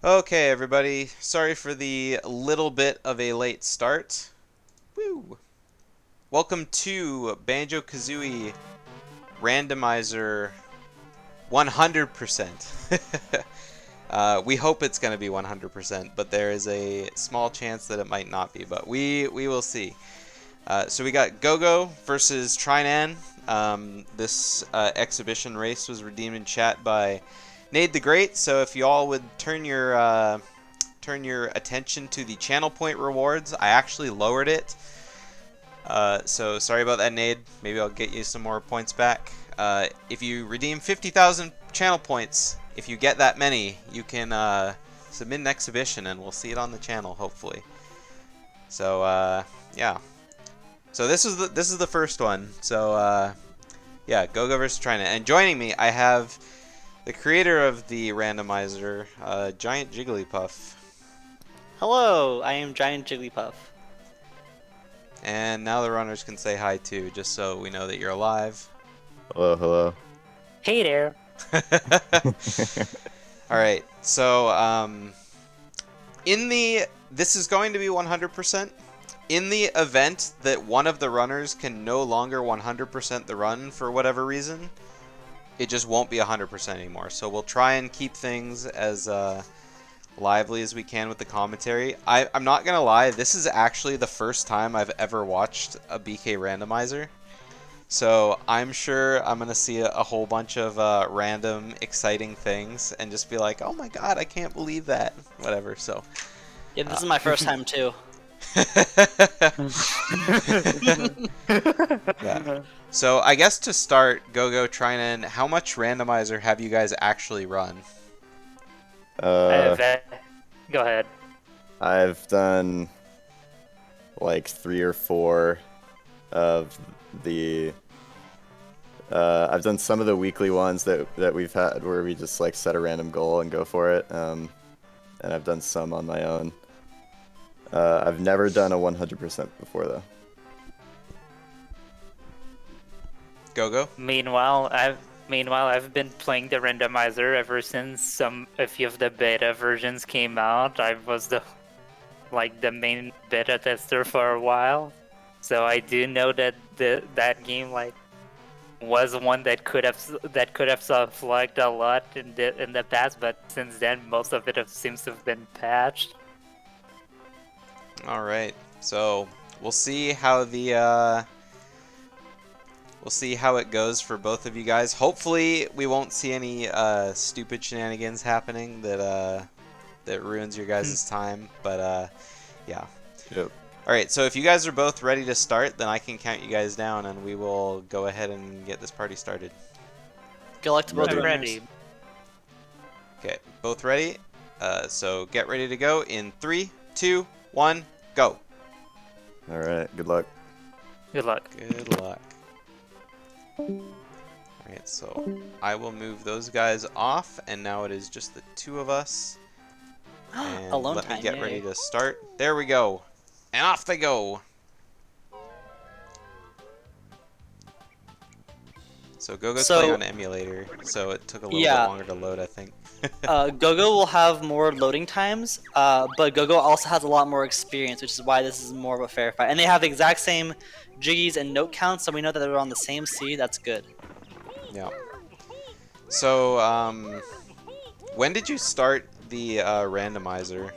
Okay, everybody. Sorry for the little bit of a late start. Woo! Welcome to Banjo-Kazooie Randomizer 100%. We hope it's going to be 100%, but there is a small chance that it might not be, but we will see. So we got Gogo versus Trinan. This exhibition race was redeemed in chat by Nade the Great, so if you all would turn your attention to the channel point rewards, I actually lowered it. So sorry about that, Nade. Maybe I'll get you some more points back. If you redeem 50,000 channel points, if you get that many, you can submit an exhibition, and we'll see it on the channel, hopefully. So yeah. So this is the first one. So yeah, Gogo versus China. And joining me, I have the creator of the randomizer, Giant Jigglypuff. Hello, I am Giant Jigglypuff. And now the runners can say hi too, just so we know that you're alive. Hello, hello. Hey there. Alright, so this is going to be 100%. In the event that one of the runners can no longer 100% the run for whatever reason, it just won't be 100% anymore. So we'll try and keep things as lively as we can with the commentary. I'm not gonna lie, this is actually the first time I've ever watched a BK randomizer. So I'm sure I'm gonna see a whole bunch of random exciting things and just be like, oh my god, I can't believe that. Whatever, so. Yeah, this is my first time too. Yeah. So I guess to start, Gogo, Trinan, how much randomizer have you guys actually run? Go ahead. I've done like 3 or 4 of the. I've done some of the weekly ones that we've had where we just like set a random goal and go for it. And I've done some on my own. I've never done a 100% before though. Gogo? Meanwhile, I've been playing the randomizer ever since a few of the beta versions came out. I was the main beta tester for a while, so I do know that that game was one that could have flagged a lot in the past, but since then most of it seems to have been patched. All right. So we'll see how the we'll see how it goes for both of you guys. Hopefully, we won't see any stupid shenanigans happening that ruins your guys' time. But yeah. Yep. All right. So if you guys are both ready to start, then I can count you guys down, and we will go ahead and get this party started. Good luck to both Ready. runners. Ready. Okay. Both ready? So get ready to go in 3, 2, 1, go. All right. Good luck. Good luck. Good luck. Alright, so I will move those guys off, and now it is just the two of us. And Alone let me time, get yay. ready to start. There we go. And off they go. So Gogo's So- playing on emulator, so it took a little bit Yeah. longer to load, I think. Gogo will have more loading times, but Gogo also has a lot more experience, which is why this is more of a fair fight. And they have the exact same jiggies and note counts, so we know that they're on the same seed. That's good. Yeah. So, when did you start the randomizer?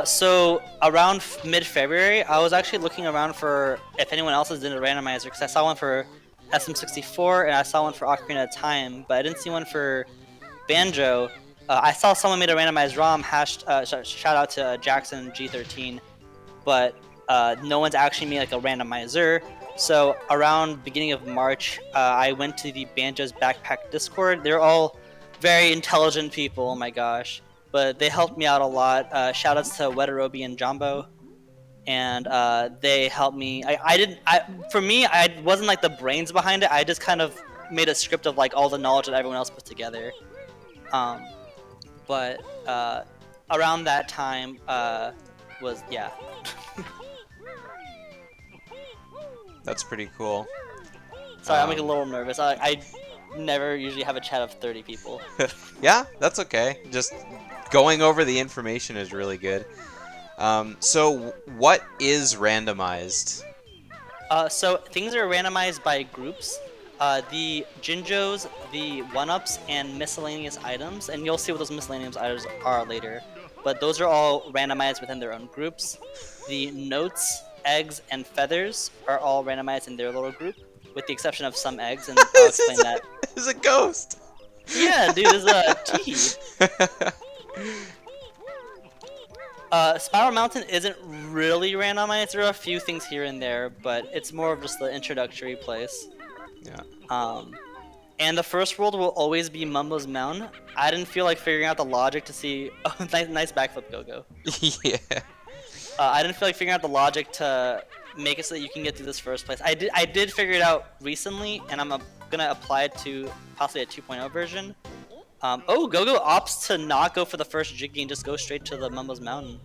So around mid-February, I was actually looking around for if anyone else has done a randomizer, because I saw one for SM64 and I saw one for Ocarina of Time, but I didn't see one for Banjo. I saw someone made a randomized ROM. Shout out to Jackson G13, but no one's actually made like a randomizer. So around beginning of March, I went to the Banjo's Backpack Discord. They're all very intelligent people. Oh my gosh. But they helped me out a lot. Shoutouts to Wetarobi and Jumbo, and they helped me. For me, I wasn't like the brains behind it. I just kind of made a script of like all the knowledge that everyone else put together. But around that time was yeah. That's pretty cool. Sorry, I'm like a little nervous. I never usually have a chat of 30 people. Yeah, that's okay. Just going over the information is really good. So what is randomized? So things are randomized by groups. The Jinjos, the 1-ups, and miscellaneous items, and you'll see what those miscellaneous items are later. But those are all randomized within their own groups. The notes, eggs, and feathers are all randomized in their little group, with the exception of some eggs, and I'll explain that. This is a ghost. Yeah, dude, this is a T. Spiral Mountain isn't really randomized. There are a few things here and there, but it's more of just the introductory place. Yeah. And the first world will always be Mumbo's Mountain. I didn't feel like figuring out the logic to see. Oh, nice backflip, Go-Go. Yeah. I didn't feel like figuring out the logic to make it so that you can get through this first place. I did figure it out recently, and I'm gonna apply it to possibly a 2.0 version. Oh, Go-Go opts to not go for the first Jiggy and just go straight to the Mumbo's Mountain.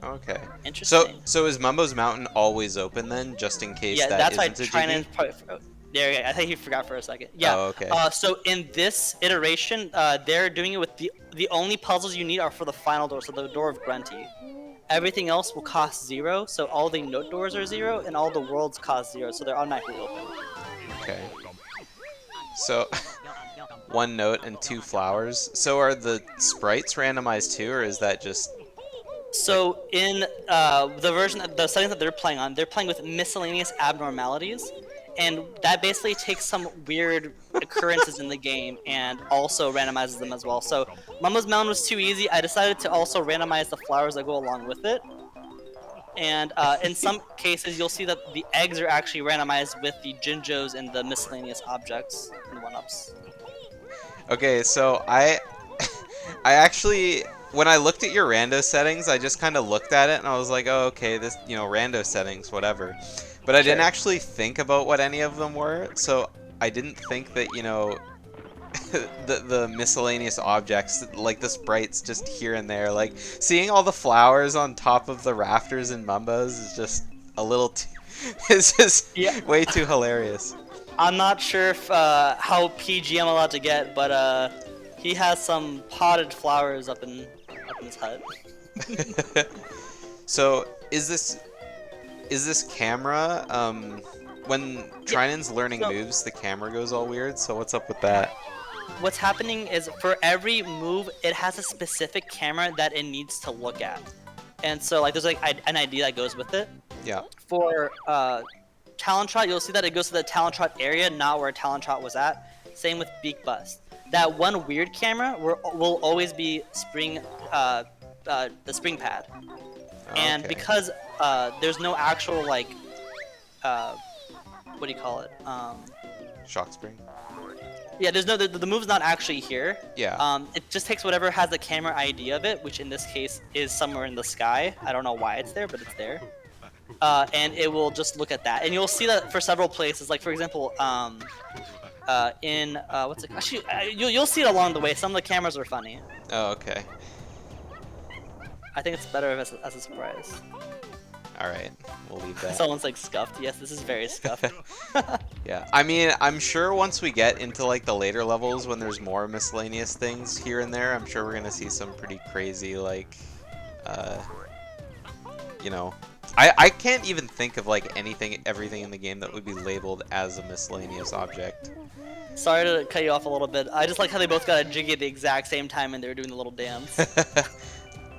Okay. Interesting. So is Mumbo's Mountain always open then, just in case Yeah, that that's why isn't a trying Jiggy? to. There you go. I think you forgot for a second. Yeah. Oh, okay. So in this iteration, they're doing it with the only puzzles you need are for the final door, so the door of Grunty. Everything else will cost 0, so all the note doors are 0, and all the worlds cost 0, so they're automatically open. Okay. So, 1 note and 2 flowers. So are the sprites randomized too, or is that just... So in the settings that they're playing with miscellaneous abnormalities, and that basically takes some weird occurrences in the game and also randomizes them as well. So Mumbo's Mountain was too easy. I decided to also randomize the flowers that go along with it. And in some cases, you'll see that the eggs are actually randomized with the Jinjos and the miscellaneous objects and 1-ups. Okay, so I actually, when I looked at your rando settings, I just kind of looked at it and I was like, oh, okay, this, rando settings, whatever. But I didn't actually think about what any of them were, so I didn't think that, the miscellaneous objects, like the sprites just here and there, like seeing all the flowers on top of the rafters in Mumbo's is just a little too, it's just way too hilarious. I'm not sure if, how PG I'm allowed to get, but he has some potted flowers up in his hut. So is this camera, when Trinan's learning moves, the camera goes all weird, so what's up with that? What's happening is for every move, it has a specific camera that it needs to look at. And so, like, there's like an ID that goes with it. Yeah. For Talon Trot, you'll see that it goes to the Talon Trot area, not where Talon Trot was at. Same with Beak Bust. That one weird camera will always be the spring pad. And Okay. because there's no actual, like, what do you call it? Shock spring? Yeah, there's no, the move's not actually here. Yeah. It just takes whatever has the camera ID of it, which in this case is somewhere in the sky. I don't know why it's there, but it's there. And it will just look at that. And you'll see that for several places, like for example, in, what's it, actually, you'll see it along the way. Some of the cameras are funny. Oh, okay. I think it's better as a surprise. Alright, we'll leave that. Someone's like scuffed. Yes, this is very scuffed. Yeah, I mean, I'm sure once we get into like the later levels when there's more miscellaneous things here and there, I'm sure we're gonna see some pretty crazy, like, I can't even think of like everything in the game that would be labeled as a miscellaneous object. Sorry to cut you off a little bit. I just like how they both got a jiggy at the exact same time and they were doing the little dance.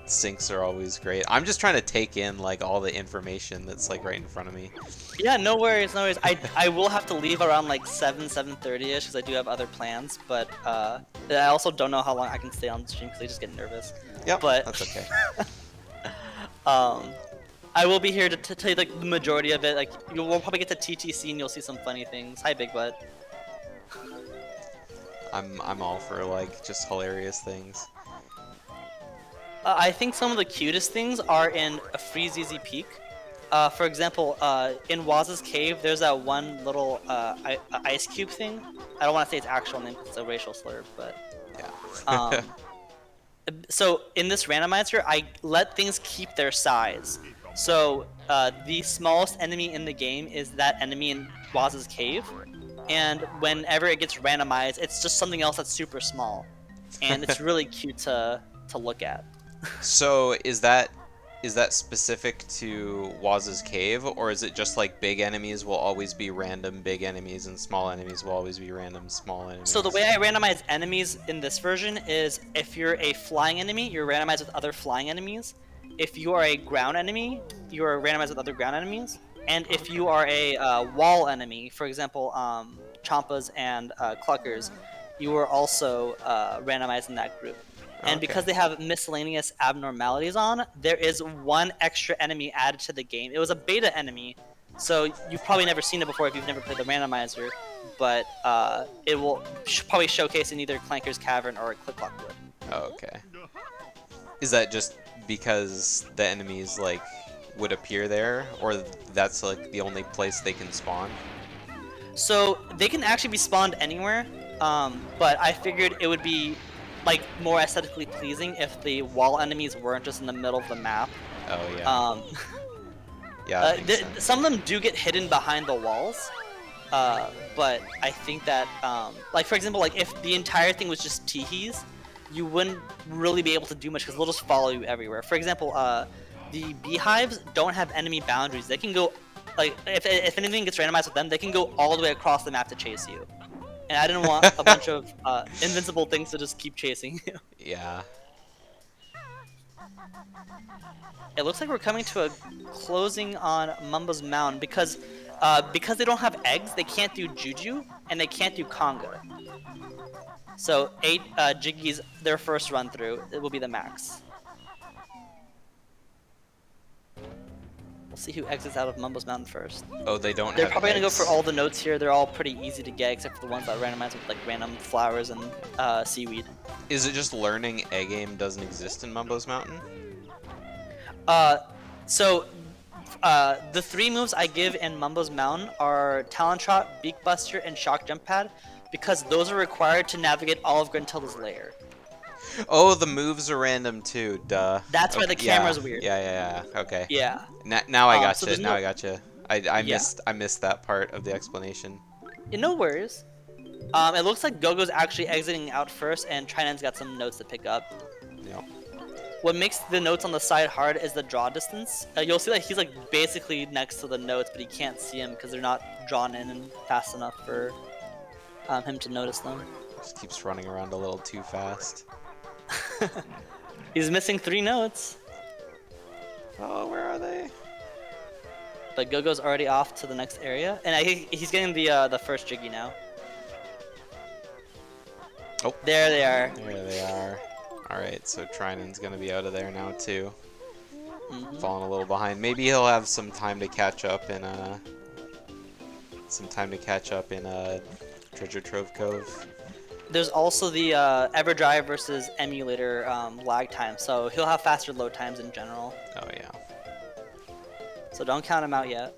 Syncs are always great. I'm just trying to take in like all the information that's like right in front of me. Yeah, no worries, no worries. I will have to leave around like 7:30ish because I do have other plans, but I also don't know how long I can stay on stream because I just get nervous. Yep, but that's okay. I will be here to tell you like the majority of it. Like we'll probably get to TTC and you'll see some funny things. Hi, Big Butt. I'm all for like just hilarious things. I think some of the cutest things are in a Freeze Easy Peak. For example, in Waz's cave, there's that one little ice cube thing. I don't want to say its actual name because it's a racial slur, but Yeah. so in this randomizer, I let things keep their size. So the smallest enemy in the game is that enemy in Waz's cave, and whenever it gets randomized, it's just something else that's super small, and it's really cute to to look at. So is that specific to Waz's Cave, or is it just like big enemies will always be random big enemies and small enemies will always be random small enemies? So the way I randomize enemies in this version is if you're a flying enemy, you're randomized with other flying enemies. If you are a ground enemy, you are randomized with other ground enemies. And if you are a wall enemy, for example, Champas and Cluckers, you are also randomized in that group. And because they have miscellaneous abnormalities on, there is one extra enemy added to the game. It was a beta enemy, so you've probably never seen it before if you've never played the randomizer, but it will probably showcase in either Clanker's Cavern or Click-Clock Wood. Oh, okay. Is that just because the enemies like would appear there, or that's like the only place they can spawn? So they can actually be spawned anywhere, but I figured it would be like more aesthetically pleasing if the wall enemies weren't just in the middle of the map. Oh yeah. Yeah. That makes sense. Some of them do get hidden behind the walls, but I think that like for example, like if the entire thing was just teehees, you wouldn't really be able to do much because they'll just follow you everywhere. For example, the beehives don't have enemy boundaries. They can go, like, if anything gets randomized with them, they can go all the way across the map to chase you. And I didn't want a bunch of invincible things to just keep chasing you. Yeah. It looks like we're coming to a closing on Mumbo's Mound because they don't have eggs, they can't do Juju, and they can't do Conga. So 8 Jiggies, their first run through, it will be the max. We'll see who exits out of Mumbo's Mountain first. Oh, they don't. They're have probably gonna go eggs. for all the notes here. They're all pretty easy to get, except for the ones that randomize with like random flowers and seaweed. Is it just learning egg aim doesn't exist in Mumbo's Mountain? So the 3 moves I give in Mumbo's Mountain are Talon Trot, Beak Buster, and Shock Jump Pad, because those are required to navigate all of Gruntilda's lair. Oh, the moves are random too. Duh. That's why the camera's weird. Yeah. Okay. Yeah. Now I gotcha. So there's now no- I gotcha. I missed that part of the explanation. Yeah, no worries. It looks like Gogo's actually exiting out first, and Trinan's got some notes to pick up. Yep. What makes the notes on the side hard is the draw distance. You'll see that he's like basically next to the notes, but he can't see them because they're not drawn in and fast enough for him to notice them. Just keeps running around a little too fast. He's missing 3 notes. Oh, where are they? But Gogo's already off to the next area, and he's getting the first Jiggy now. Oh. There they are. There they are. Alright, so Trinan's gonna be out of there now too. Falling a little behind. Maybe he'll have some time to catch up in Treasure Trove Cove. There's also the EverDrive versus Emulator lag time, so he'll have faster load times in general. Oh yeah. So don't count him out yet.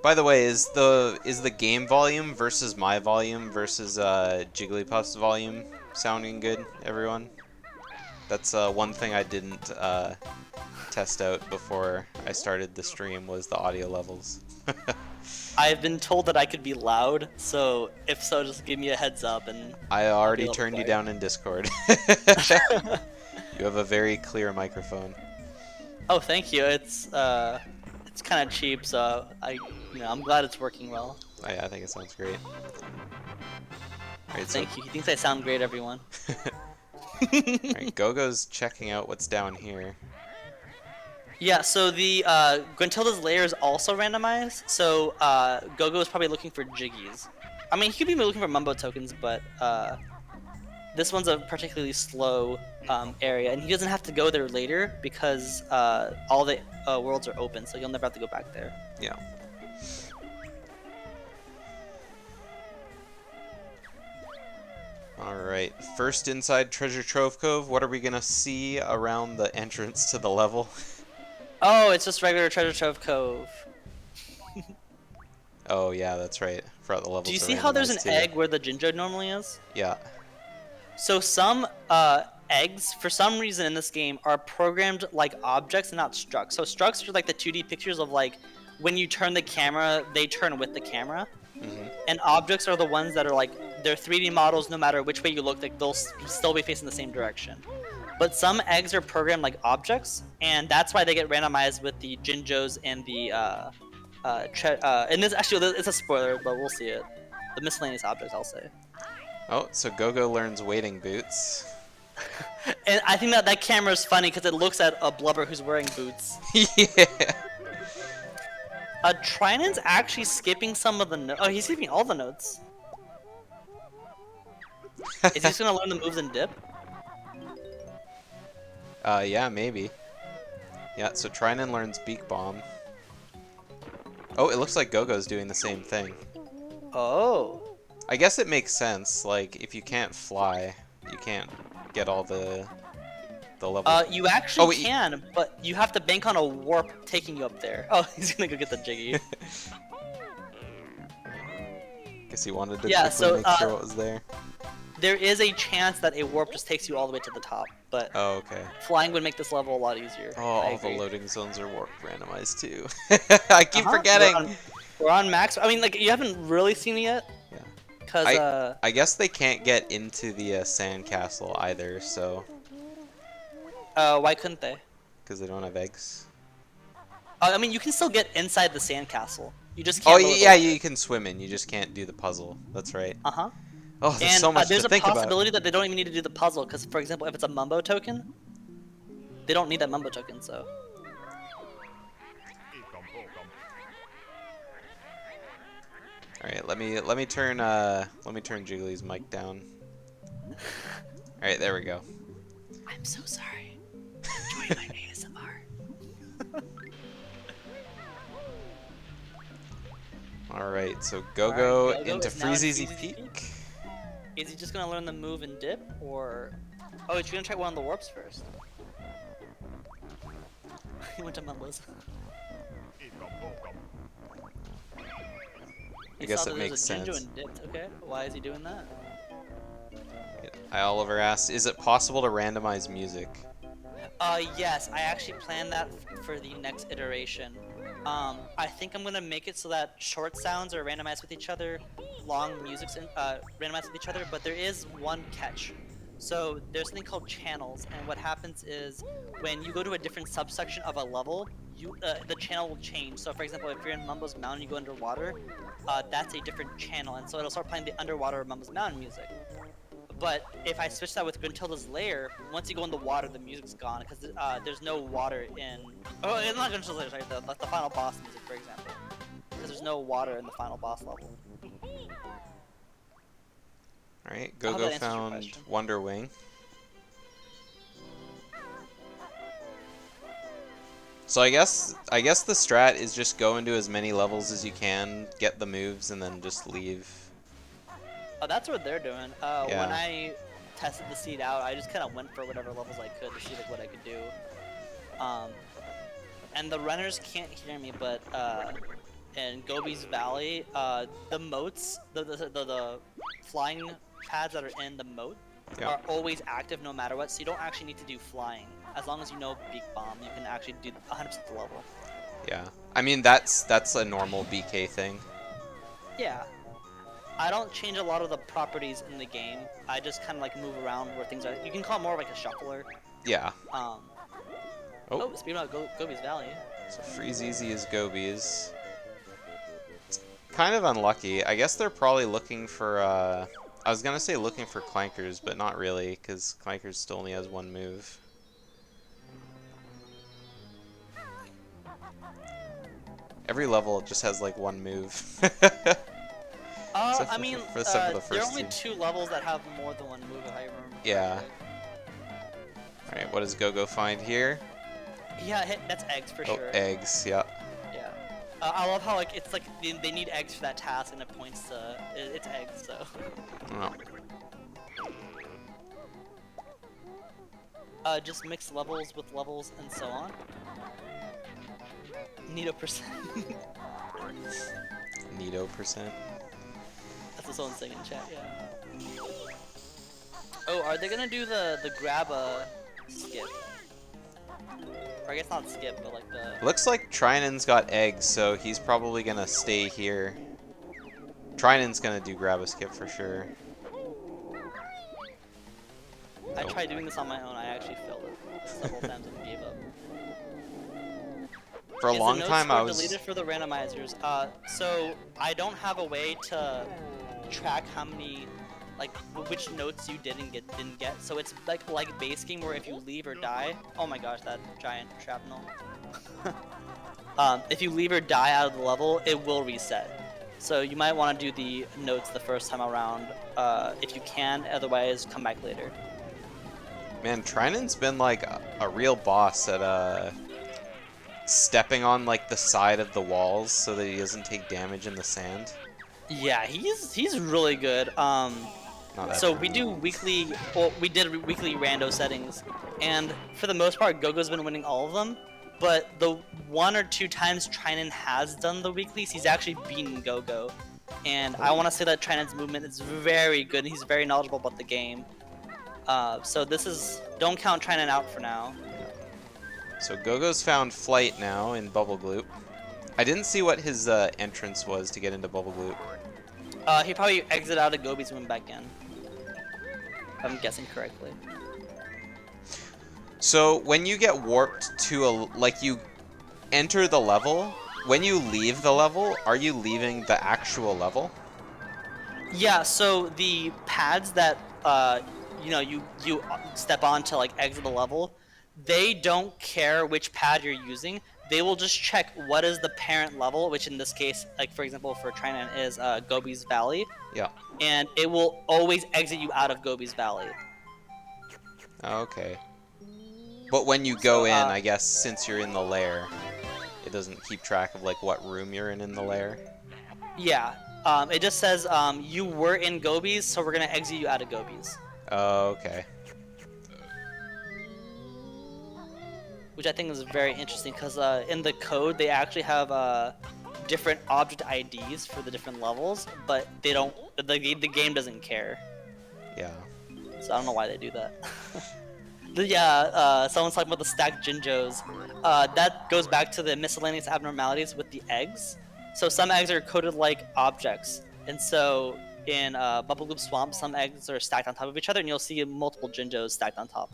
By the way, is the game volume versus my volume versus Jigglypuff's volume sounding good, everyone? That's one thing I didn't test out before I started the stream was the audio levels. I've been told that I could be loud, so if so, just give me a heads up and I already able to turned you play. down in Discord. You have a very clear microphone. Oh, thank you. It's kind of cheap, so I'm glad it's working well. I think it sounds great. Alright, so Thank you. He thinks I sound great, everyone. alright, Gogo's checking out what's down here. Yeah, so the Gruntilda's lair is also randomized, so Gogo is probably looking for Jiggies. I mean, he could be looking for Mumbo tokens, but this one's a particularly slow area, and he doesn't have to go there later because all the worlds are open, so he'll never have to go back there. Yeah. Alright, first inside Treasure Trove Cove, what are we gonna see around the entrance to the level? Oh, it's just regular Treasure Trove Cove. Oh yeah, that's right. Forgot the levels Do you are see how there's an randomized, too. egg where the Jinjo normally is? Yeah. So some eggs, for some reason in this game, are programmed like objects and not structs. So structs are like the 2D pictures of like when you turn the camera, they turn with the camera. And objects are the ones that are like they're 3D models. No matter which way you look, like they'll still be facing the same direction. But some eggs are programmed like objects, and that's why they get randomized with the Jinjos and the and this actually it's a spoiler, but we'll see it. The miscellaneous objects, I'll say. Oh, so Gogo learns wading boots. And I think that camera is funny because it looks at a blubber who's wearing boots. Yeah. Trinan's actually skipping some of the notes. Oh, he's skipping all the notes. Is he just gonna learn the moves and dip? Yeah, maybe. Yeah, so Trinan learns Beak Bomb. Oh, it looks like Gogo's doing the same thing. Oh. I guess it makes sense. Like, if you can't fly, you can't get all the levels. You actually Oh, wait, can, but you have to bank on a warp taking you up there. Oh, he's gonna go get the Jiggy. Guess he wanted to Yeah, quickly so, make sure what was there. There is a chance that a warp just takes you all the way to the top, but Oh, okay. flying would make this level a lot easier. Oh, I all the agree. loading zones are warp randomized too. I keep Uh-huh, forgetting. We're on max. I mean, like, you haven't really seen it yet. Yeah. Because, I guess they can't get into the sandcastle either, so why couldn't they? because they don't have eggs. I mean, you can still get inside the sandcastle. You just Oh can't. yeah, you can swim in. You just can't do the puzzle. That's right. Uh-huh. Oh, there's And so much there's to a think about. possibility that they don't even need to do the puzzle, because, for example, if it's a Mumbo token, they don't need that Mumbo token, so. All right, let me turn Jiggly's mic down. All right, there we go. I'm so sorry. Enjoy my ASMR. All right, so Gogo Gogo into is now in Freeze Easy Freeze Easy Peak. Is he just gonna learn the move and dip, or? Oh, he's gonna try one of the warps first. He went to Mumbo's. I guess saw it that there's makes a Jinjo sense. and dipped. Okay, why is he doing that? Oliver asked, "Is it possible to randomize music?" Yes, I actually planned that for the next iteration. I think I'm gonna make it so that short sounds are randomized with each other, long music's randomized with each other, but there is one catch. So there's something called channels, and what happens is when you go to a different subsection of a level, the channel will change. So for example, if you're in Mumbo's Mountain, you go underwater, that's a different channel, and so it'll start playing the underwater Mumbo's Mountain music. But if I switch that with Gruntilda's Lair, once you go in the water, the music's gone because there's no water in. Oh, it's not Gruntilda's Lair. Sorry, the final boss music, for example, because there's no water in the final boss level. All right, I hope Gogo that answers your found question. Wonder Wing. So I guess the strat is just go into as many levels as you can, get the moves, and then just leave. Oh, that's what they're doing. Yeah. When I tested the seed out, I just kind of went for whatever levels I could to see like what I could do. And the runners can't hear me, but in Gobi's Valley, the moats, the flying pads that are in the moat Yeah. are always active no matter what, so you don't actually need to do flying. As long as you know Beak Bomb, you can actually do 100% the level. Yeah. I mean that's a normal BK thing. Yeah. I don't change a lot of the properties in the game. I just kind of like move around where things are. You can call it more like a shuffler. Yeah. Oh, speaking about Gobi's Valley. So Freeze Easy is Gobi's. It's kind of unlucky. I guess they're probably looking for I was gonna say looking for Clankers, but not really, because Clankers still only has one move. Every level just has like one move. Except I for- mean, for some of the there are first only two. 2 levels that have more than one move, if I remember. Yeah. correctly. Alright, what does Gogo find here? Yeah, that's eggs for Oh, sure. eggs, yeah. Yeah. I love how like it's like they need eggs for that task, and it points to it's eggs. So. Oh. Just mix levels with levels and so on. Neato percent. Neato percent. That's what someone's saying in chat. Yeah. Oh, are they gonna do the grab skip? Or I guess not skip, but like the. Looks like Trinan's got eggs, so he's probably gonna stay here. Trinan's gonna do grab a skip for sure. I tried doing this on my own. I actually failed it several times and gave up. For a Is long the time, notes I were was. deleted for the randomizers. So I don't have a way to track how many, like, which notes you didn't get. So it's like base game where if you leave or die. Oh my gosh, that giant shrapnel. If you leave or die out of the level, it will reset. So you might want to do the notes the first time around, if you can. Otherwise, come back later. Man, Trinan's been like a real boss at stepping on like the side of the walls so that he doesn't take damage in the sand. Yeah, he's really good. Not that So bad. we do weekly, well, we did weekly rando settings, and for the most part, Gogo's been winning all of them. But the 1 or 2 times Trinan has done the weeklies, he's actually beaten Gogo. And I want to say that Trinan's movement is very good, and he's very knowledgeable about the game. So this is, don't count Trinan out for now. So Gogo's found flight now in Bubble Gloop. I didn't see what his entrance was to get into Bubble Gloop. He probably exited out of Gobi's and went back in. If I'm guessing correctly. So when you get warped to like you enter the level, when you leave the level, are you leaving the actual level? Yeah, so the pads that you step on to like exit the level, they don't care which pad you're using. They will just check what is the parent level, which in this case, like for example for Trinan is Gobi's Valley. Yeah. And it will always exit you out of Gobi's Valley. Okay. But when you go in, I guess since you're in the lair, it doesn't keep track of like what room you're in the lair. Yeah. It just says you were in Gobi's, so we're gonna exit you out of Gobi's. Oh, okay. Which I think is very interesting because in the code they actually have different object IDs for the different levels, but they don't. The game doesn't care. Yeah. So I don't know why they do that. Someone's talking about the stacked Jinjos. That goes back to the miscellaneous abnormalities with the eggs. So some eggs are coded like objects, and so in Bubble Loop Swamp, some eggs are stacked on top of each other, and you'll see multiple Jinjos stacked on top.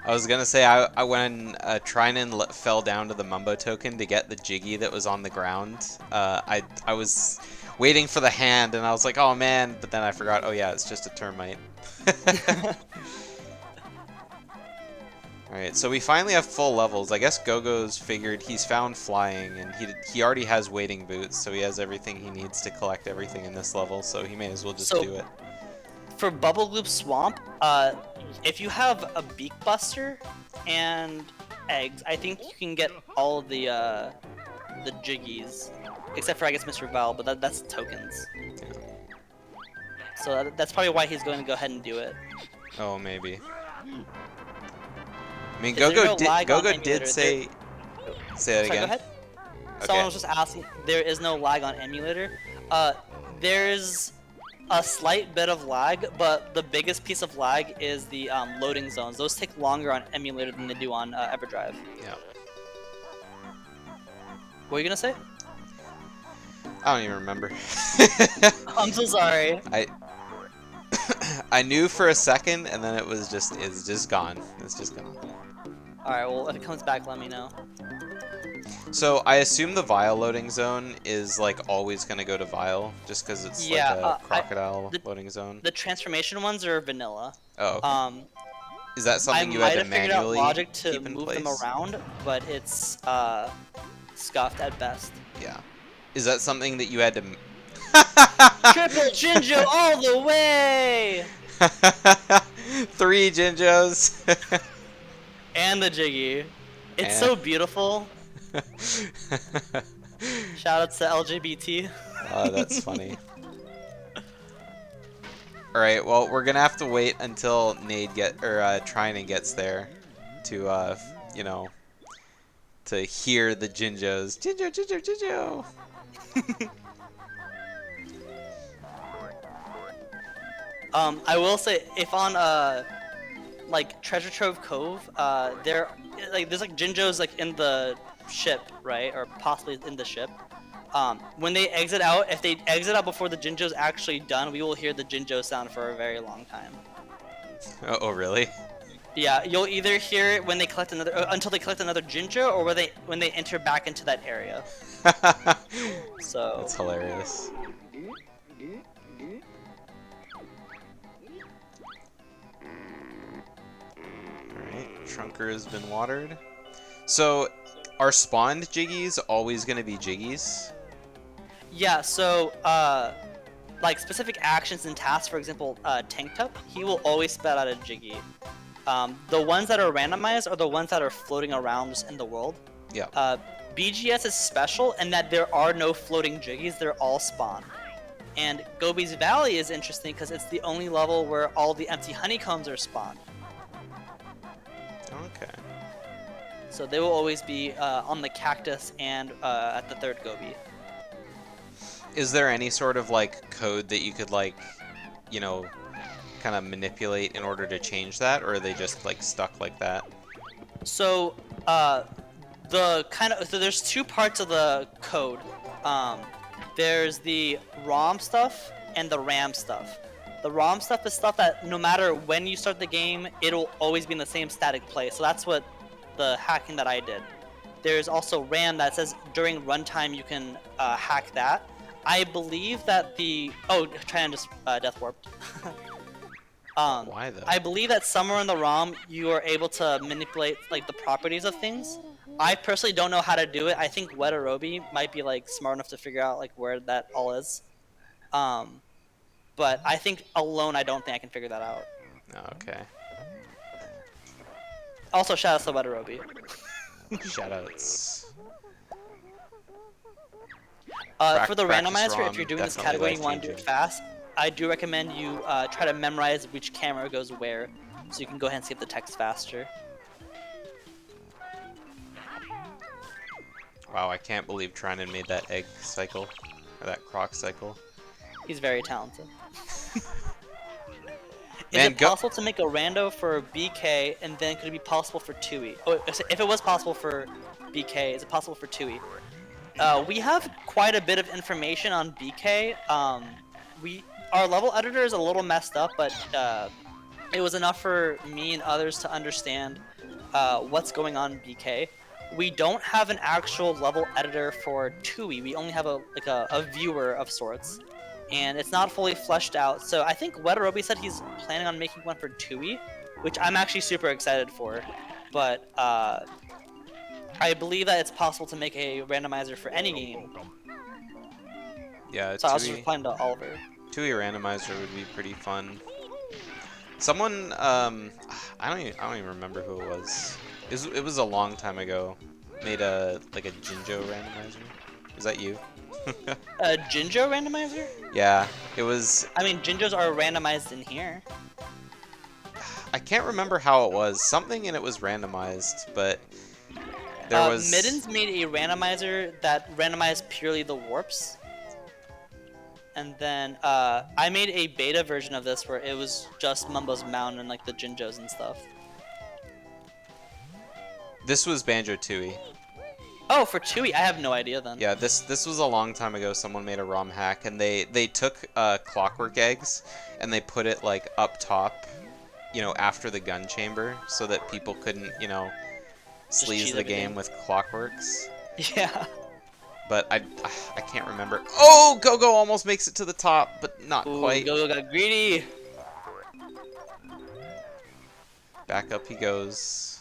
I was gonna say, when Trinan fell down to the Mumbo token to get the Jiggy that was on the ground, I was waiting for the hand, and I was like, oh man, but then I forgot, oh yeah, it's just a termite. Alright, so we finally have full levels. I guess Gogo's figured he's found flying, and he already has wading boots, so he has everything he needs to collect everything in this level, so he may as well just do it. For Bubble Loop Swamp, if you have a Beak Buster and eggs, I think you can get all the Jiggies, except for I guess Mr. Val, but that's tokens. Yeah. So that's probably why he's going to go ahead and do it. Oh, maybe. I mean, Is there no lag on Gogo did emulator? say... Say that Sorry, again. go ahead. Okay. Someone was just asking. There is no lag on emulator. There's a slight bit of lag, but the biggest piece of lag is the loading zones. Those take longer on emulator than they do on EverDrive. Yeah. What were you gonna say? I don't even remember. I'm so sorry. I knew for a second, and then it's just gone. It's just gone. Alright, well, if it comes back, let me know. So I assume the Vile loading zone is like always gonna go to Vile, just because it's like a crocodile loading zone. The transformation ones are vanilla. Oh. Okay. Is that something I you might had to have figured out manually logic to keep in move place? them around, but it's scuffed at best. Yeah. Is that something that you had to? Triple Jinjo all the way! 3 Jinjos. And the Jiggy. It's so beautiful. Shout out to LGBT. Oh, that's funny. Alright, well, we're gonna have to wait until Trinan gets there to, you know, to hear the Jinjos. Jinjo, Jinjo, Jinjo! I will say, if on like Treasure Trove Cove, there's like Jinjos like in the ship, right, or possibly in the ship. When they exit out, if they exit out before the Jinjo's actually done, we will hear the Jinjo sound for a very long time. Oh, really? Yeah, you'll either hear it when they collect another, until they collect another Jinjo, or when they enter back into that area. So That's hilarious. Alright, Trunker has been watered. So, are spawned Jiggies always going to be Jiggies? yeah, so like specific actions and tasks, for example, Tank Tup, he will always spit out a Jiggy. The ones that are randomized are the ones that are floating around just in the world. Yeah. BGS is special in that there are no floating Jiggies, they're all spawned. And Gobi's Valley is interesting because it's the only level where all the empty honeycombs are spawned. Okay. So they will always be on the cactus and at the third Gobi. Is there any sort of like code that you could like, you know, kind of manipulate in order to change that, or are they just like stuck like that? So so there's two parts of the code. There's the ROM stuff and the RAM stuff. The ROM stuff is stuff that no matter when you start the game, it'll always be in the same static place. So that's what the hacking that I did. There's also RAM that says during runtime you can hack that. I believe that China just death warped. Why though? I believe that somewhere in the ROM you are able to manipulate like the properties of things. I personally don't know how to do it. I think Wetarobi might be like smart enough to figure out like where that all is. But I think alone I don't think I can figure that out. Okay. Also, shout out to Wetarobi. Shoutouts. For the Practice randomizer, ROM, if you're doing this definitely category and you want to do it life-changing. fast, I do recommend you try to memorize which camera goes where, so you can go ahead and skip the text faster. Wow, I can't believe Trinan made that egg cycle, or that croc cycle. He's very talented. Is Man, it possible to make a rando for BK, and then could it be possible for Tui? Oh, if it was possible for BK, is it possible for Tui? We have quite a bit of information on BK. Our level editor is a little messed up, but it was enough for me and others to understand what's going on in BK. We don't have an actual level editor for Tui. We only have a viewer of sorts. And it's not fully fleshed out. So I think Wetarobi said he's planning on making one for Tui, which I'm actually super excited for. But I believe that it's possible to make a randomizer for any game. Yeah, So I was just replying to Oliver. Tui randomizer would be pretty fun. Someone, I don't even remember who it was. It was a long time ago. Made a Jinjo randomizer. Was that you? A Jinjo randomizer? Yeah, it was. I mean, Jinjos are randomized in here. I can't remember how it was. Something in it was randomized, but there was. Middens made a randomizer that randomized purely the warps. And then I made a beta version of this where it was just Mumbo's Mountain and like the Jinjos and stuff. This was Banjo Tooie. Oh, for Tui, I have no idea then. Yeah, this was a long time ago. Someone made a ROM hack, and they took clockwork eggs, and they put it like up top, you know, after the gun chamber, so that people couldn't, you know, sleaze cheat the everything. game with clockworks. Yeah. But I can't remember. Oh, Go-Go almost makes it to the top, but not Ooh, quite. Go-Go got greedy. Back up he goes.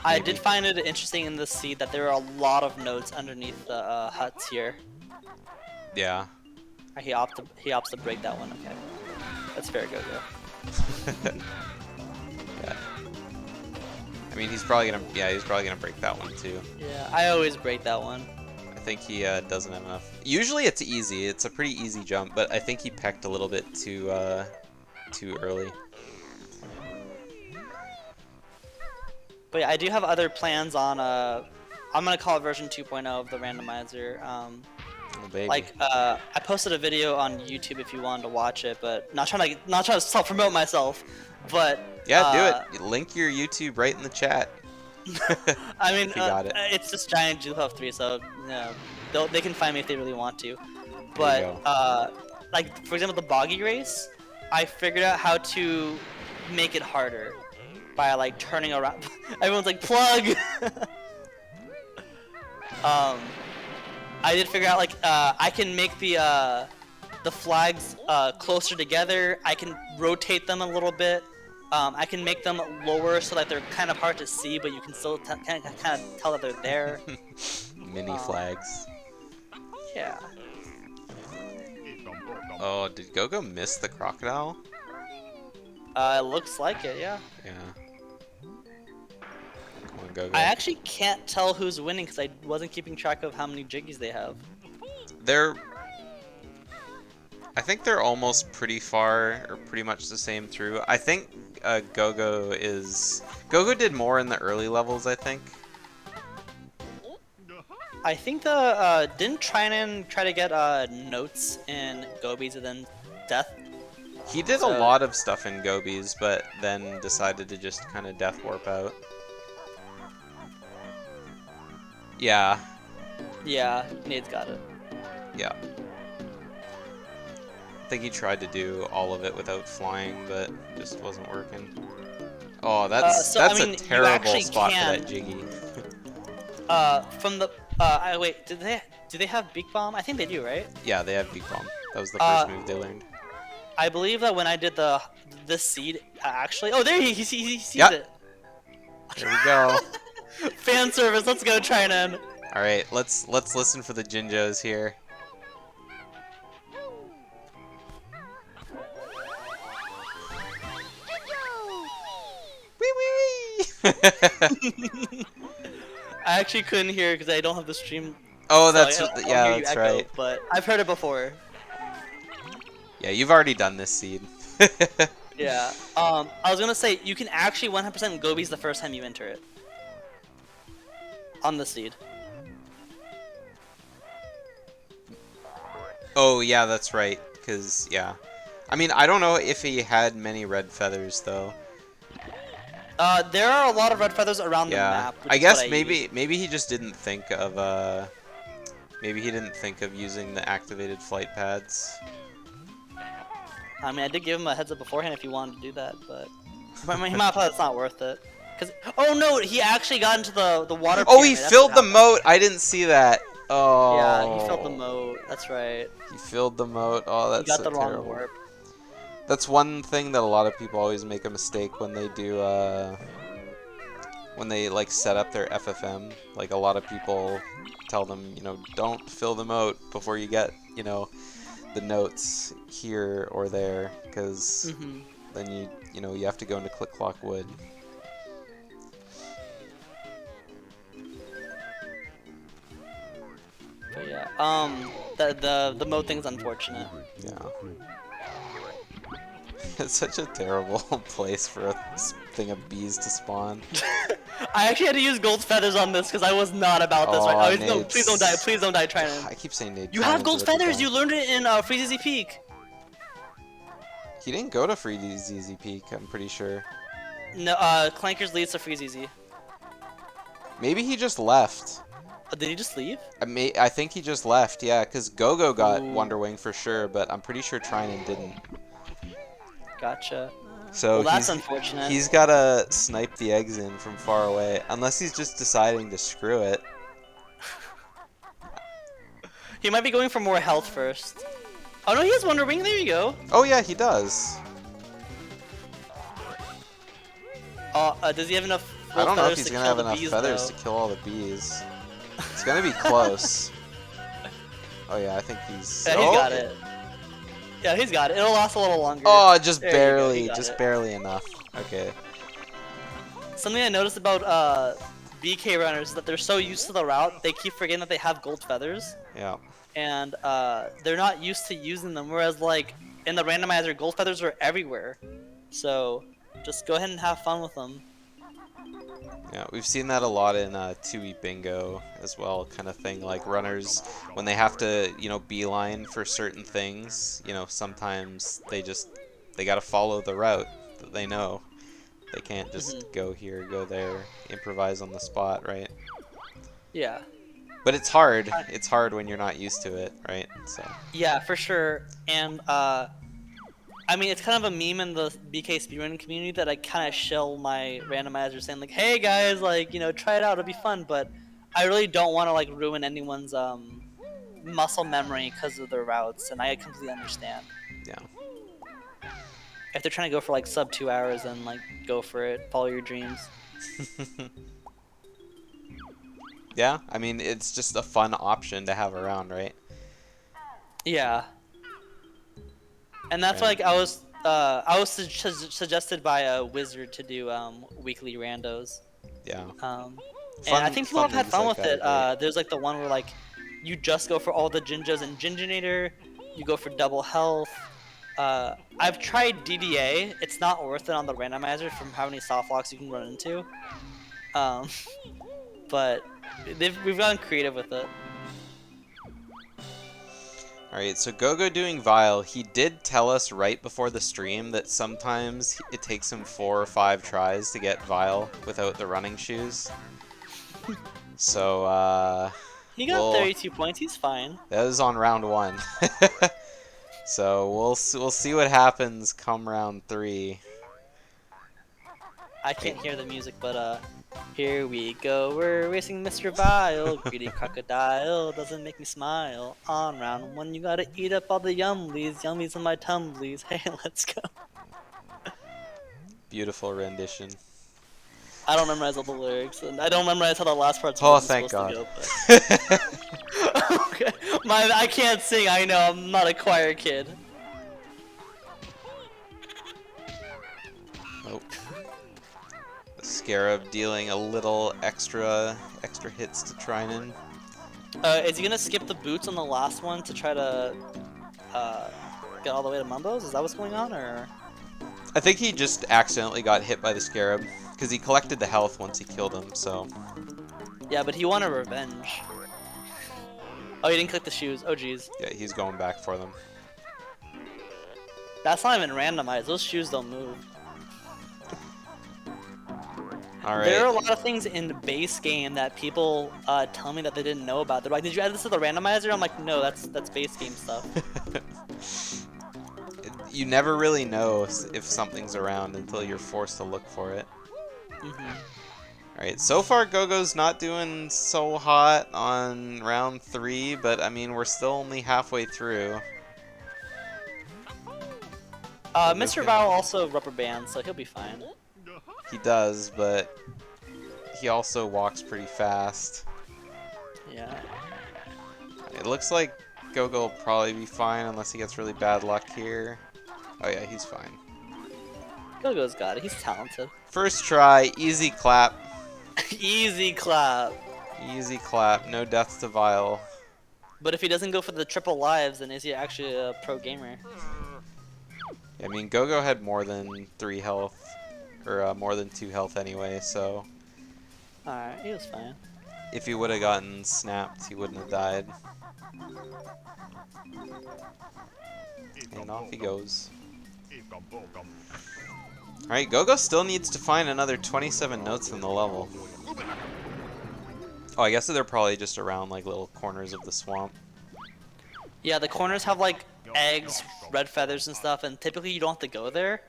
I Maybe. did find it interesting in this seed that there are a lot of nodes underneath the huts here. Yeah. He opts to break that one. Okay, that's fair, Go-Go. Yeah. I mean, he's probably gonna break that one too. Yeah, I always break that one. I think he doesn't have enough. Usually it's easy. It's a pretty easy jump, but I think he pecked a little bit too early. But yeah, I do have other plans on I'm gonna call it version 2.0 of the randomizer. Oh, baby. Like I posted a video on YouTube if you wanted to watch it, but not trying to self promote myself. But Yeah, do it. Link your YouTube right in the chat. I mean, If you got it. it's just giant Juho 3, so yeah, they can find me if they really want to. There you But like for example, the boggy race, I figured out how to make it harder by like turning around. Everyone's like plug. I did figure out like I can make the flags closer together. I can rotate them a little bit. I can make them lower so that they're kind of hard to see, but you can still kind of tell that they're there. Mini flags. Yeah. Oh, did Gogo miss the crocodile? It looks like it, yeah. Yeah. Come on, Gogo. I actually can't tell who's winning because I wasn't keeping track of how many jiggies they have. I think they're almost pretty far, or pretty much the same through. I think Gogo did more in the early levels, I think. I think didn't Trinan try to get notes in Gobies and then death? He did a lot of stuff in Gobies, but then decided to just kind of death warp out. Yeah. Yeah, Nade's got it. Yeah. I think he tried to do all of it without flying, but just wasn't working. Oh, that's a terrible spot for that Jiggy. From the wait, do they have Beak Bomb? I think they do, right? Yeah, they have Beak Bomb. That was the first move they learned. I believe that when I did this seed, actually, oh there he sees Yep. it. There we go. Fan service. Let's go, Trinan. All right, let's listen for the Jinjos here. Wee wee. I actually couldn't hear because I don't have the stream. Oh, so that's I don't yeah, hear you that's echo, right. But I've heard it before. Yeah, you've already done this seed. Yeah. I was gonna say you can actually 100% Gobies the first time you enter it. On the seed. Oh yeah, that's right. Cause yeah, I mean I don't know if he had many red feathers though. There are a lot of red feathers around the Yeah, map. I guess maybe he just didn't think of using the activated flight pads. I mean, I did give him a heads up beforehand if he wanted to do that, but he might have thought it's not worth it. Cause oh no, he actually got into the water. Oh, he pyramid. That's filled what the happened. moat. I didn't see that. Oh. Yeah, he filled the moat. That's right. He filled the moat. Oh, that's He got so the wrong terrible. warp. That's one thing that a lot of people always make a mistake when they do when they like set up their FFM. Like a lot of people tell them, you know, don't fill the moat before you get, you know, the notes here or there, because then you know you have to go into Click Clock Wood. But yeah, the moat thing's unfortunate. Yeah. It's such a terrible place for a thing of bees to spawn. I actually had to use gold feathers on this because I was not about this. Oh, Right? Oh, no, Nate's- please don't die. Please don't die, Trinan. I keep saying Nate. You have gold feathers. You learned it in Freezy Peak. He didn't go to Freezy Peak, I'm pretty sure. No, Clankers leads to Freezy. Maybe he just left. Did he just leave? I think he just left, yeah, because Gogo got Ooh. Wonder Wing for sure, but I'm pretty sure Trinan didn't. Gotcha. So Well, that's unfortunate. He's gotta snipe the eggs in from far away, unless he's just deciding to screw it. He might be going for more health first. Oh no, he has Wonder Wing. There you go. Oh yeah, he does. Does he have enough? I don't know if feathers he's to gonna kill have the enough bees, feathers though? to kill all the bees. It's gonna be close. Oh yeah, I think he's. Yeah, he's got it. Yeah, he's got it. It'll last a little longer. Oh, just There you go, barely, he got just it. barely enough. Okay. Something I noticed about BK runners is that they're so used to the route, they keep forgetting that they have gold feathers, Yeah. and they're not used to using them. Whereas like in the randomizer, gold feathers are everywhere. So just go ahead and have fun with them. Yeah, we've seen that a lot in 2E Bingo as well, kind of thing. Like runners, when they have to, you know, beeline for certain things, you know, sometimes they gotta follow the route that they know. They can't just go here, go there, improvise on the spot, right? Yeah. But it's hard. It's hard when you're not used to it, right? So. Yeah, for sure. And I mean, it's kind of a meme in the BK speedrunning community that I kind of shill my randomizer saying like, "Hey guys, like try it out, it'll be fun." But I really don't want to like ruin anyone's muscle memory because of their routes, and I completely understand. Yeah. If they're trying to go for like sub 2 hours, then like go for it, follow your dreams. Yeah, I mean, it's just a fun option to have around, right? Yeah. And that's Right. like I was suggested by a wizard to do weekly randos. Yeah. And I think people have had rooms fun like with that it. are great. There's like the one where like you just go for all the Jinjos and Jinjonator, you go for double health. I've tried DDA. It's not worth it on the randomizer from how many soft locks you can run into. But we've gotten creative with it. Alright, so Gogo doing Vile, he did tell us right before the stream that sometimes it takes him 4 or 5 tries to get Vile without the running shoes. So, He got 32 points. He's fine. that was on round 1. So, we'll see what happens come round 3. I can't hear the music, but here we go. We're racing Mr. Vile. Greedy crocodile doesn't make me smile. On round 1, you gotta eat up all the yummies in my tumblies. Hey, let's go. Beautiful rendition. I don't memorize all the lyrics, and I don't memorize how the last part's Oh, supposed thank God. to go. But... okay, I can't sing. I know. I'm not a choir kid. Oh. The Scarab dealing a little extra hits to Trinan. Is he gonna skip the boots on the last one to try to get all the way to Mumbo's? Is that what's going on, or? I think he just accidentally got hit by the Scarab, because he collected the health once he killed him, so... Yeah, but he wanted revenge. Oh, he didn't click the shoes. Oh, jeez. Yeah, he's going back for them. That's not even randomized. Those shoes don't move. Alright. There are a lot of things in the base game that people tell me that they didn't know about. They're like, "Did you add this to the randomizer?" I'm like, "No, that's base game stuff." You never really know if something's around until you're forced to look for it. Alright, so far Gogo's not doing so hot on round 3, but I mean, we're still only halfway through. Mr. Vile also rubber bands, so he'll be fine. He does, but he also walks pretty fast. Yeah. It looks like Gogo will probably be fine unless he gets really bad luck here. Oh yeah, he's fine. Gogo's got it. He's talented. First try, easy clap. Easy clap. Easy clap, no deaths to Vile. But if he doesn't go for the triple lives, then is he actually a pro gamer? I mean, Gogo had more than 3 health, or more than 2 health anyway, so Alright, he was fine. if he would have gotten snapped, he wouldn't have died. And off he goes. Alright, Gogo still needs to find another 27 notes in the level. Oh, I guess they're probably just around like little corners of the swamp. Yeah, the corners have like eggs, red feathers and stuff, and typically you don't have to go there.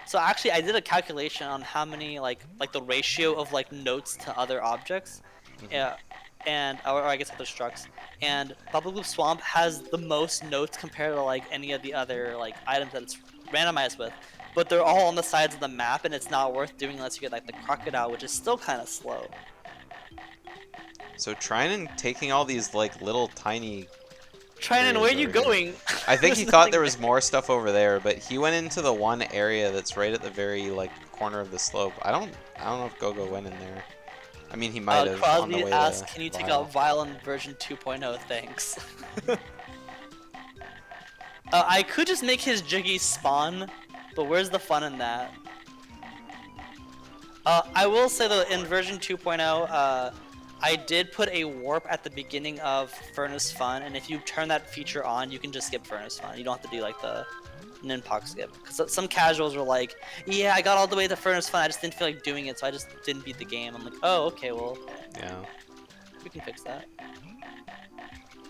So actually I did a calculation on how many like the ratio of like notes to other objects. Yeah. And or I guess other structs. And Bubblegloop Swamp has the most notes compared to like any of the other like items that it's randomized with. But they're all on the sides of the map, and it's not worth doing unless you get like the crocodile, which is still kind of slow. So Trinan taking all these like little tiny... Trinan, where are you going? I think he There's thought there nothing was more stuff over there, but he went into the one area that's right at the very like corner of the slope. I don't know if Gogo went in there. I mean, he might have on the Crosby way asked, to "Can you take Vile. out Violent version 2.0? Thanks." I could just make his Jiggy spawn, but where's the fun in that? I will say though, in version 2.0, I did put a warp at the beginning of Furnace Fun, and if you turn that feature on, you can just skip Furnace Fun. You don't have to do like the Ninpok skip. Because some casuals were like, yeah, I got all the way to Furnace Fun, I just didn't feel like doing it, so I just didn't beat the game. I'm like, oh, okay, well, Yeah. we can fix that.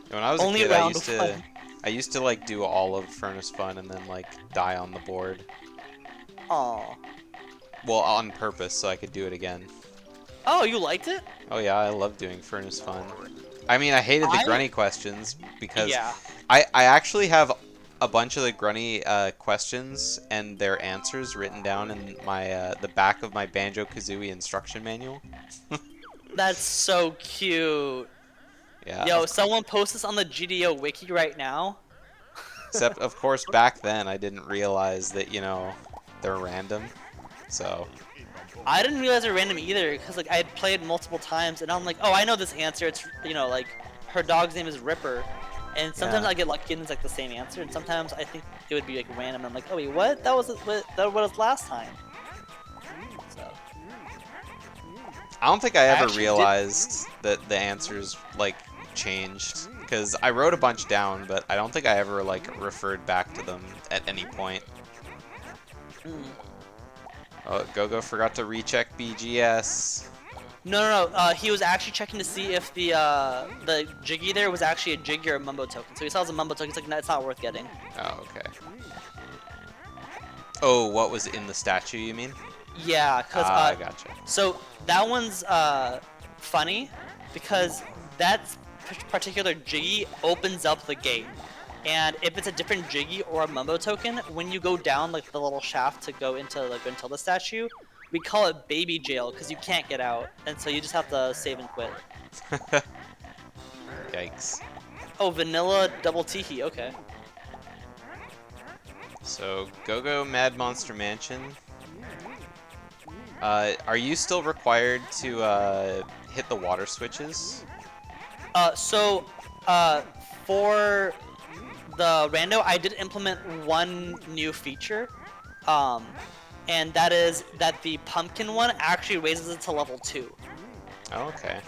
When I was Only a kid, round one. I used to like do all of Furnace Fun and then like die on the board. Aw. Well, on purpose, so I could do it again. Oh, you liked it? Oh yeah, I love doing Furnace Fun. I mean, I hated the Grunny questions because Yeah. I actually have a bunch of the Grunny questions and their answers written down in my the back of my Banjo-Kazooie instruction manual. That's so cute. Yeah. Yo, someone post this on the GDO wiki right now. Except, of course, back then I didn't realize that, you know, they're random. So, I didn't realize they're random either, because like I had played multiple times, and I'm like, oh, I know this answer. It's, you know, like her dog's name is Ripper, and sometimes Yeah. I get lucky and it's like the same answer, and sometimes I think it would be like random. And I'm like, oh wait, what? That was that was last time. So I don't think I ever actually did- realized that the answers, like, changed. Because I wrote a bunch down, but I don't think I ever, like, referred back to them at any point. mm. Oh, Gogo forgot to recheck BGS. No. He was actually checking to see if the Jiggy there was actually a Jiggy or a Mumbo token. So he saw it was a Mumbo token. He's like, no, it's not worth getting. Oh, okay. Oh, what was in the statue, you mean? Yeah, because Ah, gotcha. so that one's funny because that particular Jiggy opens up the gate, and if it's a different Jiggy or a Mumbo token, when you go down like the little shaft to go into the Gruntilda statue, we call it baby jail because you can't get out, and so you just have to save and quit. Yikes. Oh, vanilla double teehee. Okay. So, Gogo Mad Monster Mansion. Are you still required to hit the water switches? For the rando, I did implement one new feature, and that is that the pumpkin one actually raises it to level 2. Oh, okay.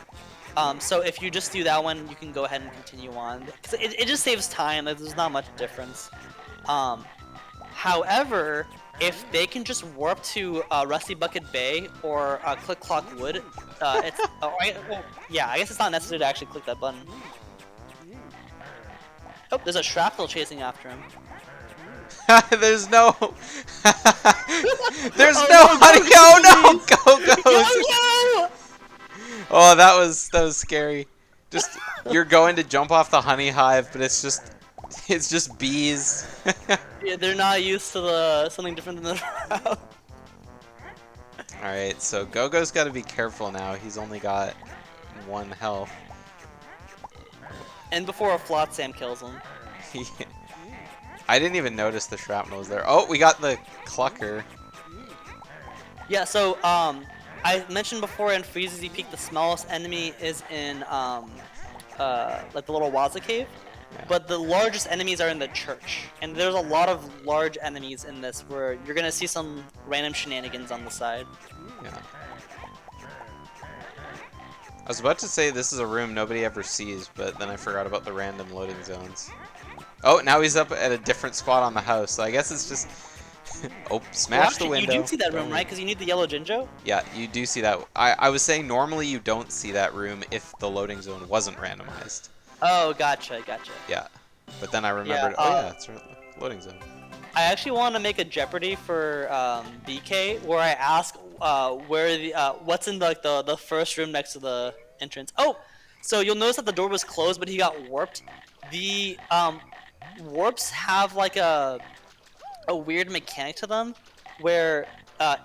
So if you just do that one, you can go ahead and continue on. 'Cause it just saves time. There's not much difference. However, if they can just warp to Rusty Bucket Bay or Click Clock Wood, it's well, yeah. I guess it's not necessary to actually click that button. Oh, there's a shrapnel chasing after him. There's no. There's Oh, no no, honey. Oh no, Gogo! Yo! Oh, that was scary. Just you're going to jump off the honey hive, but it's just bees. Yeah, they're not used to something different than the route. All right, so Gogo's got to be careful now. He's only got 1 health. And before a Flotsam kills him. I didn't even notice the shrapnel was there. Oh, we got the clucker. Yeah, so I mentioned before in Freezezy Peak the smallest enemy is in like the little Waza cave, Yeah. but the largest enemies are in the church. And there's a lot of large enemies in this where you're gonna see some random shenanigans on the side. Yeah. I was about to say this is a room nobody ever sees, but then I forgot about the random loading zones. Oh, now he's up at a different spot on the house, so I guess it's just... Oh, smash the window. You do see that room, Boom. right? Because you need the yellow Jinjo? Yeah, you do see that. I was saying normally you don't see that room if the loading zone wasn't randomized. Oh, gotcha. Yeah. But then I remembered, it's a loading zone. I actually want to make a Jeopardy for BK where I ask where the what's in the first room next to the entrance. Oh, so you'll notice that the door was closed, but he got warped. The warps have like a weird mechanic to them, where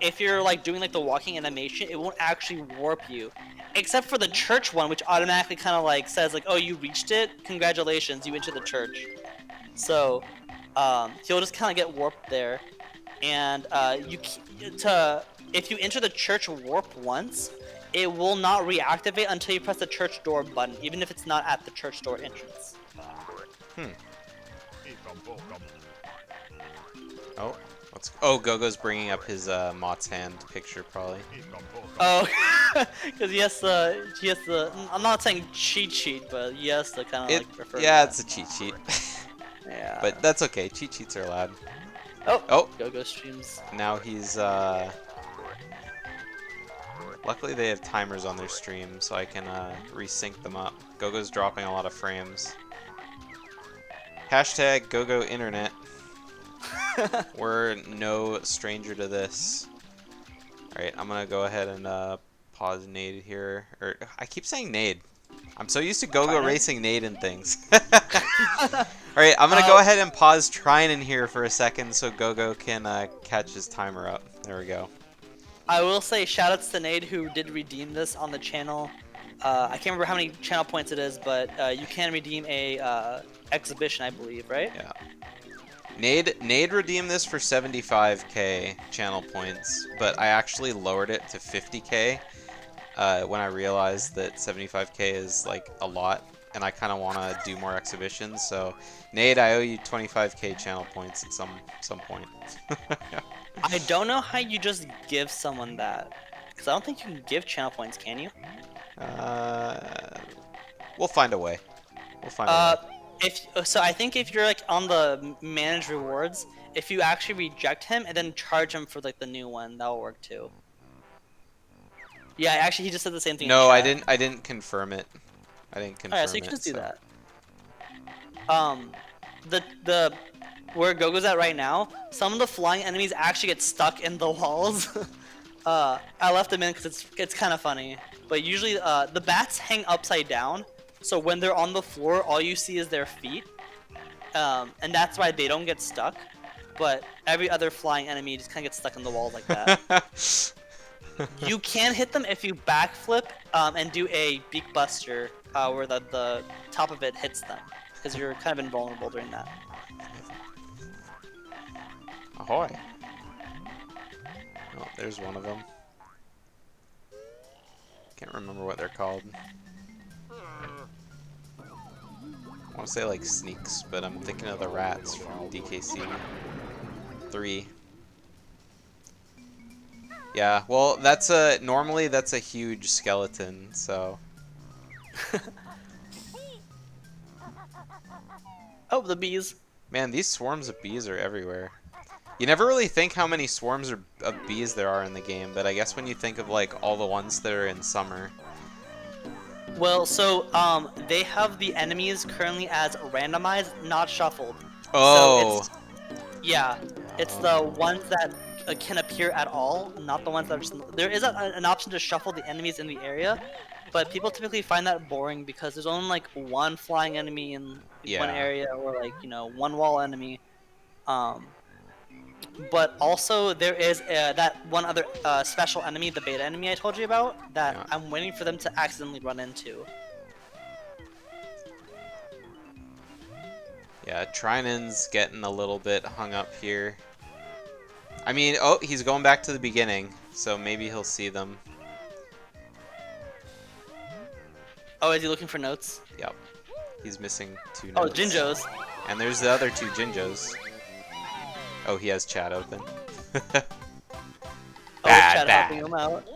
if you're like doing like the walking animation, it won't actually warp you, except for the church one, which automatically kind of like says like, oh, you reached it, congratulations, you entered the church. So he'll just kind of get warped there, and if you enter the church warp once, it will not reactivate until you press the church door button, even if it's not at the church door entrance. Oh, oh, Gogo's bringing up his Mott's hand picture, probably. Oh, because he has the. I'm not saying cheat sheet, but he has to kind of like refer. Yeah, to it's a cheat sheet. that. Yeah. But that's okay. Cheat sheets are allowed. Oh. Go streams. Now he's luckily they have timers on their stream, so I can resync them up. Gogo's dropping a lot of frames. Hashtag GoGo Internet. We're no stranger to this. Alright, I'm gonna go ahead and pause Nade here. Or I keep saying Nade. I'm so used to GoGo racing Nade and things. Alright, I'm gonna go ahead and pause Trine here for a second so GoGo can catch his timer up. There we go. I will say shoutouts to Nade who did redeem this on the channel. I can't remember how many channel points it is, but you can redeem a exhibition, I believe, right? Yeah. Nade redeemed this for 75k channel points, but I actually lowered it to 50k when I realized that 75k is like a lot, and I kind of want to do more exhibitions. So, Nade, I owe you 25k channel points at some point. I don't know how you just give someone that, because I don't think you can give channel points, can you? We'll find a way. We'll find a way. So I think if you're like on the manage rewards, if you actually reject him and then charge him for like the new one, that'll work too. Yeah, actually he just said the same thing. No, in chat. I didn't confirm it. I didn't confirm it. Alright, so you can just do that. The where Gogo's at right now, some of the flying enemies actually get stuck in the walls. I left them in because it's kind of funny. But usually the bats hang upside down, so when they're on the floor, all you see is their feet, and that's why they don't get stuck. But every other flying enemy just kind of gets stuck in the walls like that. You can hit them if you backflip and do a beak buster, where the top of it hits them, because you're kind of invulnerable during that. Ahoy! Oh, there's one of them. Can't remember what they're called. I want to say like sneaks, but I'm thinking of the rats from DKC 3. Yeah, well, normally that's a huge skeleton, so. Oh, the bees. Man, these swarms of bees are everywhere. You never really think how many swarms of bees there are in the game, but I guess when you think of like all the ones that are in summer. Well, so they have the enemies currently as randomized, not shuffled. Oh. So it's the ones that can appear at all, not the ones that are just. There is an option to shuffle the enemies in the area, but people typically find that boring because there's only like one flying enemy in one area, or like one wall enemy. But also there is that one other special enemy, the beta enemy I told you about, that I'm waiting for them to accidentally run into. Yeah, Trinan's getting a little bit hung up here. I mean, oh, he's going back to the beginning, so maybe he'll see them. Oh, is he looking for notes? Yep. He's missing 2 Oh, notes. Jinjos. And there's the other 2 Jinjos. Oh, he has chat open. Chat helping him out.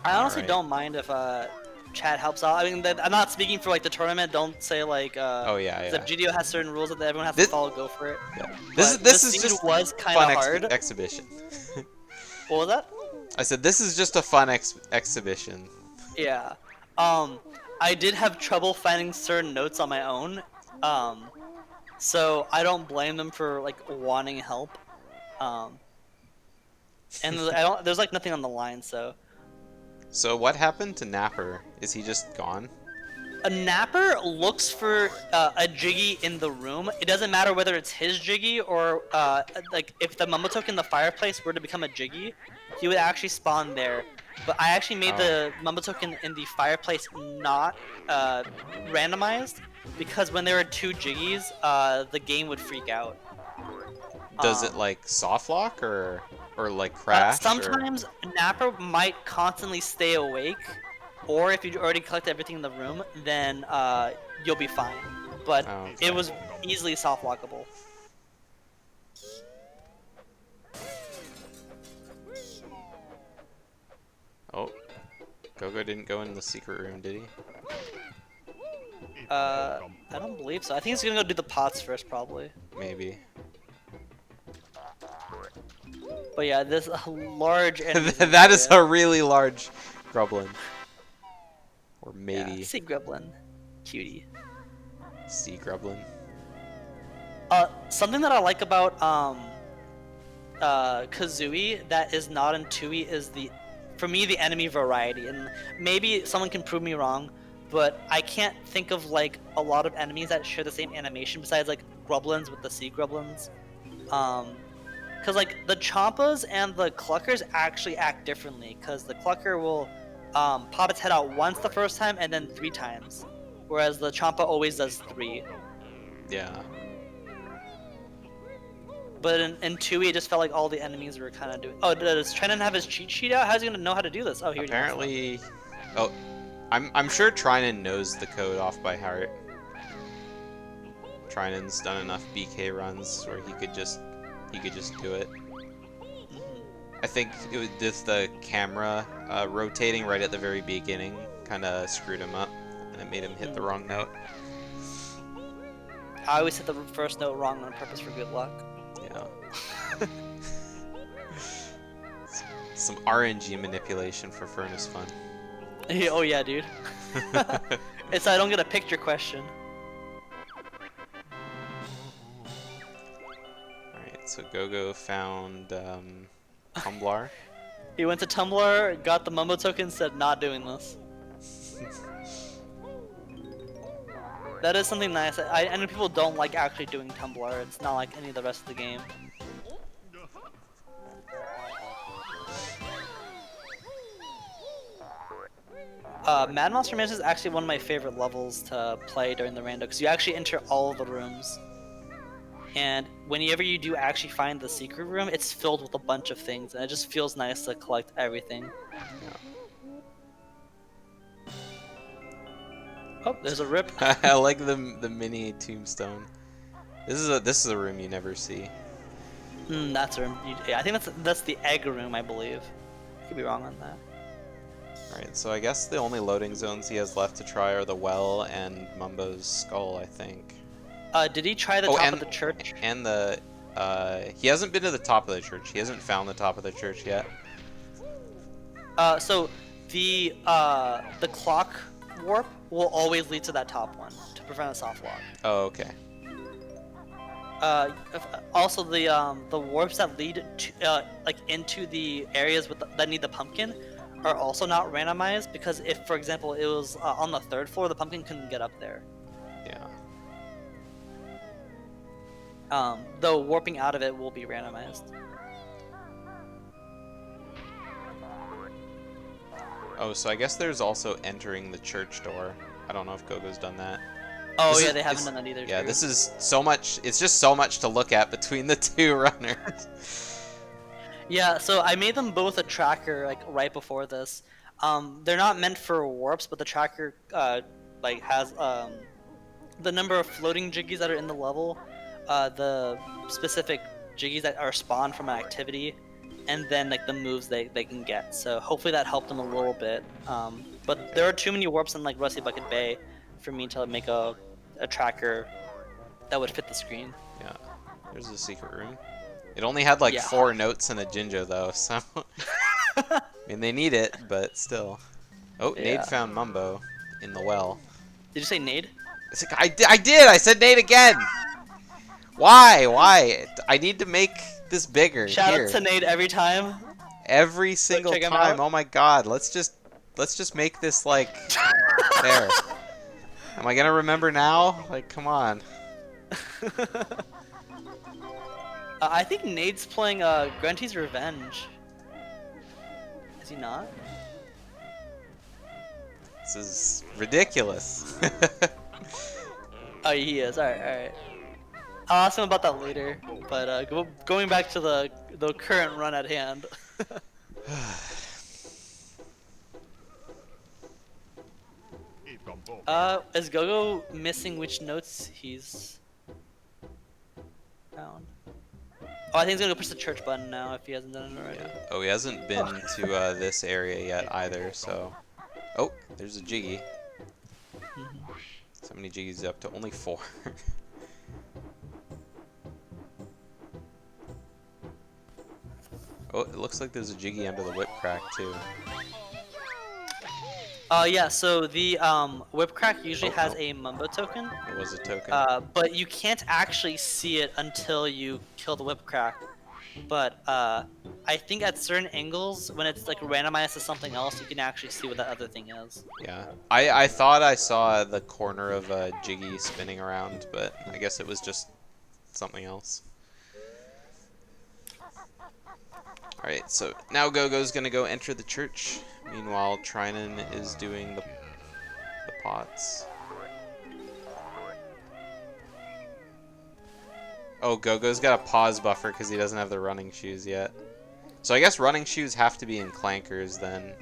I honestly don't mind if chat helps out. I mean, I'm not speaking for like the tournament. Don't say like. Oh yeah. If GDO has certain rules that everyone has to follow, go for it. Yeah. This is just was kind of hard. Exhibition. What was that? I said this is just a fun exhibition. Yeah. I did have trouble finding certain notes on my own. So I don't blame them for like wanting help. And there's like nothing on the line, so. So what happened to Napper? Is he just gone? A Napper looks for a Jiggy in the room. It doesn't matter whether it's his Jiggy or like if the Mumbotoke in the fireplace were to become a Jiggy, he would actually spawn there. But I actually made the Mumbotoke in the fireplace not randomized, because when there are 2 Jiggies, the game would freak out. Does it like soft lock or like crash? Sometimes Napper might constantly stay awake, or if you already collect everything in the room, then you'll be fine. But it was easily soft lockable. Oh, Gogo didn't go in the secret room, did he? I don't believe so. I think he's gonna go do the pots first, probably. Maybe. But yeah, this large enemy. That is a really large Grublin. Or maybe Yeah, sea Grublin. Cutie. sea Grublin. Something that I like about Kazooie that is not in Tui is for me, the enemy variety. And maybe someone can prove me wrong, but I can't think of like a lot of enemies that share the same animation besides like Grublins with the sea Grublins. Because like the Champas and the Cluckers actually act differently. Because the Clucker will pop its head out once the first time and then 3 times, whereas the Champa always does 3. Yeah. But in 2E, it just felt like all the enemies were kind of doing. Oh, does Trenan have his cheat sheet out? How's he gonna know how to do this? Oh, here. Apparently, oh, I'm sure Trinan knows the code off by heart. Trinan's done enough BK runs where he could just do it. I think it was just the camera rotating right at the very beginning kind of screwed him up, and it made him hit the wrong note. I always hit the first note wrong on purpose for good luck. Yeah. Some RNG manipulation for Furnace fun. Oh yeah, dude. It's so I don't get a picture question. Alright, so Gogo found Tumblar. He went to Tumblr, got the Mumbo token, said not doing this. That is something nice. I know people don't like actually doing Tumblr. It's not like any of the rest of the game. Mad Monster Mansion is actually one of my favorite levels to play during the rando because you actually enter all of the rooms. And whenever you do actually find the secret room, it's filled with a bunch of things, and it just feels nice to collect everything. Oh, there's a rip. I like the mini tombstone. This is a room you never see. That's a room. Yeah, I think that's the egg room, I believe. I could be wrong on that. Alright, so I guess the only loading zones he has left to try are the well and Mumbo's skull, I think. Did he try the top of the church? And the he hasn't been to the top of the church. He hasn't found the top of the church yet. So the clock warp will always lead to that top one to prevent a soft lock. Oh, okay. Also the warps that lead to like into the areas that need the pumpkin are also not randomized because if, for example, it was on the 3rd floor, the pumpkin couldn't get up there. Yeah. Though warping out of it will be randomized. Oh, so I guess there's also entering the church door. I don't know if Gogo's done that. Oh yeah, they haven't done that either. Yeah, true. this is so much. It's just so much to look at between the 2 runners. Yeah, so I made them both a tracker like right before this. They're not meant for warps, but the tracker like has the number of floating jiggies that are in the level, the specific jiggies that are spawned from an activity, and then like the moves they can get. So hopefully that helped them a little bit. But there are too many warps in like Rusty Bucket Bay for me to make a tracker that would fit the screen. Yeah, there's a secret room. It only had like 4 notes and a Jinjo though, so I mean they need it, but still. Oh, Yeah. Nade found Mumbo in the well. Did you say Nade? It's like, I did! I said Nade again! Why? Why? I need to make this bigger. Shout Here. out to Nade every time. Every single check him time. out. Oh my god, let's just make this like there. Am I gonna remember now? Like, come on. I think Nade's playing Grunty's Revenge. Is he not? This is ridiculous. Oh, he is. Alright, alright. I'll ask him about that later. But going back to the current run at hand. Is Gogo missing which notes he's found? Oh, I think he's gonna go push the church button now if he hasn't done it already. Yeah. Oh, he hasn't been to this area yet either, so Oh, there's a Jiggy. So many Jiggies up to only 4. Oh, it looks like there's a Jiggy under the whip crack too. Yeah, so the whip crack usually Oh, has no. a Mumbo token, It was a token. but you can't actually see it until you kill the whip crack. But I think at certain angles, when it's like randomized to something else, you can actually see what that other thing is. Yeah, I thought I saw the corner of a Jiggy spinning around, but I guess it was just something else. Alright, so now Gogo's gonna go enter the church. Meanwhile, Trinan is doing the pots. Oh, Gogo's got a pause buffer because he doesn't have the running shoes yet. So I guess running shoes have to be in clankers then.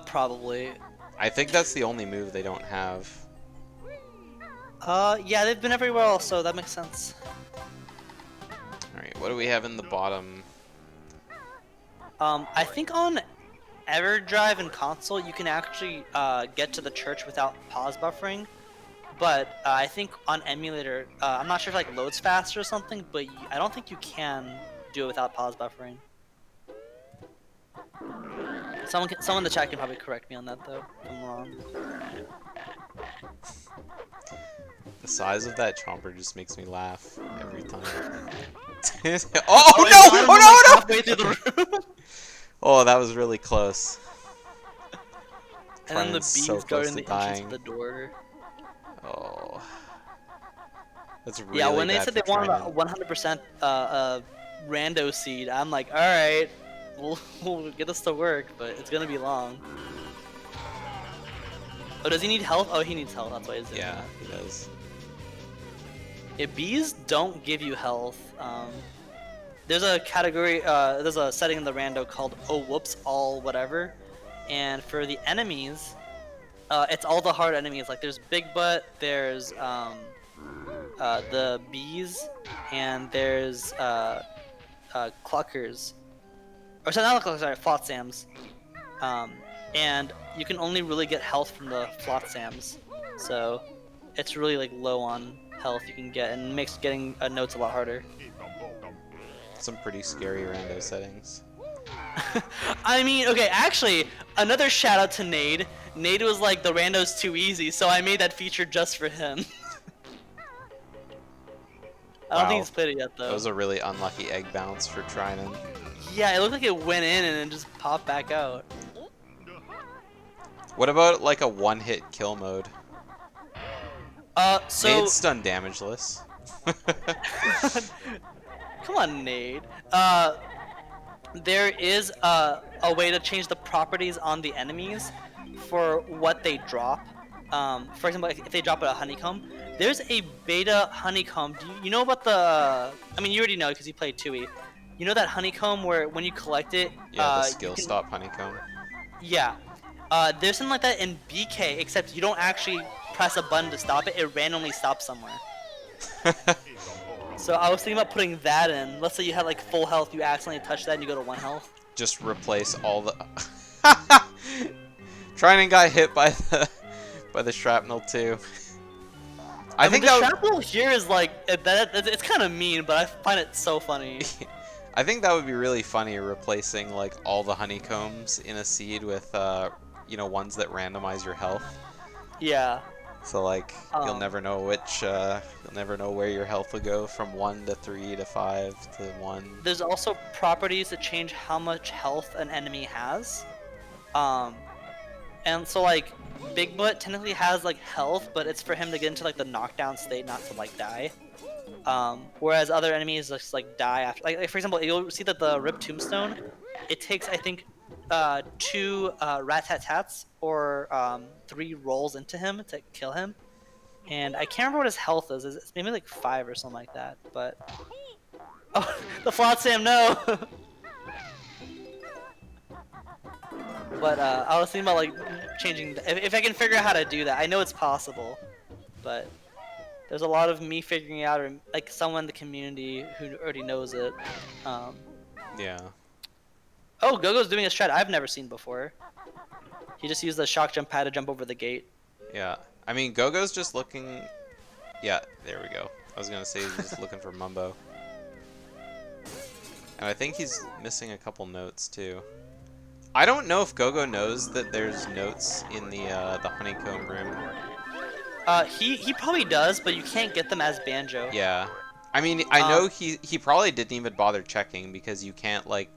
Probably. I think that's the only move they don't have. Yeah, they've been everywhere else, so that makes sense. Alright, what do we have in the bottom? I think on EverDrive and console, you can actually get to the church without pause buffering. But I think on emulator, I'm not sure if like loads faster or something, but I don't think you can do it without pause buffering. Someone in the chat can probably correct me on that though, if I'm wrong. The size of that chomper just makes me laugh every time. Oh, Oh it no! got him, Oh like, no! No! halfway through the room. Oh, that was really close. And then the Trinan's bees so close guarding to the entrance dying. of the door. Oh, that's really Yeah, when they bad said for they wanted a Trinan. 100% rando seed, I'm like, alright, we'll get this to work, but it's gonna be long. Oh, does he need health? Oh, he needs health, that's why he's doing Yeah, that. he does. Yeah, bees don't give you health. There's a category, there's a setting in the rando called oh whoops all whatever, and for the enemies, it's all the hard enemies. Like there's Big Butt, there's the bees, and there's cluckers, or sorry, not cluckers, sorry, flotsams. And you can only really get health from the flotsams, so it's really like low on health you can get, and makes getting notes a lot harder. Some pretty scary rando settings. I mean, okay, actually, another shout out to Nade. Nade was like, the rando's too easy, so I made that feature just for him. I don't Wow. think he's played it yet, That though. was a really unlucky egg bounce for Trinan. Yeah, it looked like it went in and then just popped back out. What about like a one-hit kill mode? So... Nade's stun damageless. Come on, Nade. There is a way to change the properties on the enemies for what they drop. For example, if they drop a honeycomb, there's a beta honeycomb. Do you know about the... I mean, you already know because you played 2E. You know that honeycomb where when you collect it... Yeah, the you skill can- stop honeycomb. Yeah. There's something like that in BK, except you don't actually press a button to stop it. It randomly stops somewhere. So I was thinking about putting that in. Let's say you had like full health, you accidentally touch that and you go to 1 health. Just replace all the... Trinan got hit by the shrapnel too. I mean, think the that shrapnel here is like it's kind of mean, but I find it so funny. I think that would be really funny, replacing like all the honeycombs in a seed with you know, ones that randomize your health. Yeah. So like you'll Um, never know you'll never know where your health will go from 1 to 3 to 5 to 1. There's also properties that change how much health an enemy has. And so like Big Butt technically has like health, but it's for him to get into like the knockdown state, not to like die. Whereas other enemies just like die after. Like for example, you'll see that the Rip Tombstone, it takes I think 2 rat-tat-tats or 3 rolls into him to kill him. And I can't remember what his health is. It's maybe like 5 or something like that. But oh, the Flotsam, no. But I was thinking about like changing. If I can figure out how to do that, I know it's possible. But there's a lot of me figuring out, or like someone in the community who already knows it. Yeah. Oh, Gogo's doing a strat I've never seen before. He just used the shock jump pad to jump over the gate. Yeah. I mean, Gogo's just looking... Yeah, there we go. I was going to say he's just looking for Mumbo. And I think he's missing a couple notes, too. I don't know if Gogo knows that there's notes in the honeycomb room. He probably does, but you can't get them as Banjo. Yeah. I mean, I know he probably didn't even bother checking because you can't, like,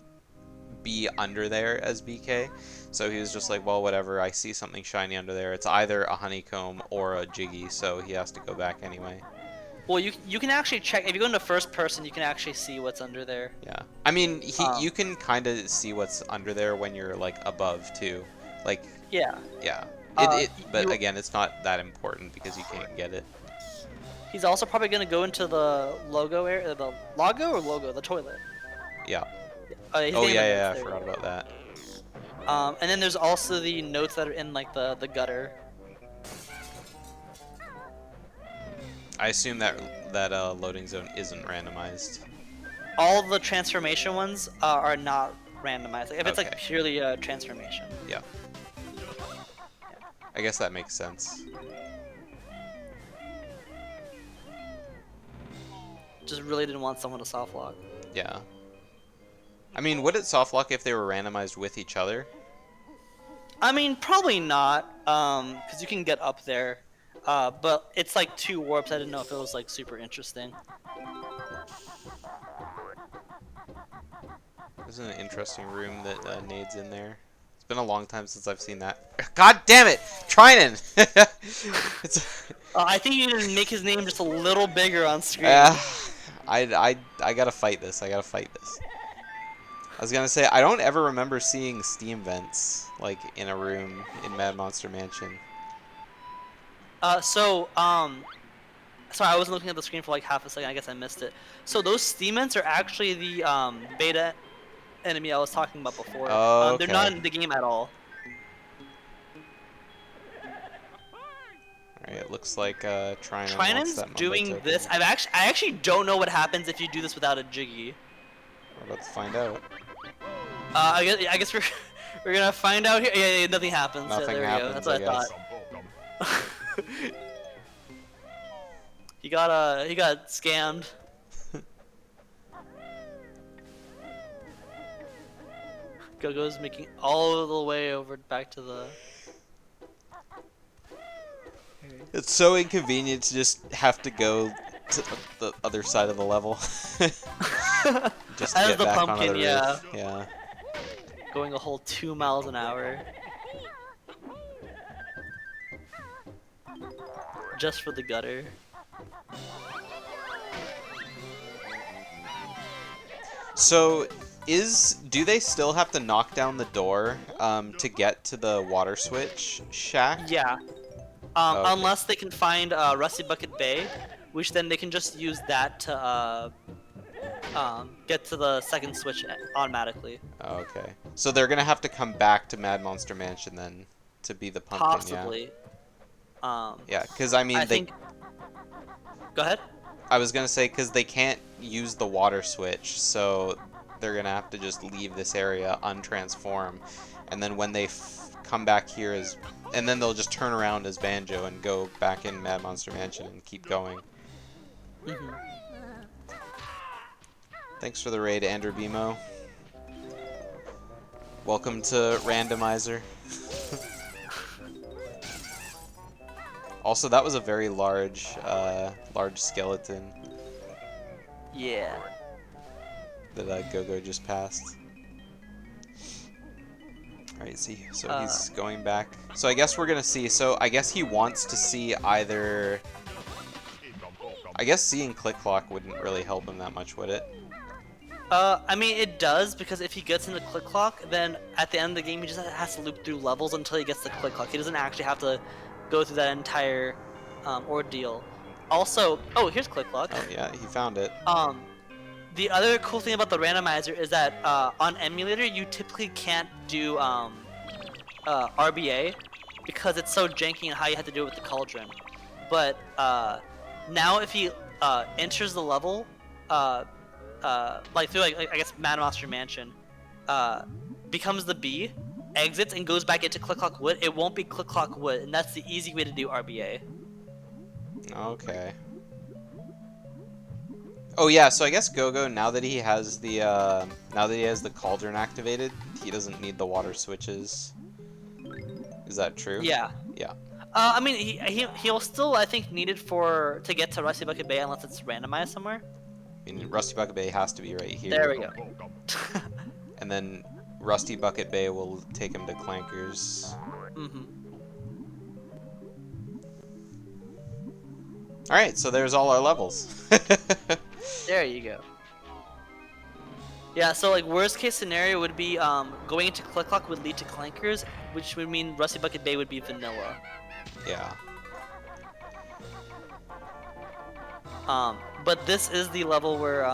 be under there as BK. So he was just like, well, whatever, I see something shiny under there. It's either a honeycomb or a Jiggy, so he has to go back anyway. Well, you can actually check. If you go into first person, you can actually see what's under there. Yeah. I mean, you can kind of see what's under there when you're, like, above, too. Like, Yeah. yeah. But again, it's not that important because you can't get it. He's also probably going to go into the logo area. The logo? The toilet. Yeah. His Oh, name yeah, is I there. forgot about that. And then there's also the notes that are in, like, the gutter. I assume that loading zone isn't randomized. All the transformation ones are not randomized. Like, if it's, like, Okay. purely a transformation. Yeah. I guess that makes sense. Just really didn't want someone to soft lock. Yeah. I mean, would it soft lock if they were randomized with each other? I mean, probably not, because you can get up there. But it's like 2 warps. I didn't know if it was like super interesting. There's an interesting room that Nade's in there. It's been a long time since I've seen that. God damn it! Trinan! I think you need to make his name just a little bigger on screen. I gotta fight this. I gotta fight this. I was gonna say, I don't ever remember seeing steam vents, like, in a room in Mad Monster Mansion. Sorry, I wasn't looking at the screen for like half a second. I guess I missed it. So those steam vents are actually the beta enemy I was talking about before. Oh, They're not in the game at all. Alright, it looks like Trinan wants Trinan's that Mumbo doing token. this. I actually don't know what happens if you do this without a Jiggy. We're about to find out. I guess we're gonna find out here. Yeah, nothing happens. Nothing there we happens, go. That's what I guess. thought. He got scammed. Gogo's making all the way over back to the. It's so inconvenient to just have to go to the other side of the level. Just to As get the back onto pumpkin, the yeah. roof. Yeah. Going a whole 2 miles an hour. Just for the gutter. So, do they still have to knock down the door to get to the water switch shack? Yeah. Okay. Unless they can find Rusty Bucket Bay, which then they can just use that to get to the second switch automatically. Okay. So they're gonna have to come back to Mad Monster Mansion then to be the pumpkin, Possibly. Yeah, because I mean, I think. Go ahead. I was gonna say because they can't use the water switch, so they're gonna have to just leave this area untransformed, and then when they come back here and then they'll just turn around as Banjo and go back in Mad Monster Mansion and keep going. Mm-hmm. Thanks for the raid, Andrew Bimo. Welcome to Randomizer. Also, that was a very large skeleton Yeah. that Gogo just passed. Alright, see, so he's going back. So I guess we're gonna see, so I guess he wants to see either... I guess seeing Click Clock wouldn't really help him that much, would it? I mean, it does, because if he gets into Click Clock, then at the end of the game, he just has to loop through levels until he gets to Click Clock. He doesn't actually have to go through that entire ordeal. Also, oh, here's Click Clock. Oh yeah, he found it. The other cool thing about the randomizer is that on emulator, you typically can't do RBA because it's so janky in how you have to do it with the cauldron. But now if he enters the level, like through like I guess Mad Monster Mansion, becomes the B, exits and goes back into Click Clock Wood, it won't be Click Clock Wood, and that's the easy way to do RBA. Okay. Oh yeah, so I guess Gogo, now that he has the cauldron activated, he doesn't need the water switches. Is that true? Yeah. Yeah. I mean, he'll still, I think, need it to get to Rusty Bucket Bay unless it's randomized somewhere. I mean, Rusty Bucket Bay has to be right here. There we go. And then Rusty Bucket Bay will take him to Clankers. Mm-hmm. Alright, so there's all our levels. There you go. Yeah, so like worst case scenario would be going into Click Clock would lead to Clankers, which would mean Rusty Bucket Bay would be vanilla. Yeah. But this is the level where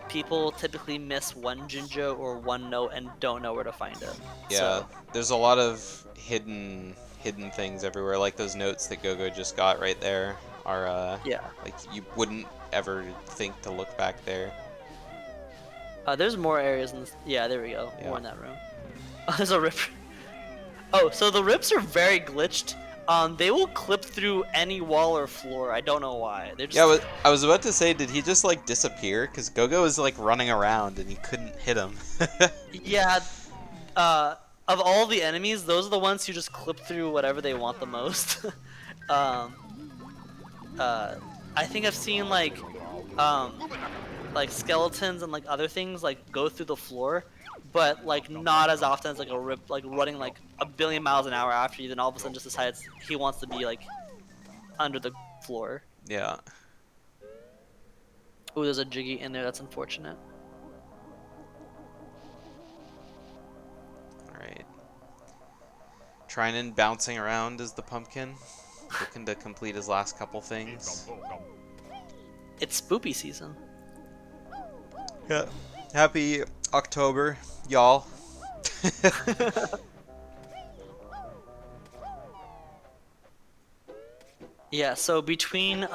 people typically miss one Jinjo or one note and don't know where to find it. Yeah, So, there's a lot of hidden things everywhere, like those notes that Gogo just got right there are yeah. like you wouldn't ever think to look back there. There's more areas in this. Yeah, there we go. Yeah. More in that room. Oh, there's a rip. Oh, so the rips are very glitched. They will clip through any wall or floor. I don't know why. They're just... Yeah, I was about to say, did he just like disappear? Because Gogo was like running around and he couldn't hit him. Yeah. Of all the enemies, those are the ones who just clip through whatever they want the most. I think I've seen like skeletons and like other things like go through the floor, but like not as often as like a rip like running like a billion miles an hour after you, then all of a sudden just decides he wants to be like under the floor. Yeah. Ooh, there's a Jiggy in there. That's unfortunate. Alright. Trinan bouncing around as the pumpkin, looking to complete his last couple things. It's spoopy season. Yeah. Happy October, y'all. Yeah, so between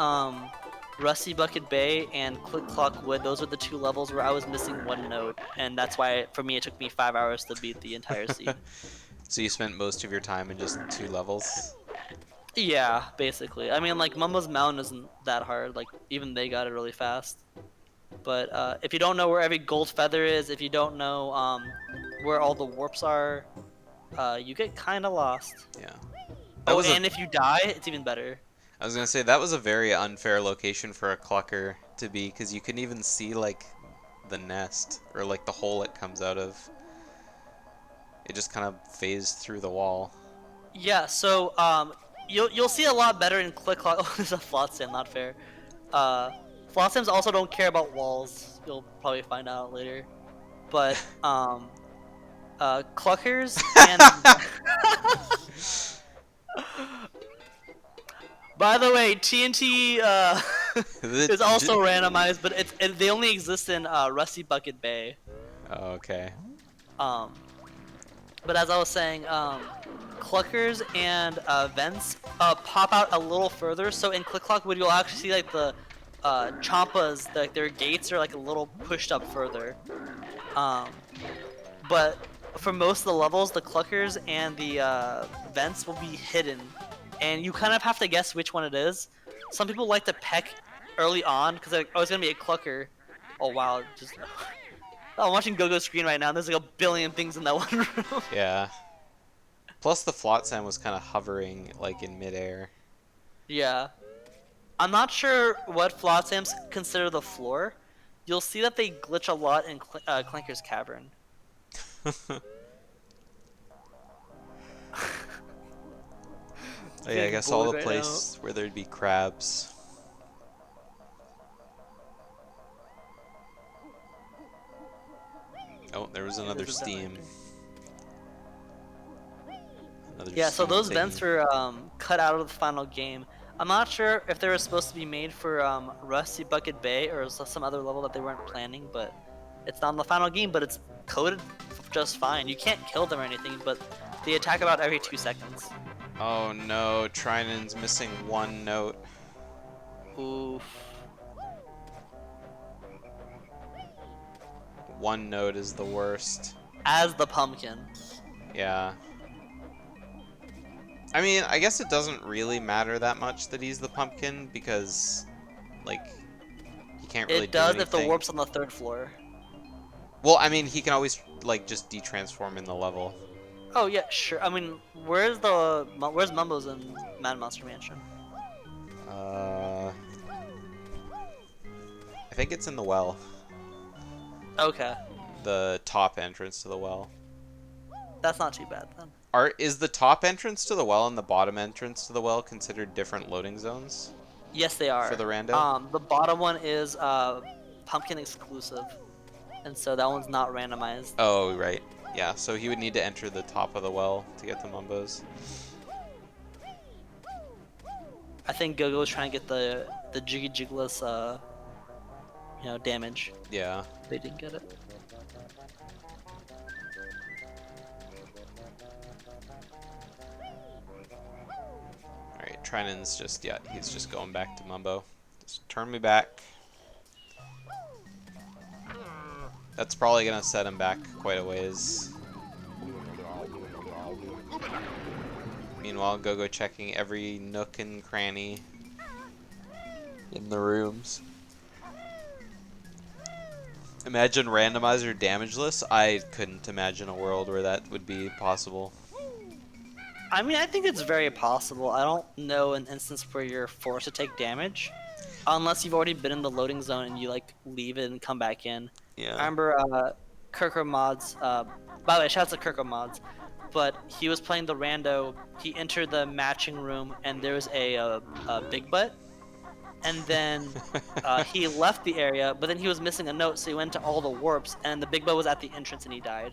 Rusty Bucket Bay and Click Clock Wood, those are the two levels where I was missing one note, and that's why for me it took me 5 hours to beat the entire scene. So you spent most of your time in just 2 levels? Yeah, basically. I mean, like Mumbo's Mountain isn't that hard. Like even they got it really fast. But if you don't know where every gold feather is, if you don't know where all the warps are, you get kind of lost. Yeah. Oh, and if you die, it's even better. I was gonna say, that was a very unfair location for a clucker to be, because you couldn't even see like the nest or like the hole it comes out of. It just kind of phased through the wall. Yeah, so you'll see a lot better in Click Clock. Oh, there's a Flotsam, not fair. Flotsams also don't care about walls. You'll probably find out later. But Cluckers and by the way, TNT is also randomized, but they only exist in Rusty Bucket Bay. Oh, okay. But as I was saying, Cluckers and Vents pop out a little further. So in Click Clock Wood, you'll actually see like the Champas, like their gates are like a little pushed up further. But for most of the levels, the Cluckers and the Vents will be hidden, and you kind of have to guess which one it is. Some people like to peck early on because like, oh, it's gonna be a Clucker. Oh wow, just. Oh, I'm watching Gogo's screen right now, and there's like a billion things in that one room. Yeah. Plus the Flotsam was kind of hovering like in midair. Yeah. I'm not sure what Flotsams consider the floor. You'll see that they glitch a lot in Clanker's Cavern. Oh, yeah, I guess all the places where there'd be crabs. Oh, there was another steam. Yeah, so those vents were cut out of the final game. I'm not sure if they were supposed to be made for Rusty Bucket Bay or some other level that they weren't planning, but it's not in the final game, but it's coded just fine. You can't kill them or anything, but they attack about every 2 seconds. Oh no, Trinan's missing one note. Oof. one node is the worst. As the pumpkin. Yeah. I mean, I guess it doesn't really matter that much that he's the pumpkin because, like, he can't really It does do if the anything. warp's on the 3rd floor. Well, I mean, he can always, like, just detransform in the level. Oh yeah, sure. I mean, where's Mumbo's in Mad Monster Mansion? I think it's in the well. Okay, The top entrance to the well. that's not too bad then. Is the top entrance to the well and the bottom entrance to the well considered different loading zones? Yes, they are. For the rando? The bottom one is pumpkin exclusive, and so that one's not randomized. Oh, right. Yeah, so he would need to enter the top of the well to get the Mumbos. I think Gogo's trying to get the Jiggy Jiggles damage. Yeah. They didn't get it. Alright, Trinan's just, yeah, he's just going back to Mumbo. Just turn me back. That's probably gonna set him back quite a ways. Meanwhile, Gogo checking every nook and cranny in the rooms. Imagine randomizer damageless. I couldn't imagine a world where that would be possible. I mean, I think it's very possible. I don't know an instance where you're forced to take damage, unless you've already been in the loading zone and you like leave it and come back in. Yeah. I remember Kirko Mods. By the way, shouts to Kirko Mods. But he was playing the rando. He entered the matching room and there was a big butt. And then he left the area, but then he was missing a note, so he went to all the warps, and the big butt was at the entrance and he died.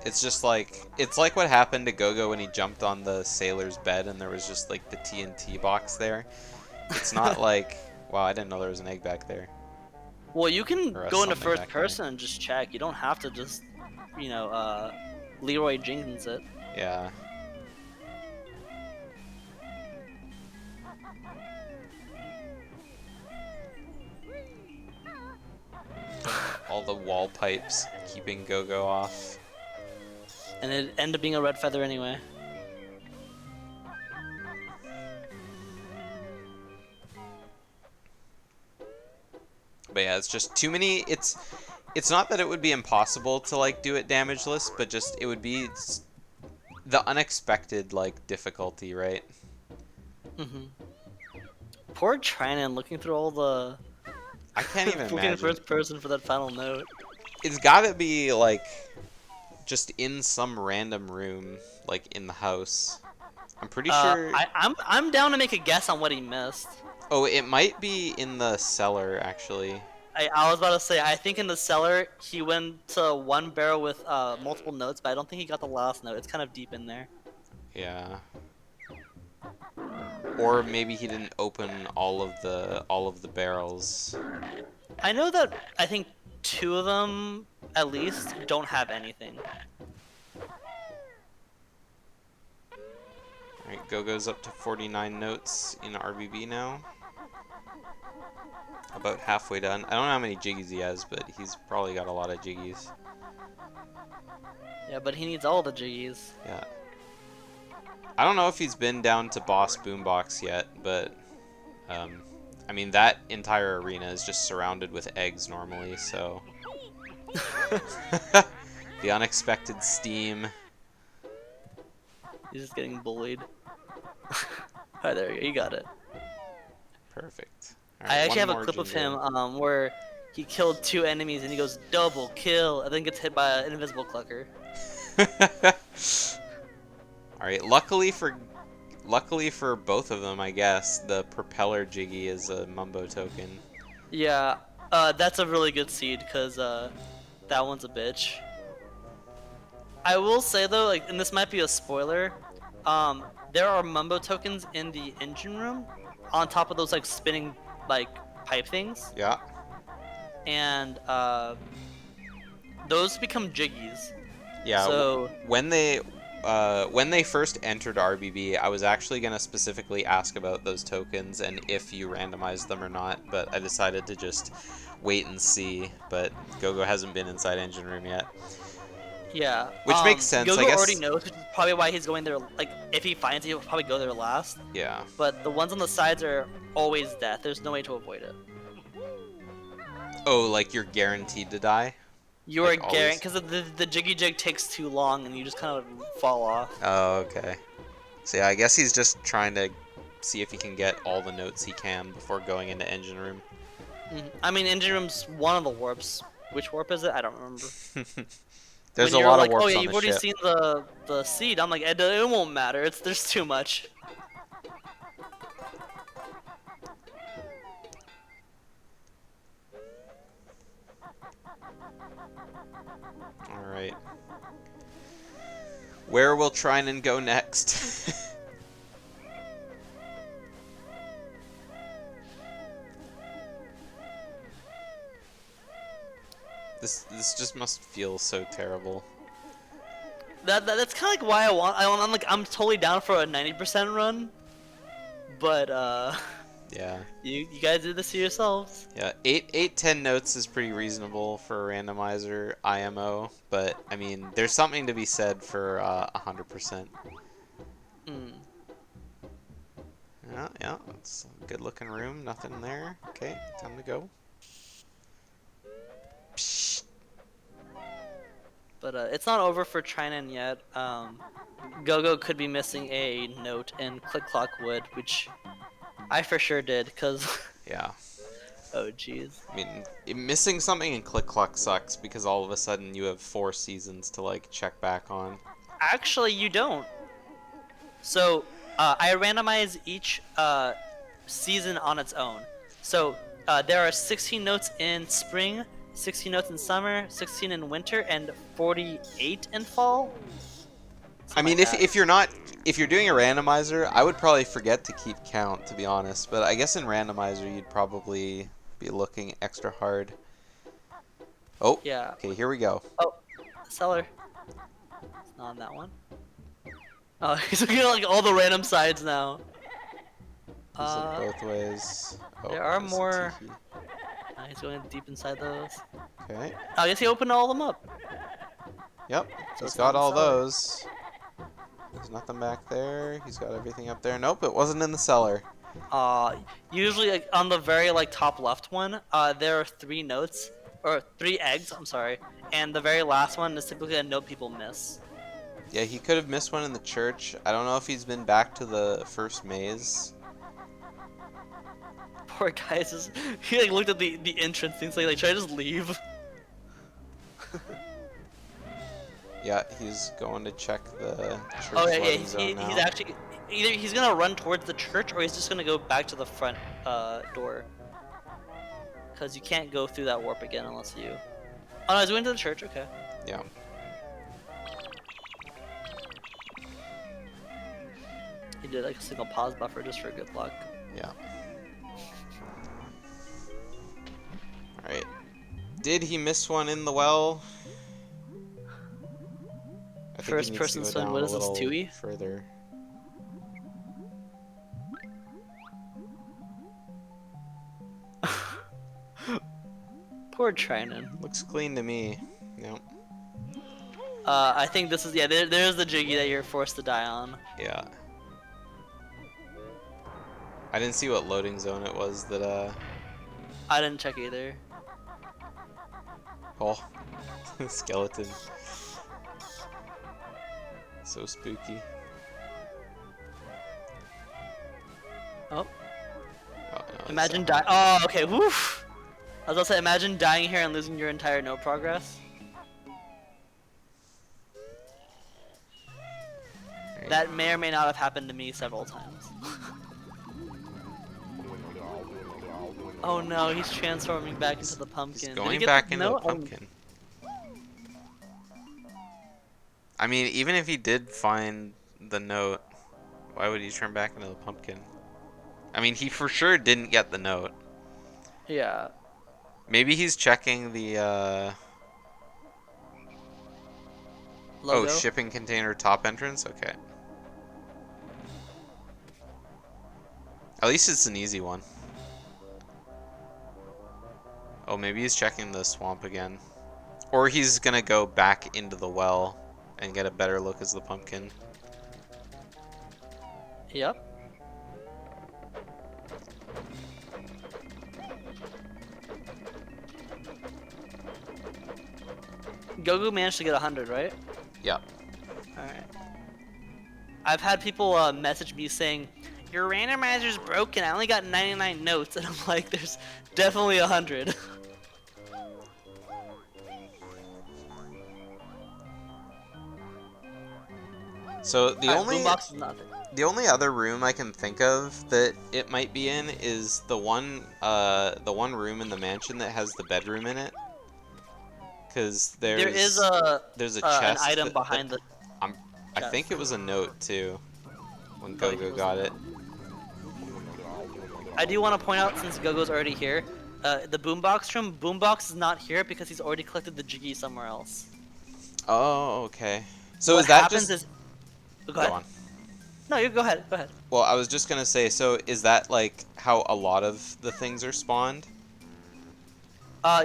It's just like, it's like what happened to Gogo when he jumped on the sailor's bed and there was just like the TNT box there. It's not like, wow, I didn't know there was an egg back there. Well, you can Or go into something first back there. person and just check. You don't have to just, Leroy Jenkins it. Yeah. All the wall pipes keeping Gogo off. And it ended up being a red feather anyway. But yeah, it's just too many. It's not that it would be impossible to like do it damageless, but just it would be the unexpected like difficulty, right? Poor Trinan looking through all the. I can't even looking imagine. in first person for that final note. It's gotta be like just in some random room, like in the house. I'm pretty sure. I'm down to make a guess on what he missed. Oh, it might be in the cellar actually. I was about to say, I think in the cellar he went to one barrel with multiple notes, but I don't think he got the last note. It's kind of deep in there. Yeah. Or maybe he didn't open all of the barrels. I know that I think 2 of them at least don't have anything. Alright, Gogo's up to 49 notes in RBB now. About halfway done. I don't know how many jiggies he has, but he's probably got a lot of jiggies. Yeah, but he needs all the G's. Yeah. I don't know if he's been down to Boss Boombox yet, but I mean that entire arena is just surrounded with eggs normally, so the unexpected steam. He's just getting bullied. Alright, there you go. You got it. Perfect. I actually have one a more clip of ginger. him where he killed 2 enemies and he goes double kill and then gets hit by an invisible clucker. Alright, luckily for both of them, I guess, the propeller jiggy is a Mumbo token. Yeah, that's a really good seed because that one's a bitch. I will say though, like, and this might be a spoiler, there are Mumbo tokens in the engine room on top of those like spinning like pipe things, Yeah. and those become jiggies. Yeah. So when they first entered RBB, I was actually going to specifically ask about those tokens and if you randomized them or not, but I decided to just wait and see. But Gogo hasn't been inside engine room yet. Yeah. Which makes sense, I Gogo already guess. knows, which is probably why he's going there. Like, if he finds it, he'll probably go there last. Yeah. But the ones on the sides are always death. There's no way to avoid it. Oh, like you're guaranteed to die? You are Like, always? guaranteed, because the jiggy jig takes too long and you just kind of fall off. Oh, okay. So yeah, I guess he's just trying to see if he can get all the notes he can before going into engine room. I mean, engine room's one of the warps. Which warp is it? I don't remember. There's When a you're lot like, of warps oh yeah, on you've the already ship. seen the seed. I'm like, it won't matter. There's too much. Alright. Where will Trinan go next? This just must feel so terrible. That's kind of like why I'm totally down for a 90% run, but Yeah. you guys did this to yourselves. Yeah, 10 notes is pretty reasonable for a randomizer IMO, but I mean, there's something to be said for 100%. Yeah, yeah, it's a good looking room, nothing there. Okay, time to go. Psst. But it's not over for Trinan yet. Gogo could be missing a note in Click Clock Wood, which I for sure did, cause Yeah. oh jeez. I mean, missing something in Click Clock sucks because all of a sudden you have 4 seasons to like check back on. Actually, you don't. So I randomize each season on its own. So there are 16 notes in spring, 16 notes in summer, 16 in winter, and 48 in fall. I mean, if you're doing a randomizer, I would probably forget to keep count, to be honest. But I guess in randomizer, you'd probably be looking extra hard. Oh, Yeah. okay, here we go. Oh, seller. It's not on that one. Oh, he's looking at like all the random sides now. Use it both ways. Oh, there are there's the more. tiki. He's going deep inside those. Okay. I guess he opened all of them up. Yep, So he's it's got not all in the cellar. those. There's nothing back there. He's got everything up there. Nope, it wasn't in the cellar. Usually like, on the very like top left one, there are 3 notes or 3 eggs. I'm sorry, and the very last one is typically a note people miss. Yeah, he could have missed one in the church. I don't know if he's been back to the first maze. Poor guy he like looked at the entrance thing, so like should I just leave? Yeah, he's going to check the church Oh yeah, loading zone now. he's actually either he's gonna run towards the church or he's just gonna go back to the front door. Cause you can't go through that warp again unless you. Oh no, he's going to the church. Okay. Yeah. He did like a single pause buffer just for good luck. Yeah. Alright. Did he miss one in the well? I think he First needs person to go swim, down what a is this, little Tui? further. Poor Trinan. Looks clean to me. Yep. I think this is there's the jiggy that you're forced to die on. Yeah. I didn't see what loading zone it was that I didn't check either. oh, skeleton. So spooky. Oh. Oh, no, Imagine it's- die. Oh, okay. Woof. I was about to say, imagine dying here and losing your entire no progress. Alright. That may or may not have happened to me several times. Oh no, he's transforming back into the pumpkin. He's Did he going get back into the note? pumpkin. I mean, even if he did find the note, why would he turn back into the pumpkin? I mean, he for sure didn't get the note. Yeah. Maybe he's checking the logo. Oh, shipping container top entrance? Okay. At least it's an easy one. Oh, maybe he's checking the swamp again. Or he's gonna go back into the well and get a better look as the pumpkin. Yep. Gogo managed to get 100, right? Yeah. Alright. I've had people message me saying, your randomizer's broken, I only got 99 notes. And I'm like, there's definitely 100. So the only boombox is nothing. the only other room I can think of that it might be in is the one room in the mansion that has the bedroom in it. Cause there's a an chest item behind the. I think it was a note too when Gogo got it. I do want to point out, since Gogo's already here, the boombox room. Boombox is not here because he's already collected the Jiggy somewhere else. Oh, okay. So what is that happens just is. Go ahead. on? No, you go ahead. Go ahead. Well, I was just gonna say, so is that like how a lot of the things are spawned?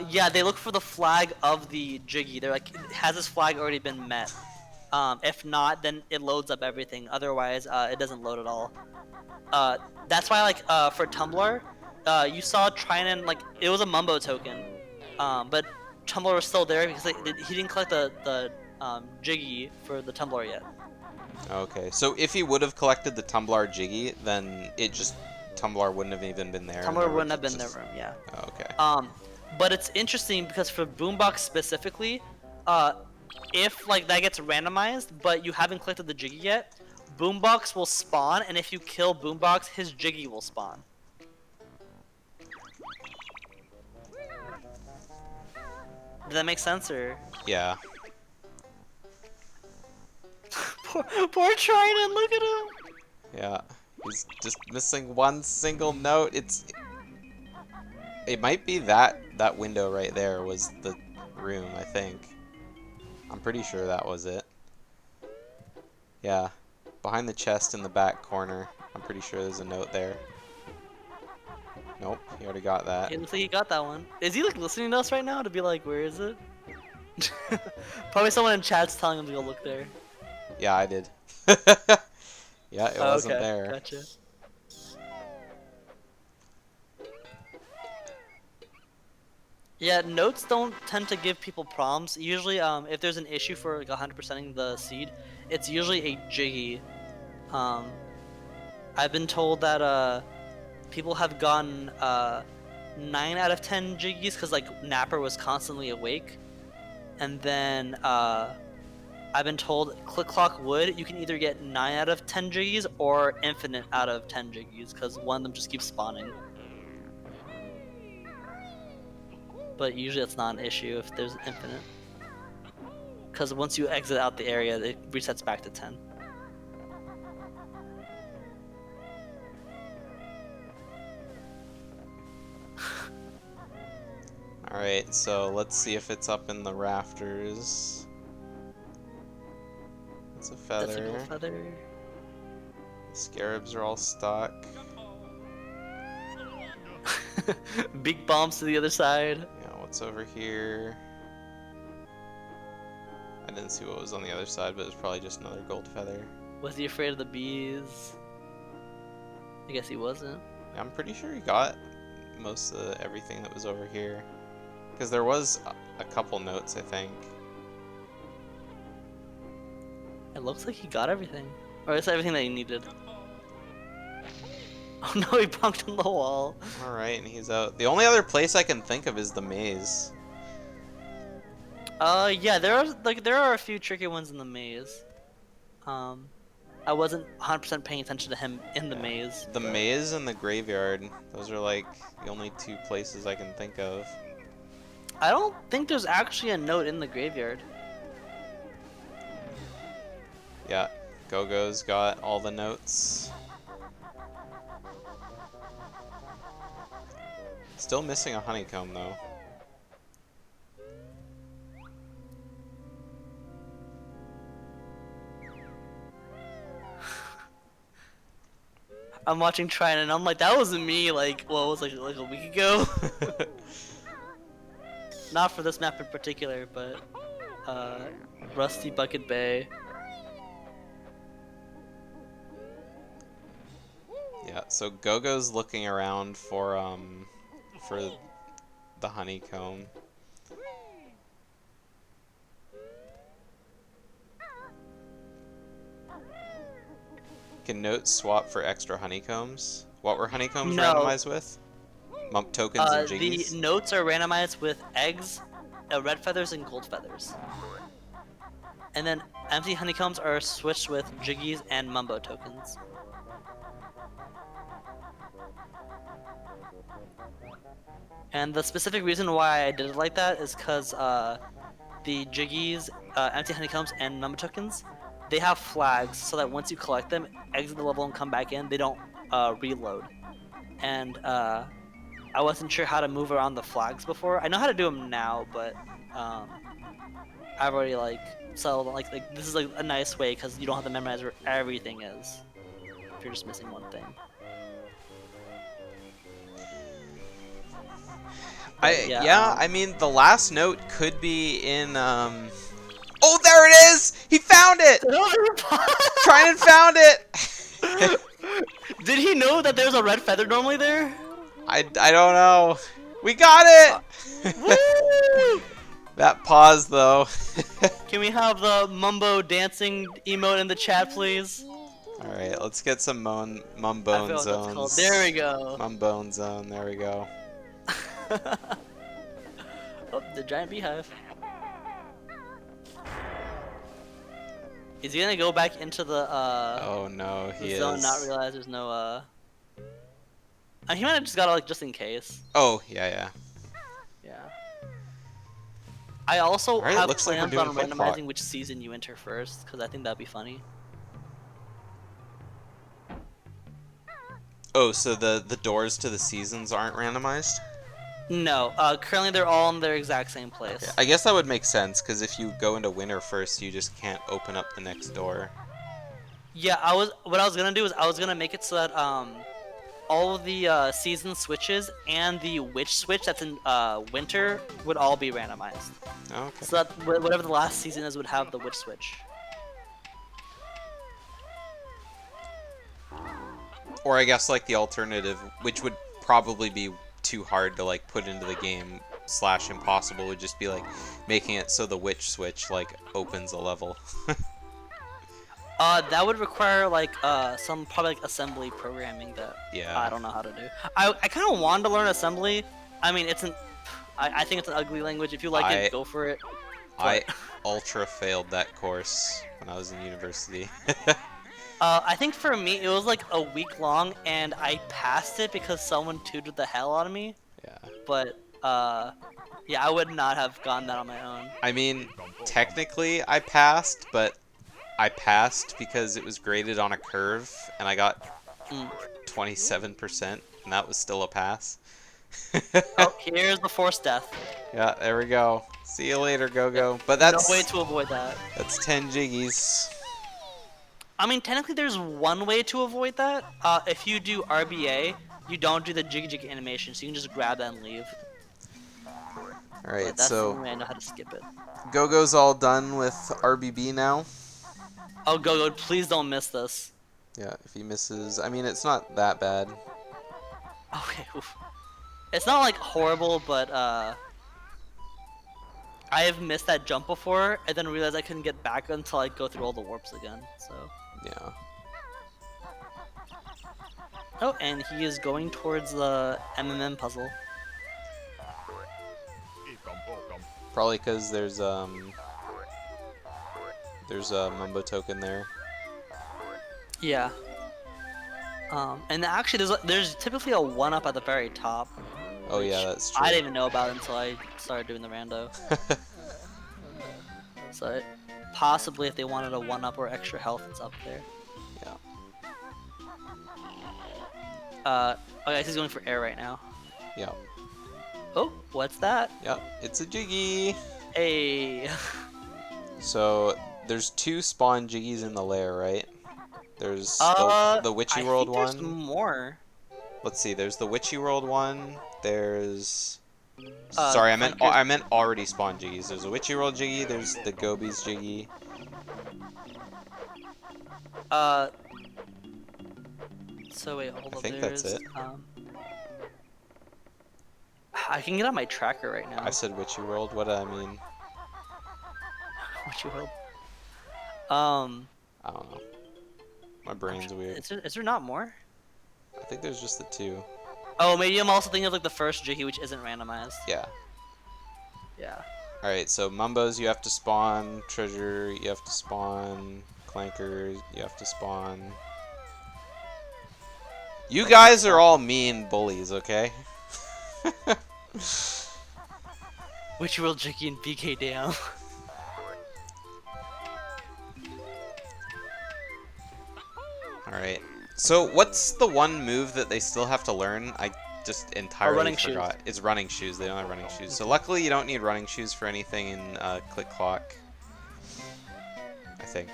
Yeah, they look for the flag of the Jiggy. They're like, has this flag already been met? If not, then it loads up everything. Otherwise, it doesn't load at all. That's why, like, for Tumblr, you saw Trinan, like, it was a Mumbo token. But Tumblr was still there because he didn't collect the Jiggy for the Tumblr yet. Okay, so if he would have collected the Tumblr Jiggy, then Tumblr wouldn't have even been there. Tumblr wouldn't have been in the room, yeah. Oh, okay. But it's interesting because for Boombox specifically, if like that gets randomized, but you haven't collected the Jiggy yet, Boombox will spawn, and if you kill Boombox, his Jiggy will spawn. Does that make sense, or? Yeah. poor Trinan, look at him! Yeah. He's just missing one single note. It might be that window right there was the room, I think. I'm pretty sure that was it. Yeah. Behind the chest in the back corner. I'm pretty sure there's a note there. Nope, he already got that. It looks like he got that one. Is he like listening to us right now to be like, where is it? Probably someone in chat's telling him to go look there. Yeah, I did. Yeah, it wasn't okay. there. Gotcha. Yeah, notes don't tend to give people problems. Usually, if there's an issue for like 100%ing the seed, it's usually a Jiggy. I've been told that people have gotten 9 out of 10 Jiggies because like Napper was constantly awake, and then I've been told Click Clock Wood you can either get 9 out of 10 Jiggies or infinite out of 10 Jiggies because one of them just keeps spawning. But usually it's not an issue if there's infinite. Because once you exit out the area, it resets back to 10. Alright, so let's see if it's up in the rafters. It's a feather. That's a gold feather. The scarabs are all stuck. Big bombs to the other side. Yeah, what's over here? I didn't see what was on the other side, but it was probably just another gold feather. Was he afraid of the bees? I guess he wasn't. Yeah, I'm pretty sure he got most of everything that was over here. Because there was a couple notes, I think. It looks like he got everything. Or it's everything that he needed. Oh no, he bumped on the wall. Alright, and he's out. The only other place I can think of is the maze. Yeah, there are a few tricky ones in the maze. I wasn't 100% paying attention to him in the maze. The maze and the graveyard. Those are like the only two places I can think of. I don't think there's actually a note in the graveyard. Yeah, Gogo's got all the notes. Still missing a honeycomb though. I'm watching Trine and I'm like, that wasn't me. Like, what was like a week ago? Not for this map in particular, but Rusty Bucket Bay. Yeah, so Gogo's looking around for the honeycomb. Can notes swap for extra honeycombs? What were honeycombs No. randomized with? Mump tokens and jiggies? The notes are randomized with eggs, red feathers, and gold feathers. And then empty honeycombs are switched with jiggies and mumbo tokens. And the specific reason why I did it like that is because the jiggies, empty honeycombs, and mumbo tokens, they have flags so that once you collect them, exit the level and come back in, they don't reload. And I wasn't sure how to move around the flags before. I know how to do them now, but I've already like settled on like this is like a nice way because you don't have to memorize where everything is if you're just missing one thing. I mean the last note could be in Oh, there it is! He found it! Trine and found it! Did he know that there's a red feather normally there? I don't know. We got it! Woo! That pause though. Can we have the mumbo dancing emote in the chat, please? Alright, let's get some I mumbone forgot what that's zones. called. There we go. Mumbone zone, there we go. Oh, the giant beehive. Is he gonna go back into the Oh no, he zone, is. not realize there's no he might have just got like just in case. Oh, yeah. Yeah. I also Alright, have looks like we're plans doing on flip-flop. randomizing which season you enter first, because I think that'd be funny. Oh, so the doors to the seasons aren't randomized? No, currently they're all in their exact same place. Okay. I guess that would make sense, because if you go into winter first, you just can't open up the next door. Yeah, what I was gonna do is I was gonna make it so that all of the season switches and the witch switch that's in winter would all be randomized. Okay. So that whatever the last season is would have the witch switch. Or I guess like the alternative, which would probably be too hard to like put into the game / impossible, would just be like making it so the witch switch like opens a level. That would require like some probably like assembly programming that Yeah. I don't know how to do. I kind of wanted to learn assembly. I mean, I think it's an ugly language. If you like it, go for it. I ultra failed that course when I was in university. I think for me it was like a week long, and I passed it because someone tutored the hell out of me. Yeah. But yeah, I would not have gone that on my own. I mean, technically I passed, but I passed because it was graded on a curve, and I got 27%, and that was still a pass. Oh, here's the forced death. Yeah, there we go. See you later, Go-Go. But that's No way to avoid that. that's 10 jiggies. I mean, technically there's one way to avoid that. If you do RBA, you don't do the jiggy jiggy animation, so you can just grab that and leave. Alright, But that's the so only way I know how to skip it. Go-Go's all done with RBB now. Oh, Go-Go, please don't miss this. Yeah, if he misses, I mean, it's not that bad. Okay, oof. It's not like horrible, but I have missed that jump before, and then realized I couldn't get back until I go through all the warps again. So. Yeah. Oh, and he is going towards the MMM puzzle. Probably because there's a Mumbo token there. Yeah. And actually, there's typically a 1-up at the very top. Oh yeah, that's true. I didn't even know about it until I started doing the rando. So possibly if they wanted a 1-up or extra health, it's up there. Yeah. Okay, he's going for air right now. Yeah. Oh, what's that? Yep, it's a jiggy. Hey. So there's 2 spawn jiggies in the lair, right? There's the I Witchy think World there's one. more. Let's see. There's the Witchy World one. There's. Uh, Sorry, like there's- I meant already spawned Jiggies. There's a Witchy World Jiggy. There's the Gobies Jiggy. Uh, so wait, hold I up. think that's There's it. I can get on my tracker right now. I said Witchy World. What did I mean? What you will. I don't know. My brain's weird. Is there not more? I think there's just the 2. Oh, maybe I'm also thinking of like the first Jiggy, which isn't randomized. Yeah. Yeah. Alright, so Mumbos you have to spawn, Treasure you have to spawn, Clankers you have to spawn. You guys are all mean bullies, okay? Which will Jiggy and BK down? Alright. So what's the one move that they still have to learn? I just entirely running forgot. shoes. It's running shoes. They don't have running shoes. So luckily you don't need running shoes for anything in Click Clock. I think.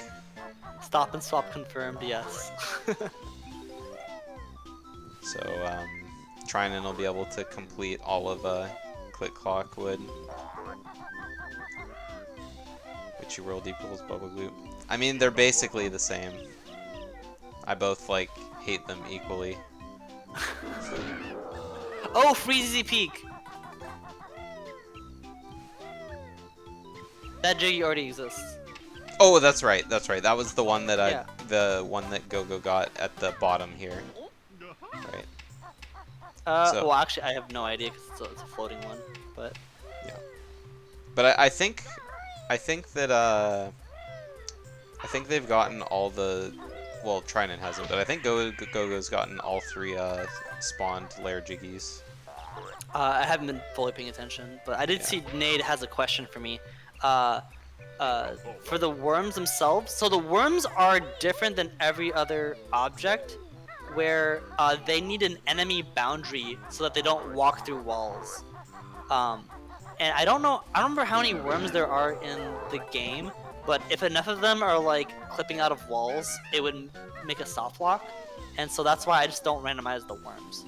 Stop and swap confirmed, yes. So Trinan will be able to complete all of Click Clock would. Witchy World equals Bubble Loop. I mean, they're basically the same. I both like hate them equally. Oh, Freezy Peak! That Jiggy already exists. Oh, that's right. That's right. That was the one that Yeah. the one that Gogo got at the bottom here. Right. So- Well, actually, I have no idea because it's a floating one. But But I think that I think they've gotten all the. Well, Trinan hasn't, but I think Gogo's gotten all 3 spawned lair Jiggies. I haven't been fully paying attention. But I did Yeah. see Nade has a question for me. For the worms themselves, so the worms are different than every other object, where they need an enemy boundary so that they don't walk through walls. And I don't remember how many worms there are in the game, but if enough of them are like clipping out of walls, it would make a soft lock, and so that's why I just don't randomize the worms.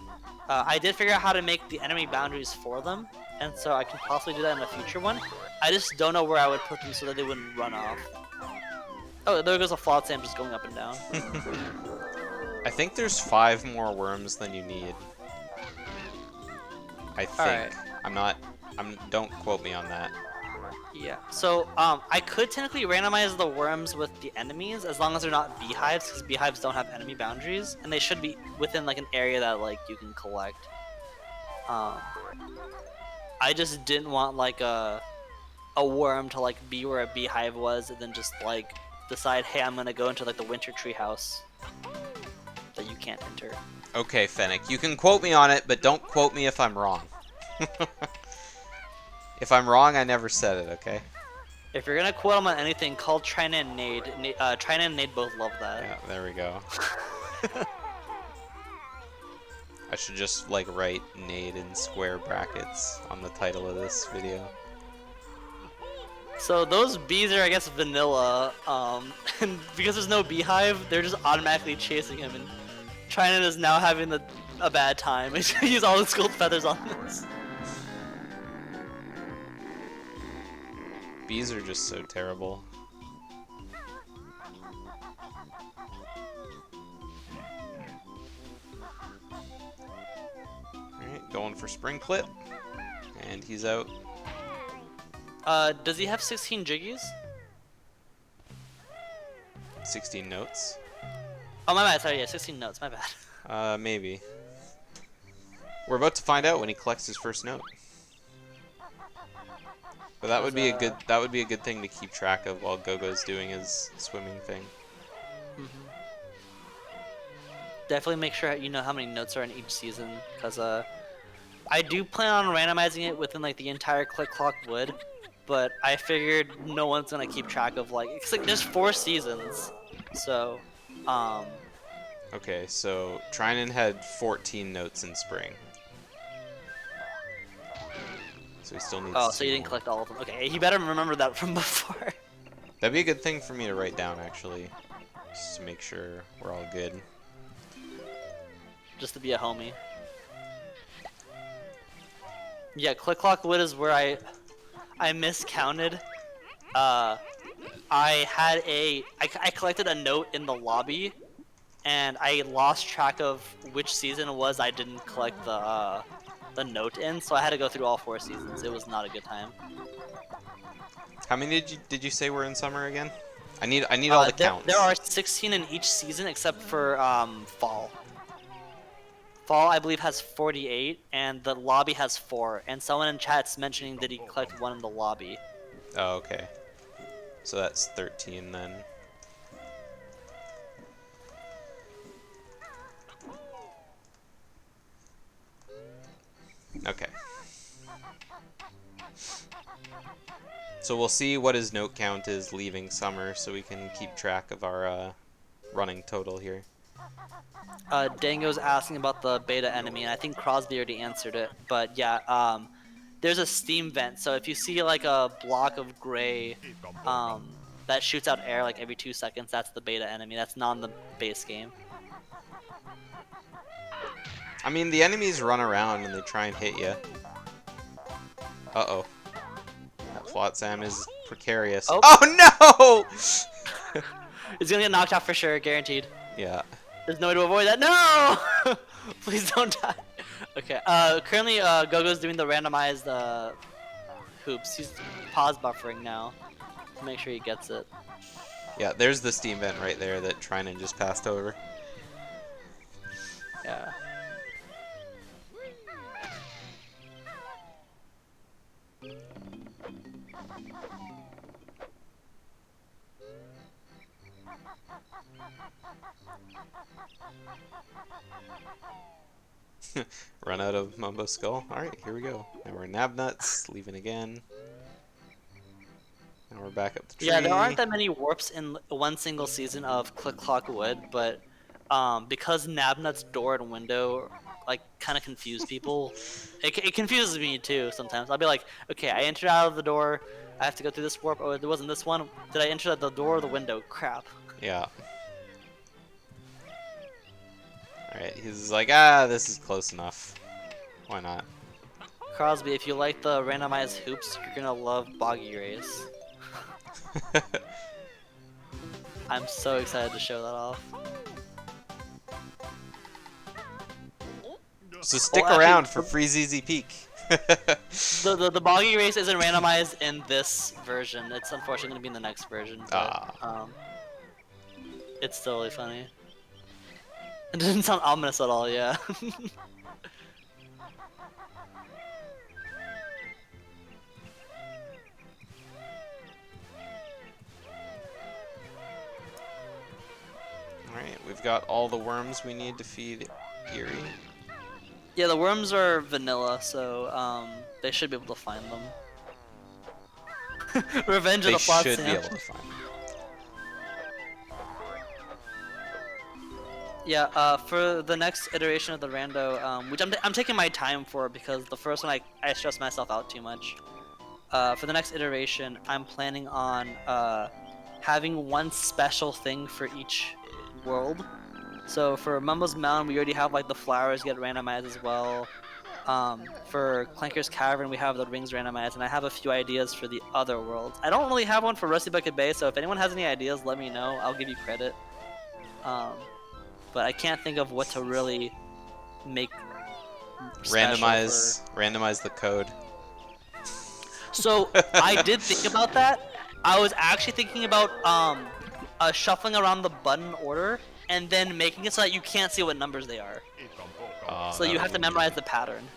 I did figure out how to make the enemy boundaries for them, and so I can possibly do that in a future one. I just don't know where I would put them so that they wouldn't run off. Oh, there goes a Flotsam just going up and down. I think there's 5 more worms than you need. I think. Alright. Don't quote me on that. Yeah. So, I could technically randomize the worms with the enemies as long as they're not beehives, because beehives don't have enemy boundaries, and they should be within like an area that like you can collect. I just didn't want like a worm to like be where a beehive was, and then just like decide, hey, I'm gonna go into like the winter tree house that you can't enter. Okay, Fennec, you can quote me on it, but don't quote me if I'm wrong. If I'm wrong, I never said it, okay? If you're gonna quote them on anything, call Trina and Nade. Trina and Nade both love that. Yeah, there we go. I should just like write Nade in square brackets on the title of this video. So those bees are, I guess, vanilla, and because there's no beehive, they're just automatically chasing him, and Trina is now having a bad time. He's gonna use all his gold feathers on this. Bees are just so terrible. Alright, going for spring clip. And he's out. Does he have 16 jiggies? 16 notes. Oh, my bad, sorry, yeah, 16 notes, my bad. Maybe. We're about to find out when he collects his first note. But that would be a good thing to keep track of while Gogo's doing his swimming thing. Definitely make sure you know how many notes are in each season, because I do plan on randomizing it within like the entire Click Clock wood, but I figured no one's gonna keep track of like, it's like there's 4 seasons, so Okay, so Trinan had 14 notes in spring. So he still needs. oh, so 2 you didn't more. collect all of them. Okay, you better remember that from before. That'd be a good thing for me to write down, actually. just to make sure we're all good. Just to be a homie. Yeah, Click Clock Wood is where I miscounted. I collected a note in the lobby, and I lost track of which season it was I didn't collect the note in, so I had to go through all 4 seasons. It was not a good time. How many did you say were in summer again? I need all the counts. There are 16 in each season except for fall. Fall, I believe, has 48, and the lobby has 4. And someone in chat's mentioning that he collected 1 in the lobby. Oh, okay. So that's 13 then. Okay. So we'll see what his note count is leaving summer, so we can keep track of our running total here. Dango's asking about the beta enemy, and I think Crosby already answered it. But yeah, there's a steam vent, so if you see like a block of gray that shoots out air like every 2 seconds, that's the beta enemy. That's not in the base game. I mean, the enemies run around and they try and hit you. Uh-oh. That Flotsam is precarious. Oh no! It's gonna get knocked out for sure, guaranteed. Yeah. There's no way to avoid that. No! Please don't die. Okay. Currently, Gogo's doing the randomized hoops. He's pause buffering now to make sure he gets it. Yeah, there's the steam vent right there that Trinan just passed over. Yeah. Run out of Mumbo Skull. Alright, here we go. Now we're Nabnuts, leaving again. Now we're back up the tree. Yeah, there aren't that many warps in one single season of Click Clock Wood, but because Nabnut's door and window like kind of confuse people, it confuses me too sometimes. I'll be like, okay, I entered out of the door, I have to go through this warp. Oh, there wasn't this one. Did I enter the door or the window? Crap. Yeah. Alright, he's like, this is close enough. Why not? Crosby, if you like the randomized hoops, you're gonna love BanjoRace. I'm so excited to show that off. So stick around for free ZZ Peak. The BanjoRace isn't randomized in this version. It's unfortunately gonna be in the next version. But, it's still really funny. It doesn't sound ominous at all, yeah. Alright, we've got all the worms we need to feed Eerie. Yeah, the worms are vanilla, so they should be able to find them. Revenge of the Flotsam. They should be able to find them. Yeah, for the next iteration of the rando, which I'm taking my time for because the first one I stressed myself out too much. For the next iteration, I'm planning on having one special thing for each world. So for Mumbo's Mountain, we already have like the flowers get randomized as well. For Clanker's Cavern, we have the rings randomized, and I have a few ideas for the other worlds. I don't really have one for Rusty Bucket Bay, so if anyone has any ideas, let me know. I'll give you credit. But I can't think of what to really make randomize the code. So I did think about that. I was actually thinking about shuffling around the button order and then making it so that you can't see what numbers they are. So you have to memorize the pattern.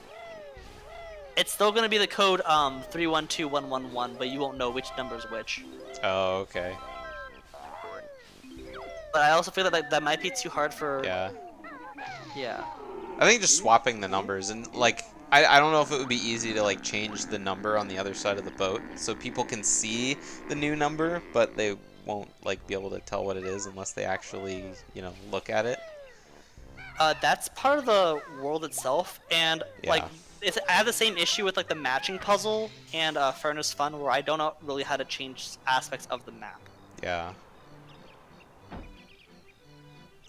It's still going to be the code 312111, but you won't know which number is which. Oh, okay. But I also feel that that might be too hard for... Yeah. Yeah. I think just swapping the numbers and like I don't know if it would be easy to like change the number on the other side of the boat so people can see the new number, but they won't like be able to tell what it is unless they actually, you know, look at it. That's part of the world itself, and Yeah. like I have the same issue with like the matching puzzle and Furnace Fun, where I don't know really how to change aspects of the map. Yeah.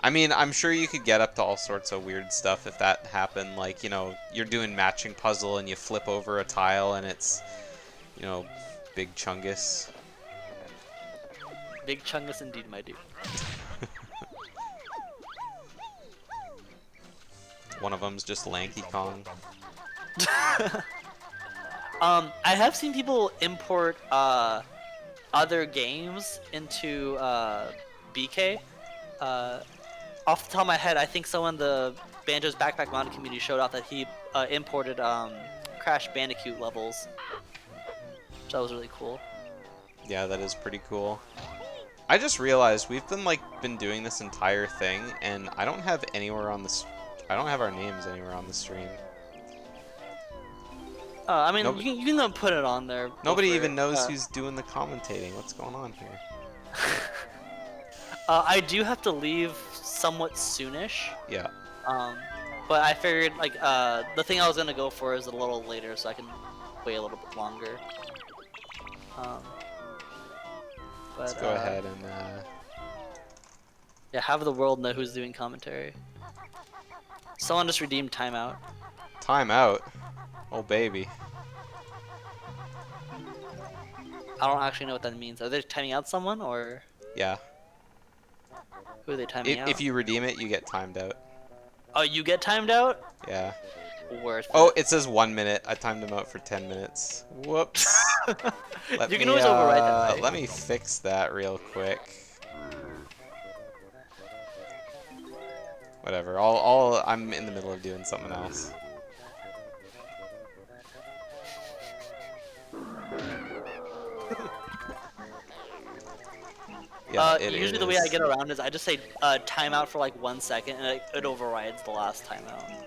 I mean, I'm sure you could get up to all sorts of weird stuff if that happened. Like, you know, you're doing matching puzzle and you flip over a tile and it's, you know, Big Chungus. Big Chungus indeed, my dude. One of them's just Lanky Kong. I have seen people import other games into BK. Off the top of my head, I think someone in the Banjo's Backpack Mountain community showed off that he imported Crash Bandicoot levels, which that was really cool. Yeah, that is pretty cool. I just realized we've been doing this entire thing, and I don't have anywhere on this. I don't have our names anywhere on the stream. I mean, you can put it on there. Nobody even knows who's doing the commentating. What's going on here? I do have to leave somewhat soonish. Yeah. But I figured like the thing I was gonna go for is a little later, so I can wait a little bit longer. Let's go ahead and yeah, have the world know who's doing commentary. Someone just redeemed timeout. timeout. Oh baby. I don't actually know what that means. Are they timing out someone or Yeah. who are they timing out? If you redeem it, you get timed out. Oh, you get timed out? Yeah. Worth Oh, it. it says 1 minute. I timed him out for 10 minutes. Whoops. You can always override that, right? Let me fix that real quick. Whatever. I'm in the middle of doing something else. Yeah, Usually the way I get around is I just say timeout for like 1 second and it overrides the last timeout.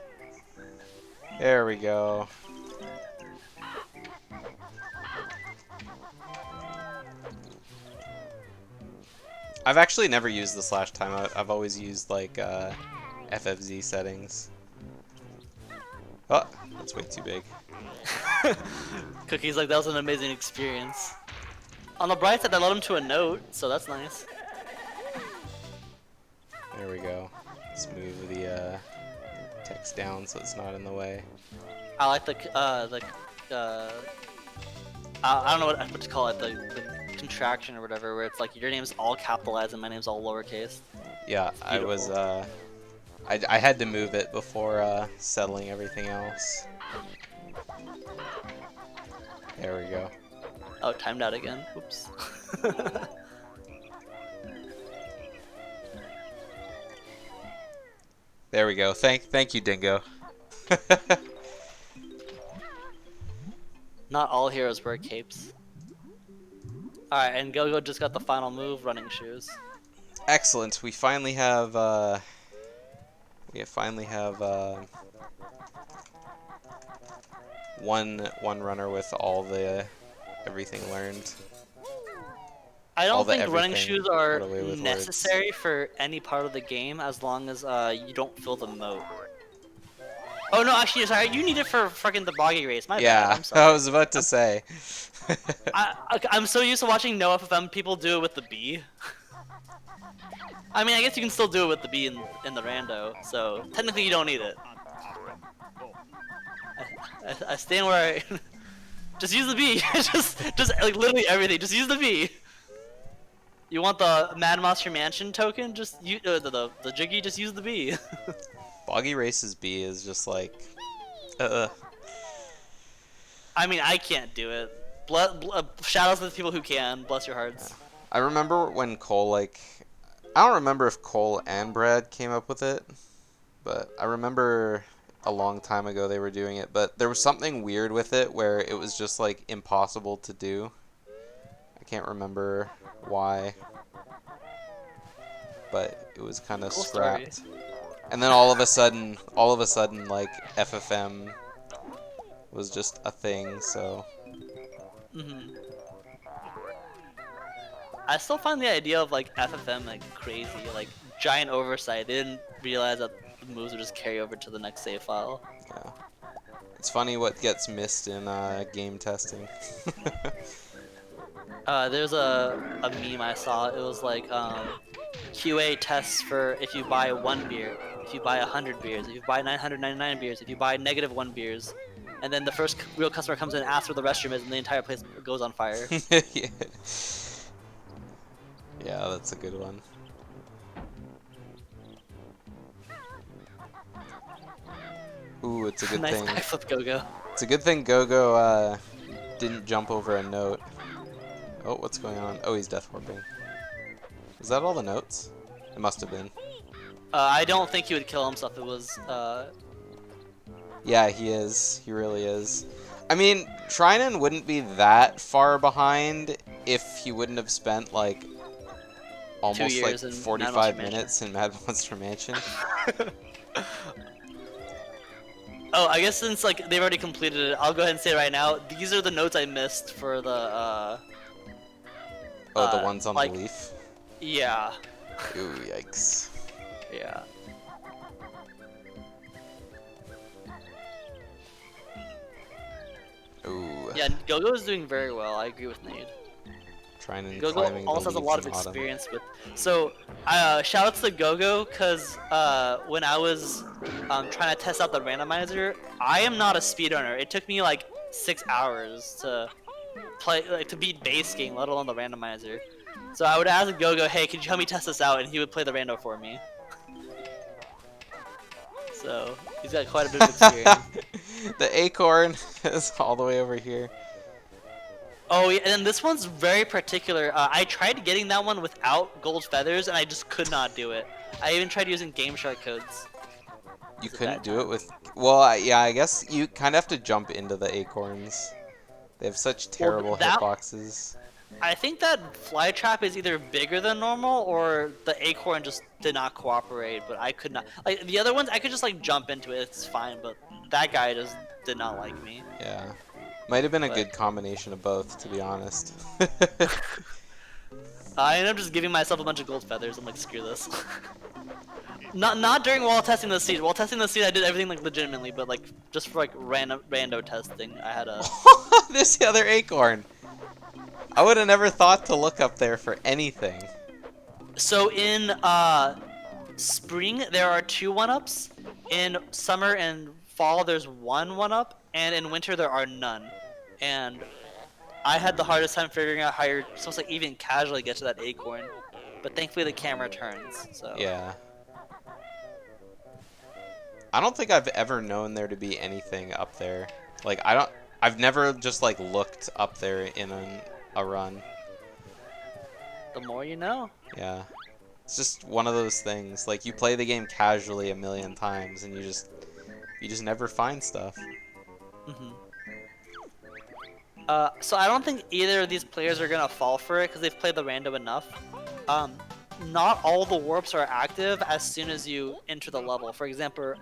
There we go. I've actually never used the slash timeout. I've always used like FFZ settings. Oh, that's way too big. Cookie's like, that was an amazing experience. On the bright side, I led him to a note, so that's nice. There we go. Let's move the text down so it's not in the way. I like the I don't know what to call it, the contraction or whatever, where it's like your name's all capitalized and my name's all lowercase. Yeah, I was I had to move it before settling everything else. There we go. Oh, timed out again. Oops. There we go. Thank you, Dingo. Not all heroes wear capes. Alright, and Go-Go just got the final move, running shoes. Excellent. We finally have one runner with all the everything learned. I all don't the think running everything shoes are put away with necessary for any part of the game as long as you don't fill the moat. Oh no, actually, sorry, you need it for fucking the boggy race. My bad. Yeah, I'm sorry. I was about to say. I'm so used to watching no FFM people do it with the B. I mean, I guess you can still do it with the B in the rando, so technically you don't need it. I stand where I just use the B. just like literally everything. Just use the B. You want the Mad Monster Mansion token? Just use the Jiggy. Just use the B. Boggy Race's B is just like, I mean, I can't do it. Shout outs to the people who can. Bless your hearts. I remember when Cole, like, I don't remember if Cole and Brad came up with it, but I remember a long time ago they were doing it, but there was something weird with it where it was just, like, impossible to do. I can't remember why, but it was kind of Cool scrapped. story. And then all of a sudden, like, FFM was just a thing, so... Mm-hmm. I still find the idea of like FFM like crazy, like giant oversight. They didn't realize that the moves would just carry over to the next save file. Yeah. It's funny what gets missed in game testing. There's a meme I saw. It was like QA tests for if you buy 1 beer, if you buy 100 beers, if you buy 999 beers, if you buy -1 beers, and then the first real customer comes in and asks where the restroom is, and the entire place goes on fire. Yeah. Yeah, that's a good one. Ooh, it's a good Nice thing. backflip go-go. It's a good thing Gogo didn't jump over a note. Oh, what's going on? Oh, he's death warping. Is that all the notes? It must have been. I don't think he would kill himself. It was Yeah, he is. He really is. I mean, Trinan wouldn't be that far behind if he wouldn't have spent like almost like years in Mad 45 Monster Mansion. minutes in Mad Monster Mansion. Oh, I guess since like they've already completed it, I'll go ahead and say right now. These are the notes I missed for the. Oh, the ones on like- the leaf. Yeah. Ooh, yikes. Yeah. Ooh. Yeah. Gogo is doing very well. I agree with Nate. Climbing Gogo the also has a lot of leaves in autumn. experience with. So, shout outs to Gogo because when I was trying to test out the randomizer, I am not a speedrunner. It took me like 6 hours to play, like to beat base game, let alone the randomizer. So I would ask Gogo, "Hey, could you help me test this out?" And he would play the rando for me. So he's got quite a bit of experience. The acorn is all the way over here. Oh, yeah, and this one's very particular. I tried getting that one without gold feathers, and I just could not do it. I even tried using Game Shark codes. You Is it couldn't that do time? it with. Well, yeah, I guess you kind of have to jump into the acorns. They have such terrible that- hitboxes. I think that fly trap is either bigger than normal, or the acorn just did not cooperate. But I could not. Like the other ones, I could just like jump into it. It's fine. But that guy just did not like me. Yeah. Might have been a But- good combination of both, to be honest. I ended up just giving myself a bunch of gold feathers. I'm like, screw this. Not during while testing the seed. While testing the seed, I did everything like legitimately, but like just for like rando testing, I had a. There's the other acorn. I would have never thought to look up there for anything. So in spring there are 2 1-ups. In summer and fall there's 1 1-up, and in winter there are none. And I had the hardest time figuring out how you're supposed to even casually get to that acorn. But thankfully the camera turns. So Yeah. I don't think I've ever known there to be anything up there. Like, I've never just, like, looked up there in a run. the more you know. Yeah. It's just one of those things. Like, you play the game casually a million times, and you just never find stuff. Hmm. So I don't think either of these players are gonna fall for it because they've played the rando enough. Not all the warps are active as soon as you enter the level. For example,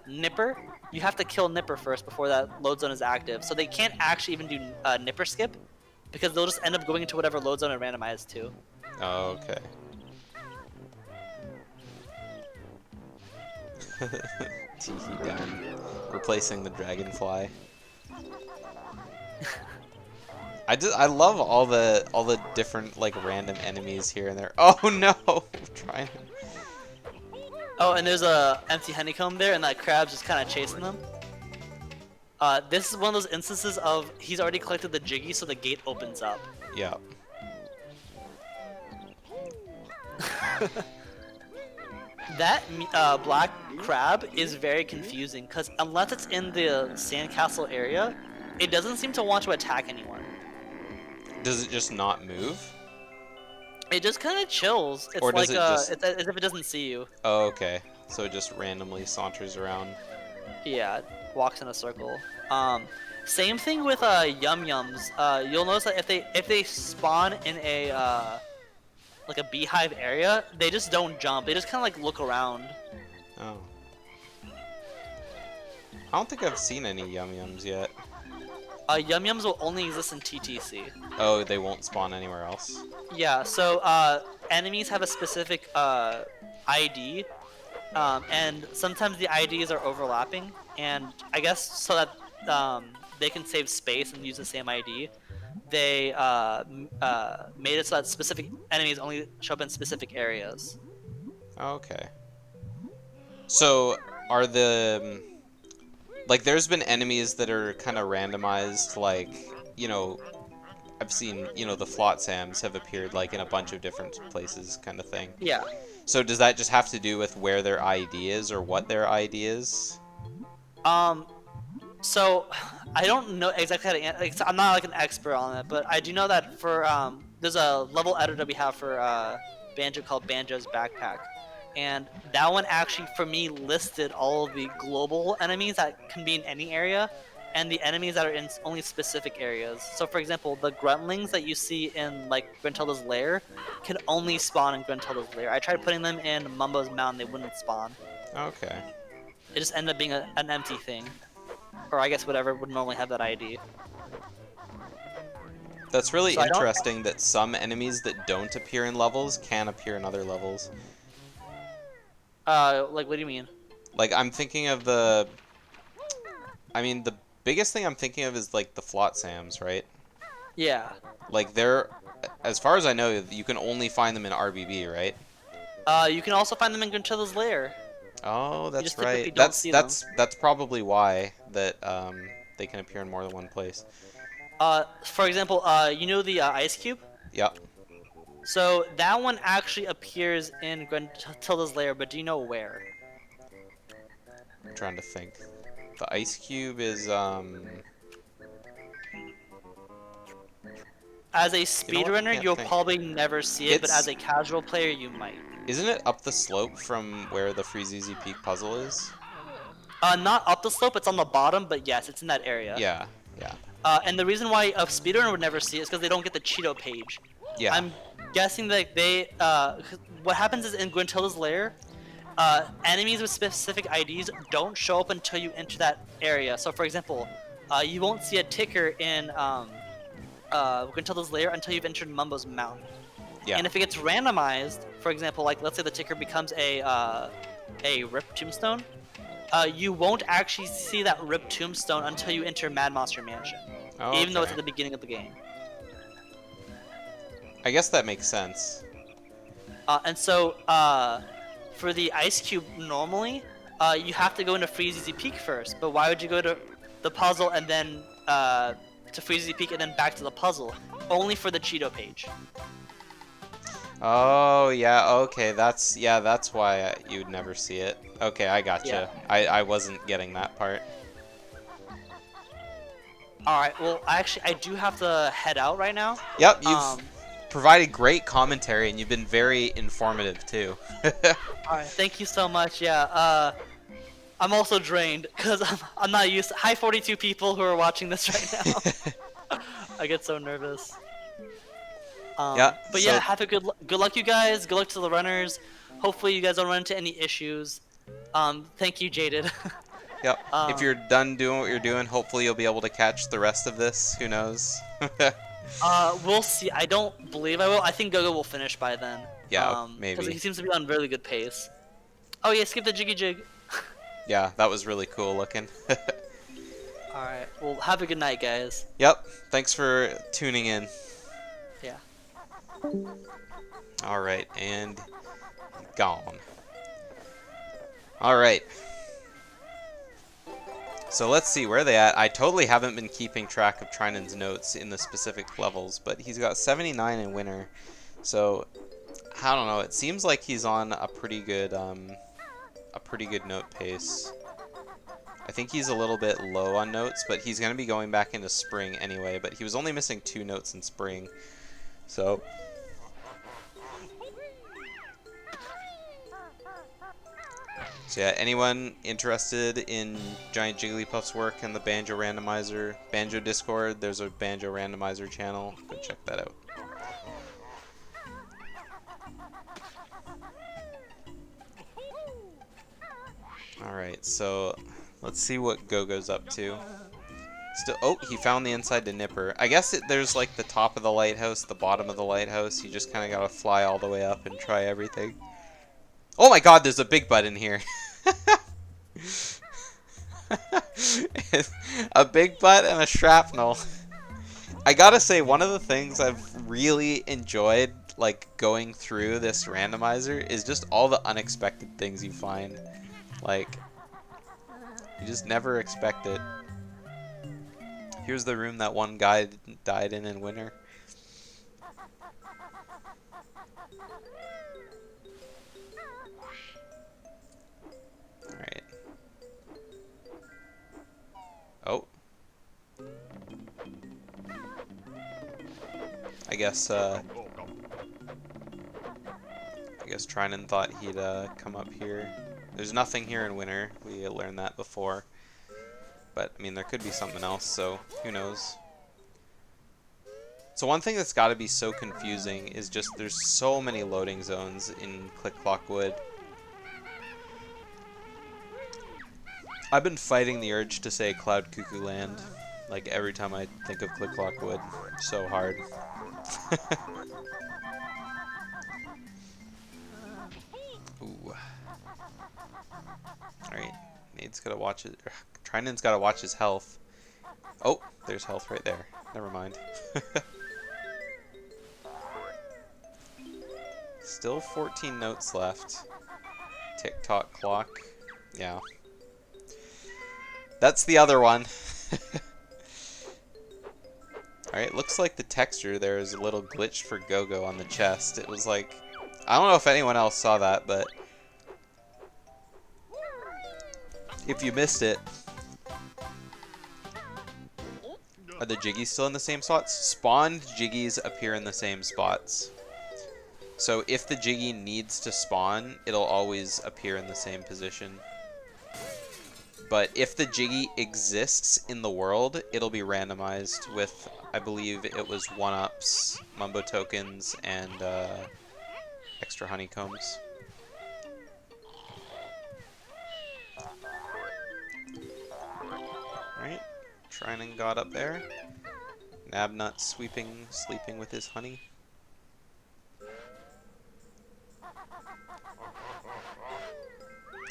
Nipper, you have to kill Nipper first before that load zone is active. So they can't actually even do Nipper skip because they'll just end up going into whatever load zone it randomized to. Oh, okay. Teehee down. Replacing the dragonfly. I love all the different like random enemies here and there. Oh no! I'm trying. Oh, and there's a empty honeycomb there, and that crab's just kind of chasing them. This is one of those instances of he's already collected the Jiggy, so the gate opens up. Yeah. That black crab is very confusing because unless it's in the sandcastle area, it doesn't seem to want to attack anyone. Does it just not move? It just kind of chills. It's Or like does it just- it's as if it doesn't see you. Oh, okay. So it just randomly saunters around. Yeah, it walks in a circle. Same thing with yum yums. You'll notice that if they spawn in a like a beehive area, they just don't jump. They just kind of like look around. Oh. I don't think I've seen any yum yums yet. Yum yums will only exist in TTC. Oh, they won't spawn anywhere else. Yeah, so enemies have a specific ID, and sometimes the IDs are overlapping, and I guess so that they can save space and use the same ID. they made it so that specific enemies only show up in specific areas. Okay. So are the like there's been enemies that are kind of randomized, like, you know, I've seen, you know, the Flotsams have appeared like in a bunch of different places kind of thing. Yeah. So does that just have to do with where their ID is or what their ID is? So I don't know exactly how to answer. I'm not like an expert on it, but I do know that for there's a level editor we have for Banjo called Banjo's Backpack, and that one actually for me listed all of the global enemies that can be in any area, and the enemies that are in only specific areas. So for example, the gruntlings that you see in like Gruntilda's lair can only spawn in Gruntilda's lair. I tried putting them in Mumbo's Mountain, they wouldn't spawn. Okay. It just ended up being an empty thing. Or I guess whatever would normally have that ID. That's really So interesting that some enemies that don't appear in levels can appear in other levels. Like what do you mean? Like I'm thinking of I mean, the biggest thing I'm thinking of is like the Flotsams, right? Yeah. Like they're, as far as I know, you can only find them in RBB, right? You can also find them in Gruntilda's lair. Oh, that's just typically right. don't see them. That's probably why that they can appear in more than one place. For example, you know the ice cube? Yep. So that one actually appears in Gruntilda's lair, but do you know where? I'm trying to think. The ice cube is As a You know what? I speedrunner, can't you'll think. probably never see it, but It's- as a casual player, you might. Isn't it up the slope from where the Freezeezy Peak puzzle is? Not up the slope, it's on the bottom, but yes, it's in that area. Yeah. Yeah. And the reason why a speedrunner would never see it is because they don't get the Cheeto page. Yeah. I'm guessing that they, what happens is in Gruntilda's lair, enemies with specific IDs don't show up until you enter that area. So for example, you won't see a ticker in Gruntilda's lair until you've entered Mumbo's Mountain. Yeah. And if it gets randomized, for example, like let's say the ticker becomes a Rip Tombstone, you won't actually see that Rip Tombstone until you enter Mad Monster Mansion, even though it's at the beginning of the game. I guess that makes sense. And so, for the Ice Cube, normally, you have to go into Freezeezy Peak first. But why would you go to the puzzle and then to Freezeezy Peak and then back to the puzzle? Only for the Cheeto page. Oh, yeah, okay, that's why you'd never see it. Okay, I gotcha. Yeah. I wasn't getting that part. Alright, well, I do have to head out right now. Yep, you've provided great commentary, and you've been very informative, too. Alright, thank you so much, yeah. I'm also drained, because I'm not used to... Hi, 42 people who are watching this right now. I get so nervous. Yeah, but yeah, have a good luck, you guys. Good luck to the runners. Hopefully, you guys don't run into any issues. Thank you, Jaded. Yep. If you're done doing what you're doing, hopefully you'll be able to catch the rest of this. Who knows? We'll see. I don't believe I will. I think Gogo will finish by then. Yeah, maybe. Because he seems to be on really good pace. Oh yeah, skip the Jiggy Jig. Yeah, that was really cool looking. All right. Well, have a good night, guys. Yep. Thanks for tuning in. Yeah. Alright, and gone. Alright. So let's see, where are they at? I totally haven't been keeping track of Trinan's notes in the specific levels, but he's got 79 in winter. So, I don't know, it seems like he's on a pretty good note pace. I think he's a little bit low on notes, but he's going to be going back into spring anyway, but he was only missing 2 notes in spring. So yeah, anyone interested in Giant Jigglypuff's work in the Banjo Randomizer, Banjo Discord, there's a Banjo Randomizer channel. Go check that out. Alright, so let's see what Gogo's up to. Oh, he found the inside to Nipper. I guess there's like the top of the lighthouse, the bottom of the lighthouse. You just kind of gotta fly all the way up and try everything. Oh my god, there's a big butt in here. A big butt and a shrapnel. I gotta say, one of the things I've really enjoyed, like, going through this randomizer is just all the unexpected things you find. Like, you just never expect it. Here's the room that one guy died in winter. Alright. Oh. I guess Trinan thought he'd come up here. There's nothing here in winter. We learned that before. But, I mean, there could be something else, so who knows. So one thing that's got to be so confusing is just there's so many loading zones in Click Clock Wood. I've been fighting the urge to say Cloud Cuckoo Land, like every time I think of Click Clock Wood. So hard. Ooh. Alright, Nade's gotta watch it. Trinan's gotta watch his health. Oh, there's health right there. Never mind. Still 14 notes left. Tick-tock clock. Yeah. That's the other one. Alright, looks like the texture there is a little glitched for Go-Go on the chest. It was like... I don't know if anyone else saw that, but... if you missed it... Are the Jiggies still in the same spots? Spawned Jiggies appear in the same spots. So if the Jiggy needs to spawn, it'll always appear in the same position. But if the Jiggy exists in the world, it'll be randomized with, I believe it was 1-ups, Mumbo tokens, and extra honeycombs. Right, Trinan got up there. Nabnut sleeping with his honey.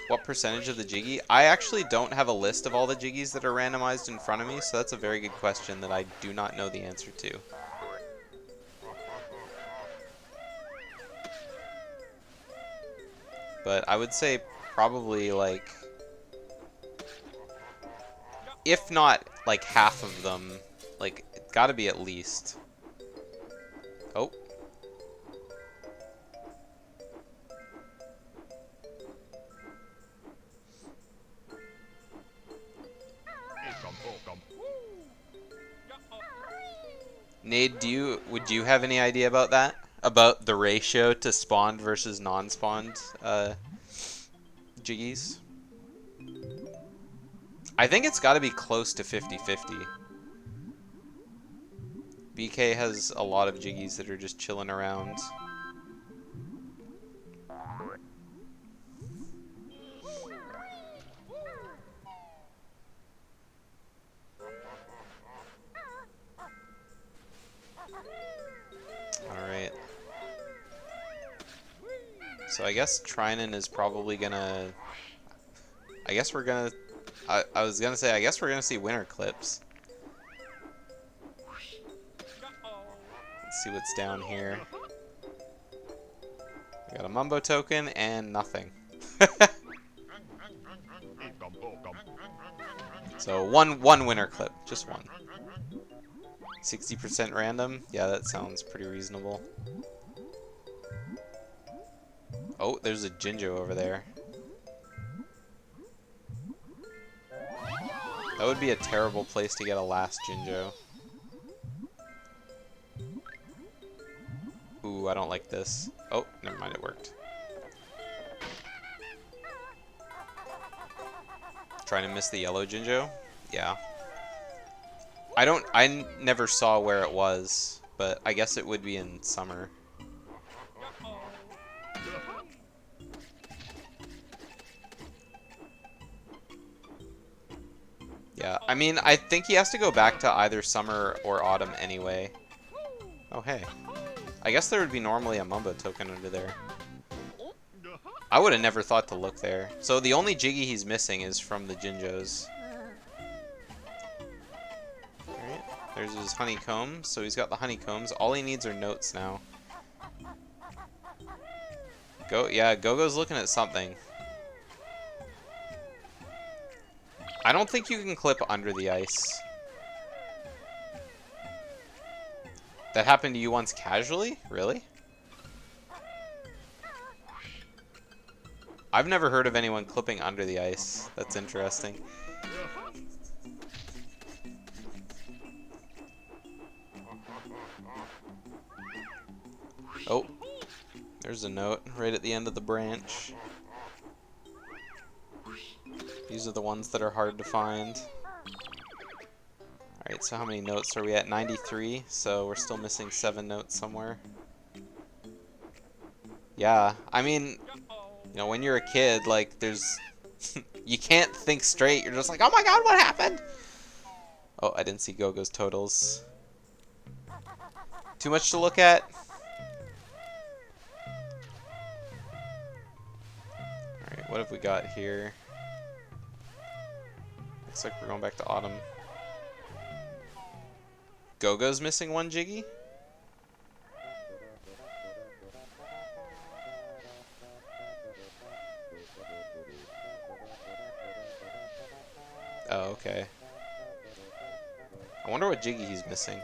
What percentage of the Jiggy? I actually don't have a list of all the Jiggies that are randomized in front of me, so that's a very good question that I do not know the answer to. But I would say probably like, if not like half of them, like it's gotta be at least. Oh. Nade, would you have any idea about that? About the ratio to spawned versus non-spawned Jiggies? I think it's got to be close to 50-50. BK has a lot of Jiggies that are just chilling around. Alright. So I guess Trinan is probably gonna... I guess we're gonna... I was gonna say, I guess we're gonna see winter clips. Let's see what's down here. We got a Mumbo token and nothing. So one winter clip, just one. 60% random? Yeah, that sounds pretty reasonable. Oh, there's a Jinjo over there. That would be a terrible place to get a last Jinjo. Ooh, I don't like this. Oh, never mind, it worked. Trying to miss the yellow Jinjo? Yeah. I never saw where it was, but I guess it would be in summer. Yeah, I mean, I think he has to go back to either summer or autumn anyway. Oh, hey. I guess there would be normally a Mumbo token under there. I would have never thought to look there. So the only Jiggy he's missing is from the Jinjos. Alright. There's his honeycomb. So he's got the honeycombs. All he needs are notes now. Yeah, Gogo's looking at something. I don't think you can clip under the ice. That happened to you once casually? Really? I've never heard of anyone clipping under the ice. That's interesting. Oh, there's a note right at the end of the branch. These are the ones that are hard to find. Alright, so how many notes are we at? 93, so we're still missing 7 notes somewhere. Yeah, I mean, you know, when you're a kid, like, there's... you can't think straight. You're just like, oh my god, what happened? Oh, I didn't see Gogo's totals. Too much to look at? Alright, what have we got here? Looks like we're going back to autumn. Gogo's missing 1 Jiggy? Oh, okay. I wonder what Jiggy he's missing.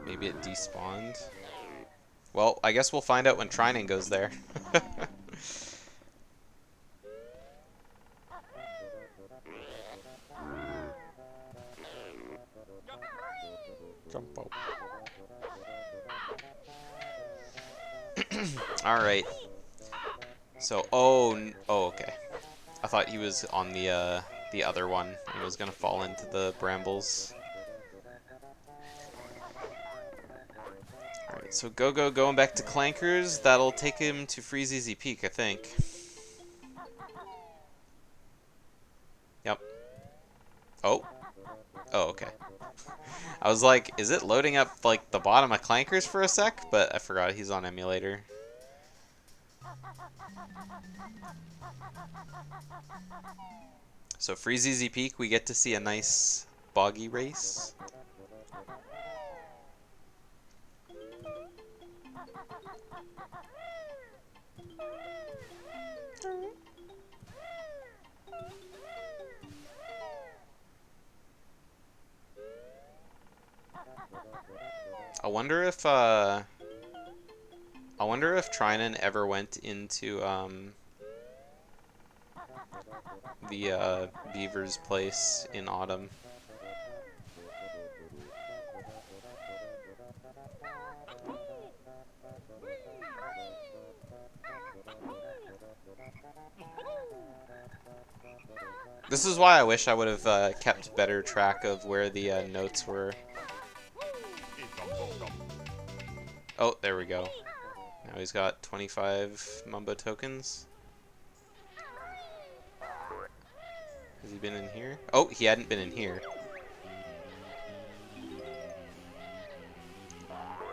Maybe it despawned. Well, I guess we'll find out when Trinan goes there. Jump out. Alright. So, oh, okay. I thought he was on the other one and was gonna fall into the brambles. Alright, so Gogo going back to Clankers. That'll take him to Freezeezy Peak, I think. Yep. Oh. Oh, okay. I was like, is it loading up, like, the bottom of Clankers for a sec? But I forgot he's on emulator. So Freezeezy Peak, we get to see a nice boggy race. I wonder if Trinan ever went into the Beaver's place in autumn. This is why I wish I would have kept better track of where the notes were. Oh, there we go. Now he's got 25 Mumbo tokens. Has he been in here? Oh, he hadn't been in here.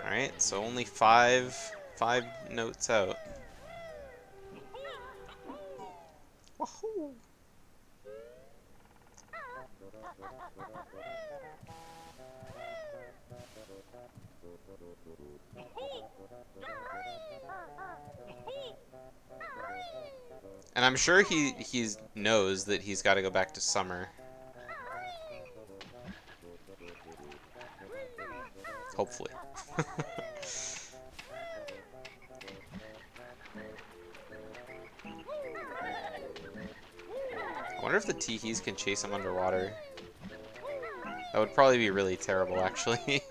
Alright, so only five notes out. Wahoo! And I'm sure he knows that he's got to go back to summer. Hopefully. I wonder if the teehees can chase him underwater. That would probably be really terrible, actually.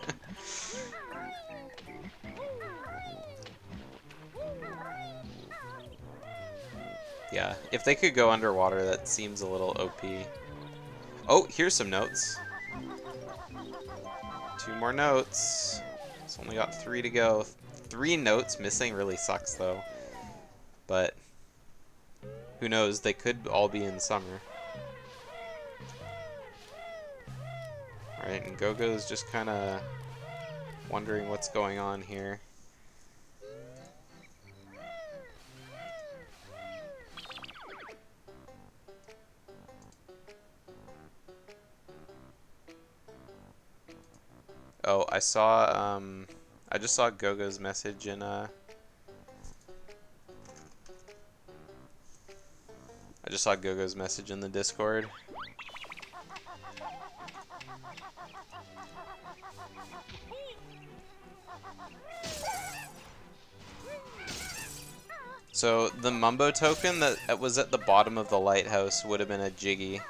Yeah, if they could go underwater, that seems a little OP. Oh, here's some notes. 2 more notes. It's only got 3 to go. 3 notes missing really sucks, though. But who knows? They could all be in summer. Alright, and Gogo's just kind of wondering what's going on here. Oh, I saw, I just saw Gogo's message in, I just saw Gogo's message in the Discord. So the Mumbo token that was at the bottom of the lighthouse would have been a Jiggy.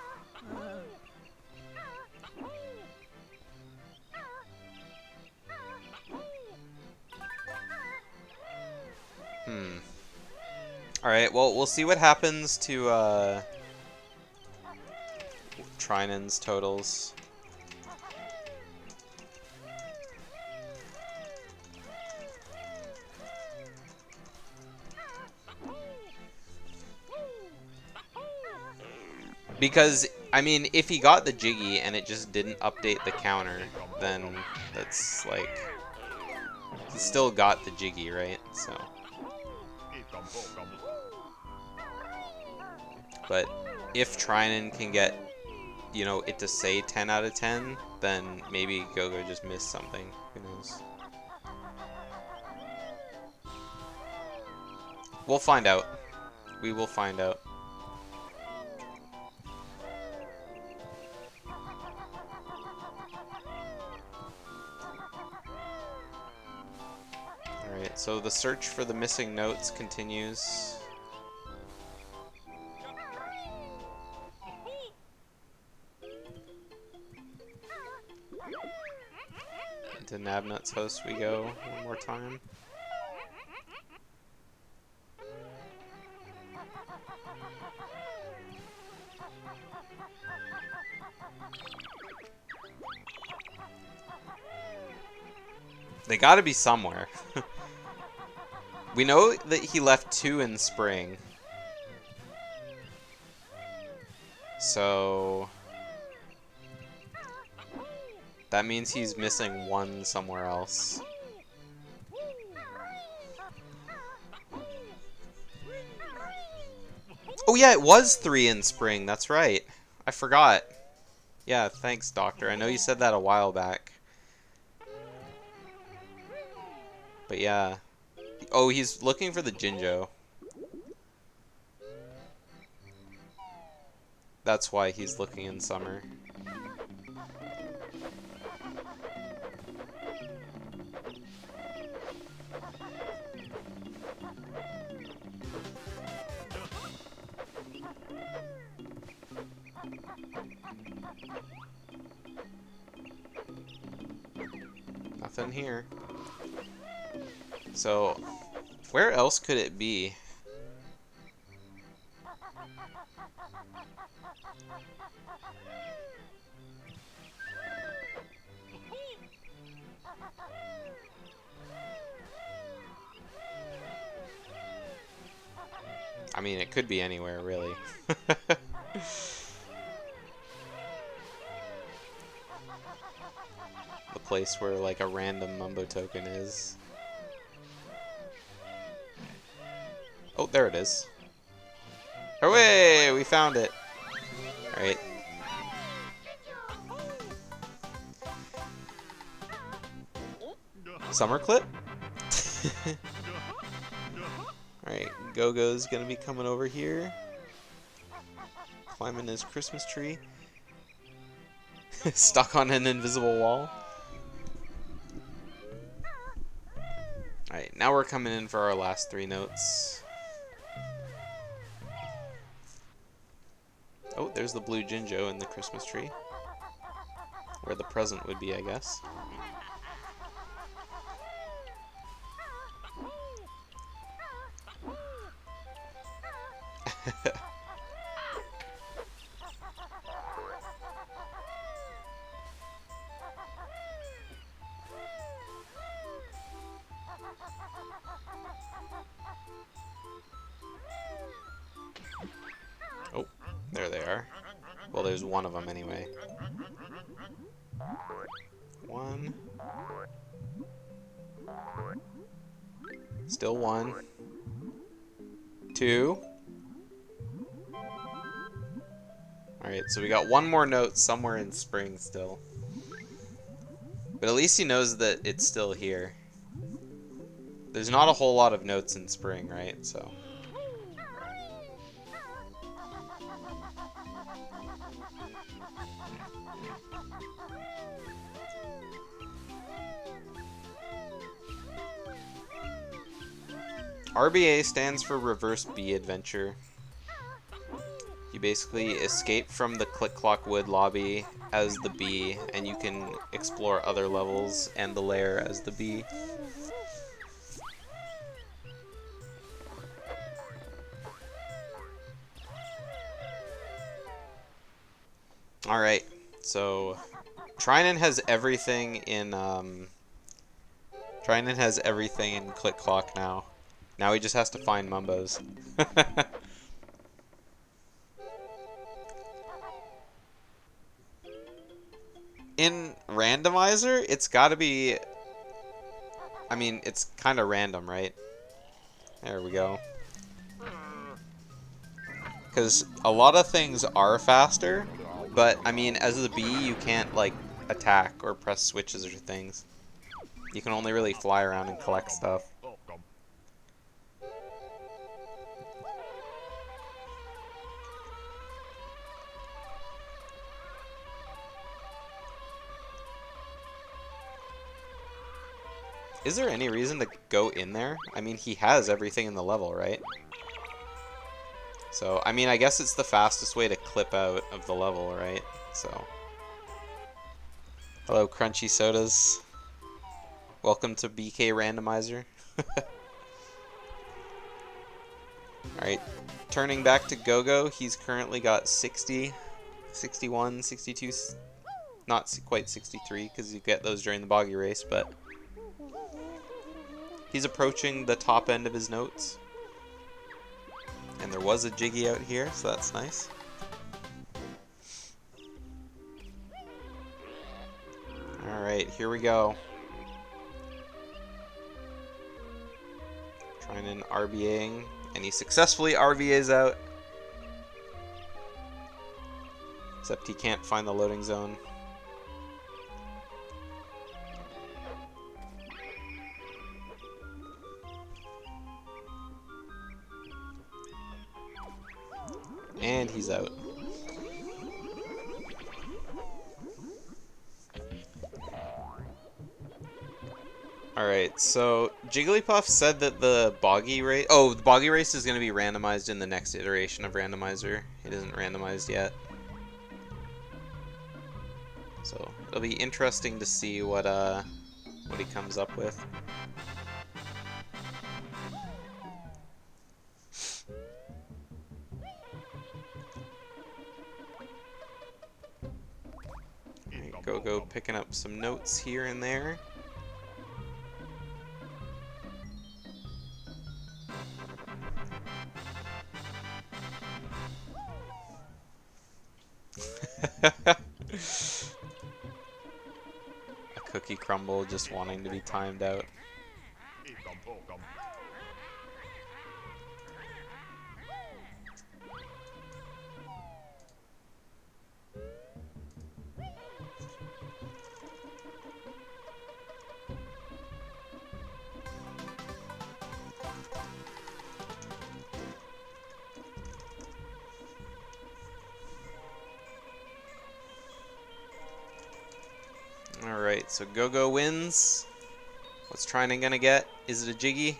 Alright, well, we'll see what happens to, Trinan's totals. Because, I mean, if he got the Jiggy and it just didn't update the counter, then that's like... He still got the Jiggy, right? So... But if Trinan can get, you know, it to say 10 out of 10, then maybe Gogo just missed something. Who knows? We'll find out. We will find out. Alright, so the search for the missing notes continues. Into Nabnut's house we go one more time. They gotta be somewhere. We know that he left 2 in spring. So... that means he's missing 1 somewhere else. Oh yeah, it was 3 in spring, that's right. I forgot. Yeah, thanks, Doctor. I know you said that a while back. But yeah. Oh, he's looking for the Jinjo. That's why he's looking in summer. Nothing here. So, where else could it be? I mean, it could be anywhere, really. The place where, like, a random Mumbo token is. Oh, there it is. Hooray! We found it! Alright. Summer clip? Alright, Gogo's gonna be coming over here. Climbing his Christmas tree. Stuck on an invisible wall. Alright, now we're coming in for our last 3 notes. Oh, there's the blue Jinjo in the Christmas tree. Where the present would be, I guess. Oh, there they are. Well, there's one of them anyway. 1. Still 1. 2. Alright, so we got one more note somewhere in spring still. But at least he knows that it's still here. There's not a whole lot of notes in spring, right? So. RBA stands for Reverse B Adventure. You basically escape from the Click Clock Wood lobby as the B, and you can explore other levels and the lair as the B. Alright, so Trinan has everything in Click Clock now. Now he just has to find Mumbos. In Randomizer, it's gotta be... I mean, it's kind of random, right? There we go. Because a lot of things are faster, but, I mean, as the bee, you can't, like, attack or press switches or things. You can only really fly around and collect stuff. Is there any reason to go in there? I mean, he has everything in the level, right? So, I mean, I guess it's the fastest way to clip out of the level, right? So. Hello, Crunchy Sodas. Welcome to BK Randomizer. Alright, turning back to Gogo, he's currently got 60, 61, 62, not quite 63, because you get those during the boggy race, but he's approaching the top end of his notes. And there was a Jiggy out here, so that's nice. Alright, here we go. Trying an RBAing, and he successfully RVAs out. Except he can't find the loading zone. And he's out. Alright, so Jigglypuff said that the boggy race... Oh, the boggy race is going to be randomized in the next iteration of Randomizer. It isn't randomized yet. So, it'll be interesting to see what he comes up with. Alright, Go picking up some notes here and there. A cookie crumble just wanting to be timed out. Alright, so Go wins. What's Trinan gonna get? Is it a Jiggy?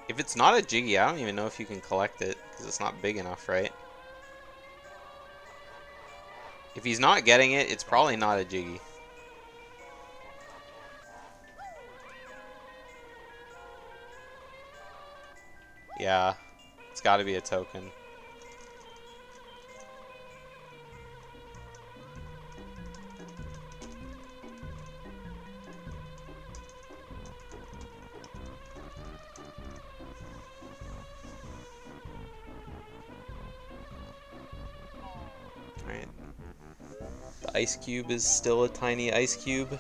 If it's not a Jiggy, I don't even know if you can collect it, because it's not big enough, right? If he's not getting it, it's probably not a Jiggy. Yeah, it's gotta be a token. Alright. The ice cube is still a tiny ice cube.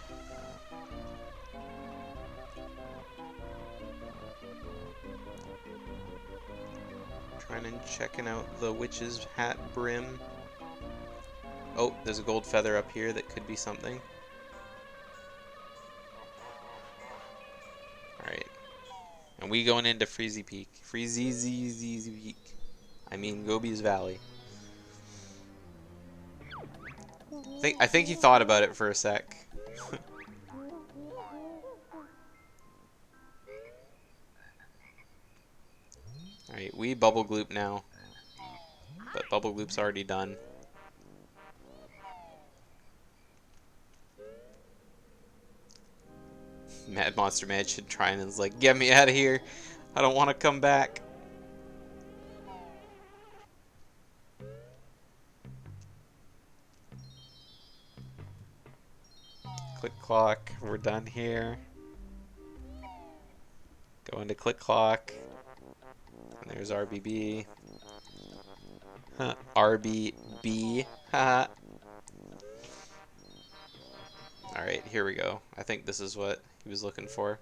Trying and checking out the witch's hat brim. Oh, there's a gold feather up here that could be something. Alright. And we going into Freezy Peak. Freezy Peak. I mean Gobi's Valley. I think he thought about it for a sec. Alright, we Bubble Gloop now. But Bubble Gloop's already done. Mad Monster Mansion trying is like, get me out of here. I don't want to come back. Click clock. We're done here. Go into click clock. And there's RBB. Huh. RBB. Haha. Alright, here we go. I think this is what he was looking for.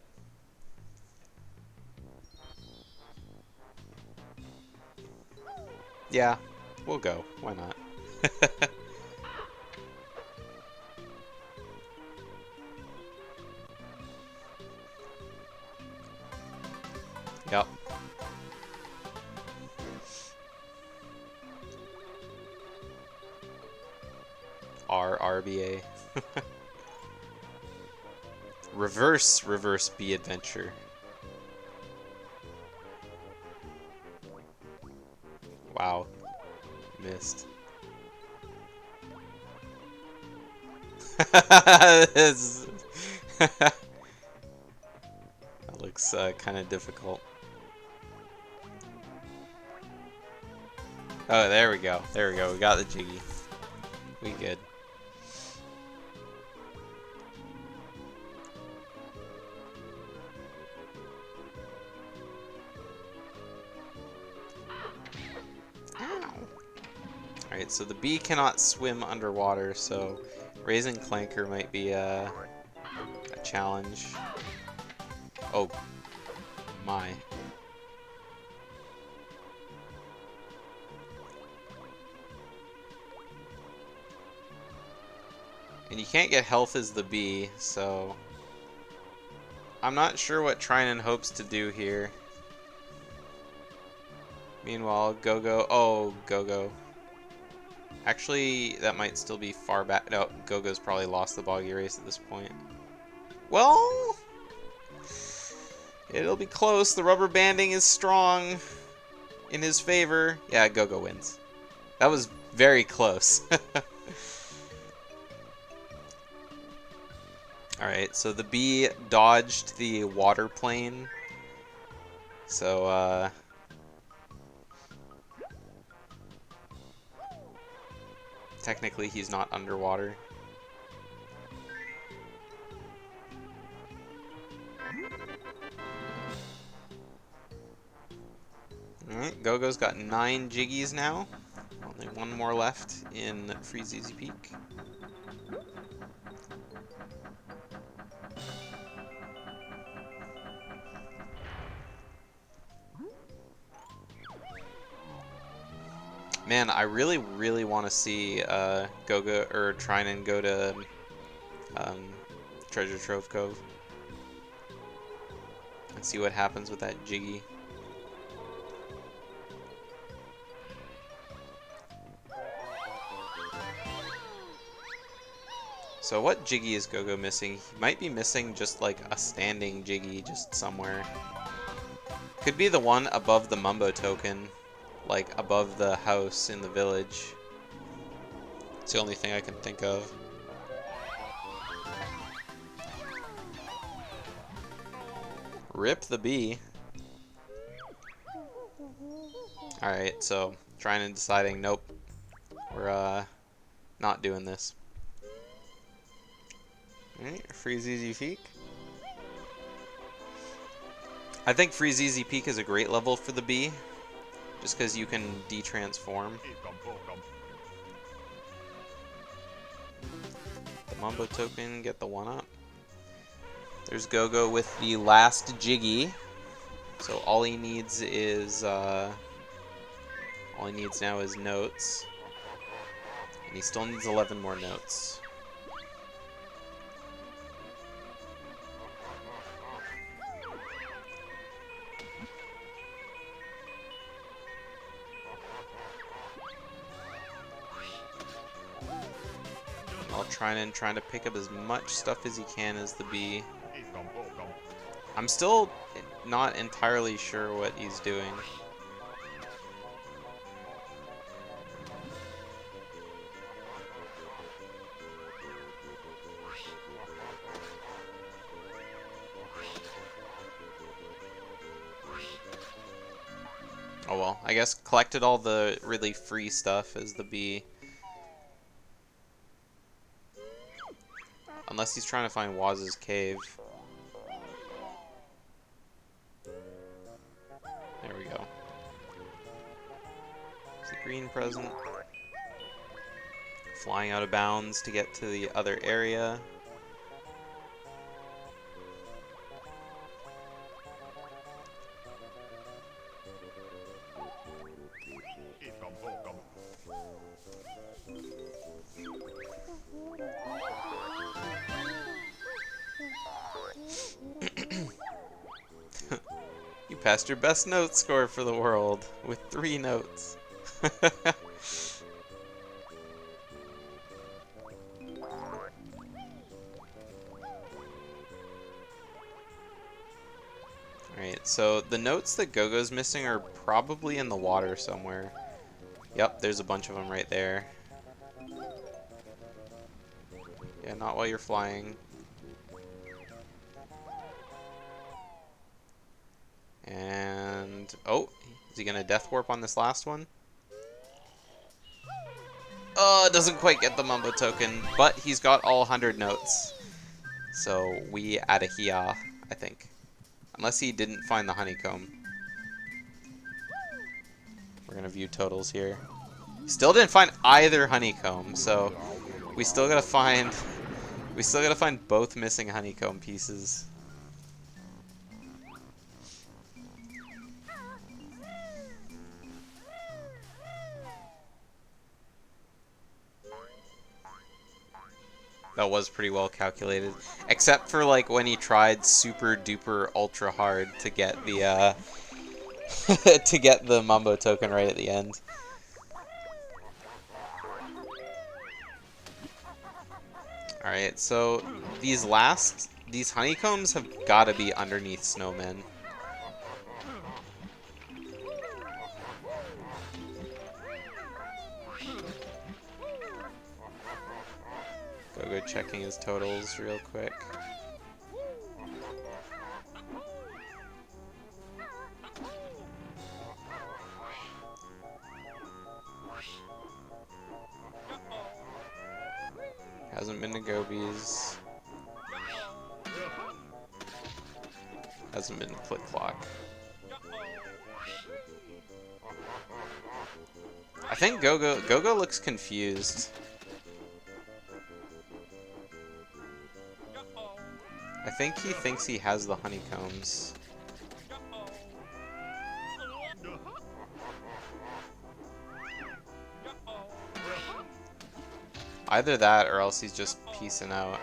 Yeah, we'll go. Why not? Yep. RBA. Reverse B adventure. Wow. Missed. This- that looks kind of difficult. Oh, there we go. There we go. We got the Jiggy. We good. Alright, so the bee cannot swim underwater, so raising Clanker might be a challenge. Oh, my. And you can't get health as the bee, so I'm not sure what Trinan hopes to do here. Meanwhile, Go-Go. Oh, Go-Go. Actually, that might still be far back. No, Go-Go's probably lost the boggy race at this point. Well, it'll be close. The rubber banding is strong in his favor. Yeah, Go-Go wins. That was very close. Alright, so the bee dodged the water plane. So, technically he's not underwater. Alright, Go-Go's got 9 Jiggies now. Only one more left in Freezy Peak. Man, I really want to see Go-Go or Trinan go to Treasure Trove Cove and see what happens with that Jiggy. So what Jiggy is Go-Go missing? He might be missing just like a standing Jiggy just somewhere. Could be the one above the Mumbo token. Like above the house in the village. It's the only thing I can think of. Rip the bee. Alright, so trying and deciding, nope. We're not doing this. Alright, Freezy Peak. I think Freezy Peak is a great level for the bee. Just because you can de-transform. The Mumbo token, get the 1-up. There's Go-Go with the last Jiggy. So all he needs is all he needs now is notes. And he still needs 11 more notes. While trying to pick up as much stuff as he can as the bee. I'm still not entirely sure what he's doing. Oh well, I guess collected all the really free stuff as the bee. Unless he's trying to find Waz's cave. There we go. It's a green present. Flying out of bounds to get to the other area. You passed your best note score for the world with 3 notes. Alright, so the notes that Gogo's missing are probably in the water somewhere. Yep, there's a bunch of them right there. Yeah, not while you're flying. And... oh, is he gonna Death Warp on this last one? Oh, it doesn't quite get the Mumbo token, but he's got all 100 notes. So we add a Hia, I think. Unless he didn't find the honeycomb. We're gonna view totals here. Still didn't find either honeycomb, so we still gotta find both missing honeycomb pieces. That was pretty well calculated, except for like when he tried super duper ultra hard to get the to get the Mumbo token right at the end. All right, so these honeycombs have got to be underneath snowmen. Go checking his totals real quick. Hasn't been to Gobies. Hasn't been to Click Clock. I think Gogo looks confused. I think he thinks he has the honeycombs. Either that or else he's just piecing out.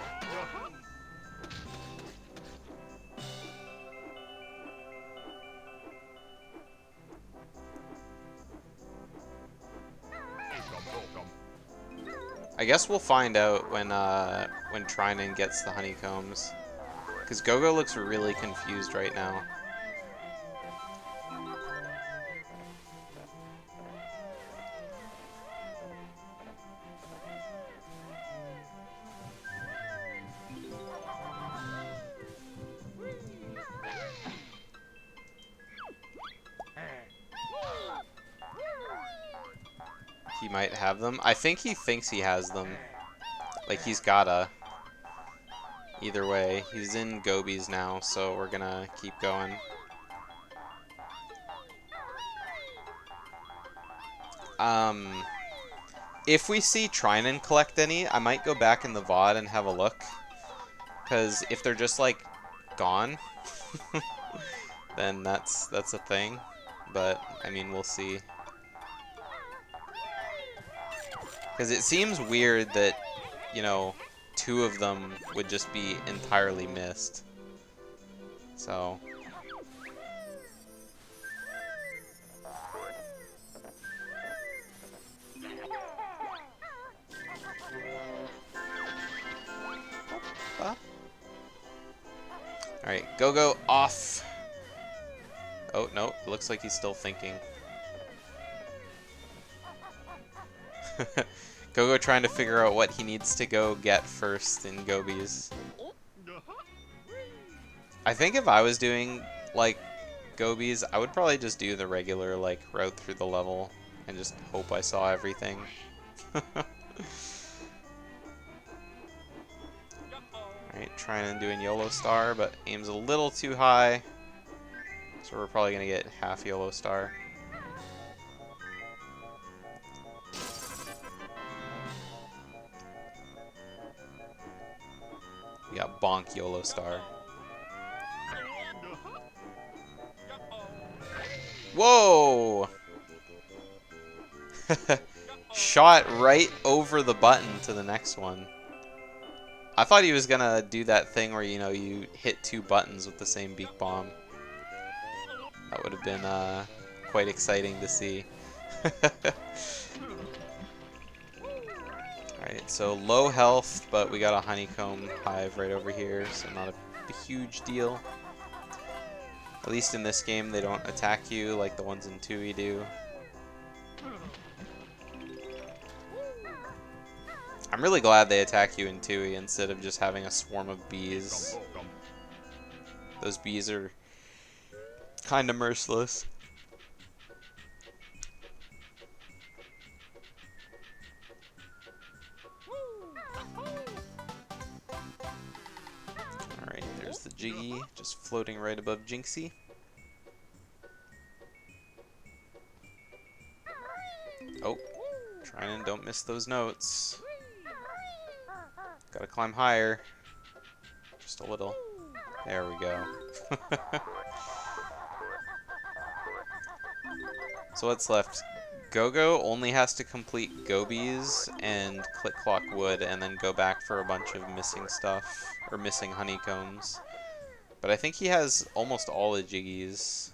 I guess we'll find out when Trinan gets the honeycombs. Because Gogo looks really confused right now. He might have them. I think he thinks he has them. Like, he's gotta. Either way, he's in Gobies now, so we're gonna keep going. If we see Trinan collect any, I might go back in the VOD and have a look. Because if they're just, like, gone, then that's a thing. But, I mean, we'll see. Because it seems weird that, you know, 2 of them would just be entirely missed. So... Alright, Go-Go off. Oh, no, it looks like he's still thinking. Go-Go trying to figure out what he needs to go get first in Gobies. I think if I was doing, like, Gobies, I would probably just do the regular, like, route through the level and just hope I saw everything. Alright, trying and doing YOLO Star, but aim's a little too high. So we're probably going to get half YOLO Star. We got bonk YOLO Star. Whoa! Shot right over the button to the next one. I thought he was gonna do that thing where, you know, you hit 2 buttons with the same beak bomb. That would have been quite exciting to see. Alright, so low health, but we got a honeycomb hive right over here, so not a huge deal. At least in this game, they don't attack you like the ones in 2E do. I'm really glad they attack you in 2E instead of just having a swarm of bees. Those bees are kind of merciless. Alright, there's the Jiggy, just floating right above Jinxie. Oh, trying and don't miss those notes. Gotta climb higher. Just a little. There we go. So what's left? Go-Go only has to complete Gobies and Click Clock Wood and then go back for a bunch of missing stuff, or missing honeycombs. But I think he has almost all the Jiggies.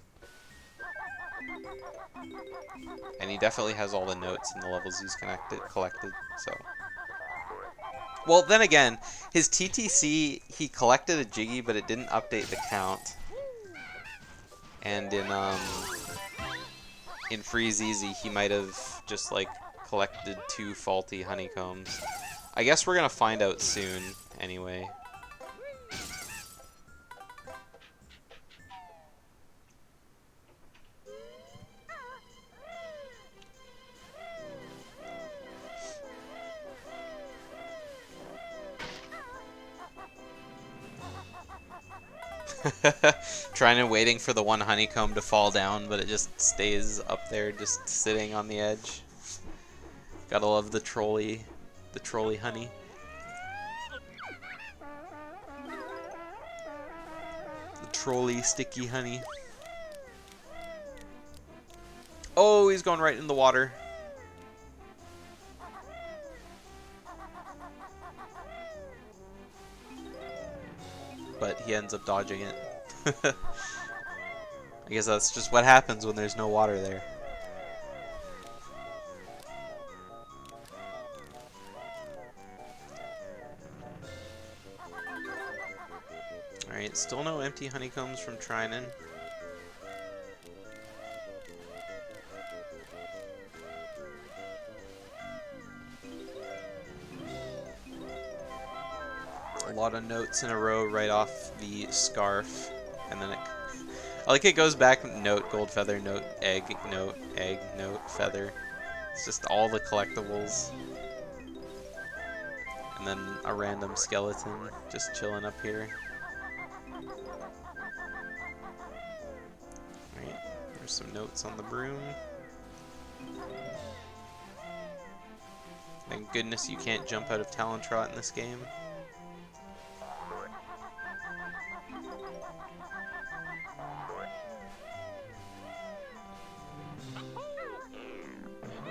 And he definitely has all the notes in the levels he's collected, so... Well, then again, his TTC, he collected a Jiggy, but it didn't update the count. And in Freeze Easy, he might have just, like, collected 2 faulty honeycombs. I guess we're gonna find out soon, anyway. Trying and waiting for the one honeycomb to fall down, but it just stays up there, just sitting on the edge. Gotta love the trolley honey. The trolley sticky honey. Oh, he's going right in the water. But he ends up dodging it. I guess that's just what happens when there's no water there. Alright, still no empty honeycombs from Trinan. A lot of notes in a row right off the scarf, and then I like it goes back note, gold feather, note, egg, note, feather. It's just all the collectibles. And then a random skeleton just chilling up here. Alright, there's some notes on the broom. Thank goodness you can't jump out of Talentrot in this game.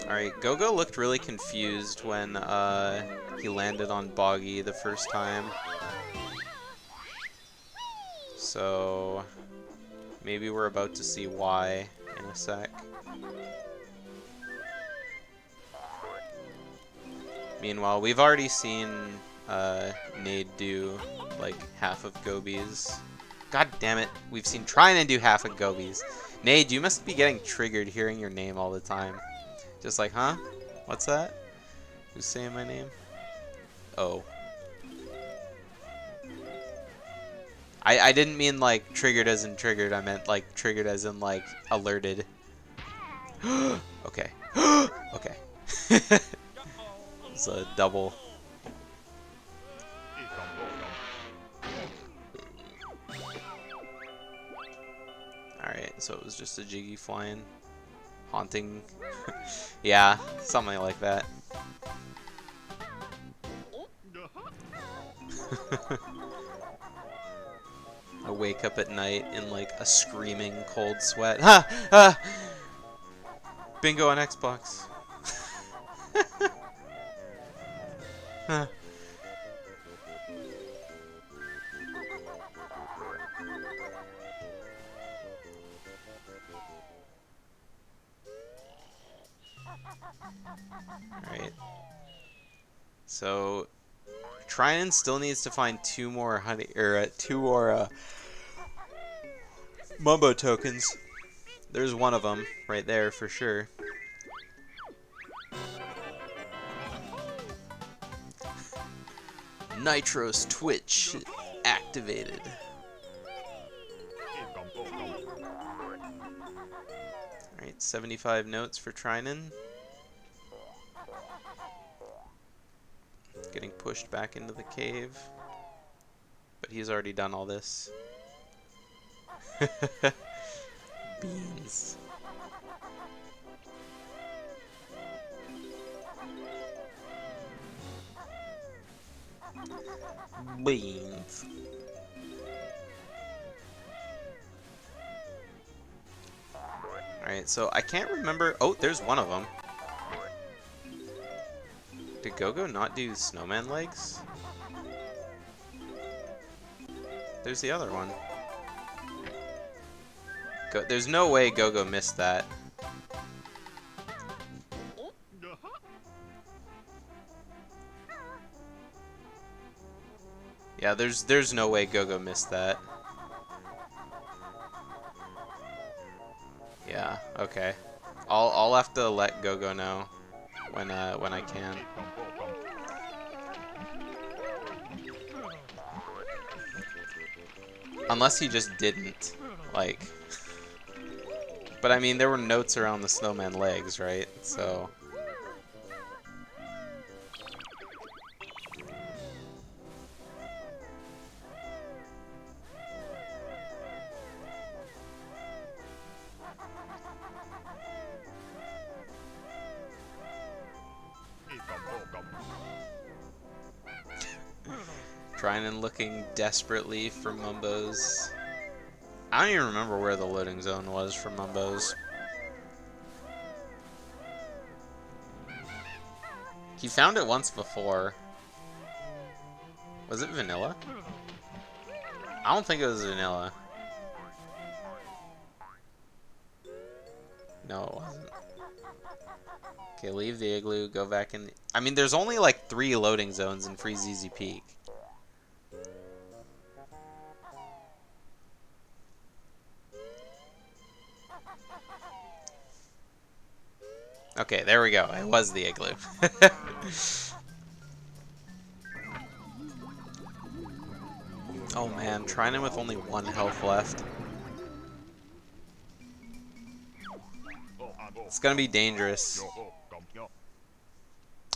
Alright, Gogo looked really confused when he landed on Boggy the first time. So maybe we're about to see why in a sec. Meanwhile, we've already seen Nade do like half of Gobies. God damn it, we've seen Trinan do half of Gobies. Nade, you must be getting triggered hearing your name all the time. Just like, huh? What's that? Who's saying my name? Oh. I didn't mean like triggered as in triggered, I meant like triggered as in like alerted. Okay. Okay. It's a double. Alright, so it was just a Jiggy flying. Haunting. Yeah, something like that. I wake up at night in like a screaming cold sweat. Ha! Ah! Bingo on Xbox. Huh. Alright. So Trinan still needs to find two more honey or two more Mumbo tokens. There's one of them right there for sure. Nitro's Twitch activated. Alright, 75 notes for Trinan. Getting pushed back into the cave. But he's already done all this. Beans. Beans. Alright, so I can't remember. Oh, there's one of them. Did Gogo not do snowman legs? There's the other one. There's no way Gogo missed that. Yeah, there's no way Gogo missed that. Yeah, okay. I'll have to let Gogo know when I can. Unless he just didn't, like. But I mean, there were notes around the snowman legs, right? So. Trying and looking desperately for Mumbos. I don't even remember where the loading zone was for Mumbos. He found it once before. Was it vanilla? I don't think it was vanilla. No, it wasn't. Okay, leave the igloo, go back in. I mean, there's only like 3 loading zones in Freeze Easy Peak. Okay, there we go. It was the igloo. Oh man, trying him with only 1 health left. It's gonna be dangerous.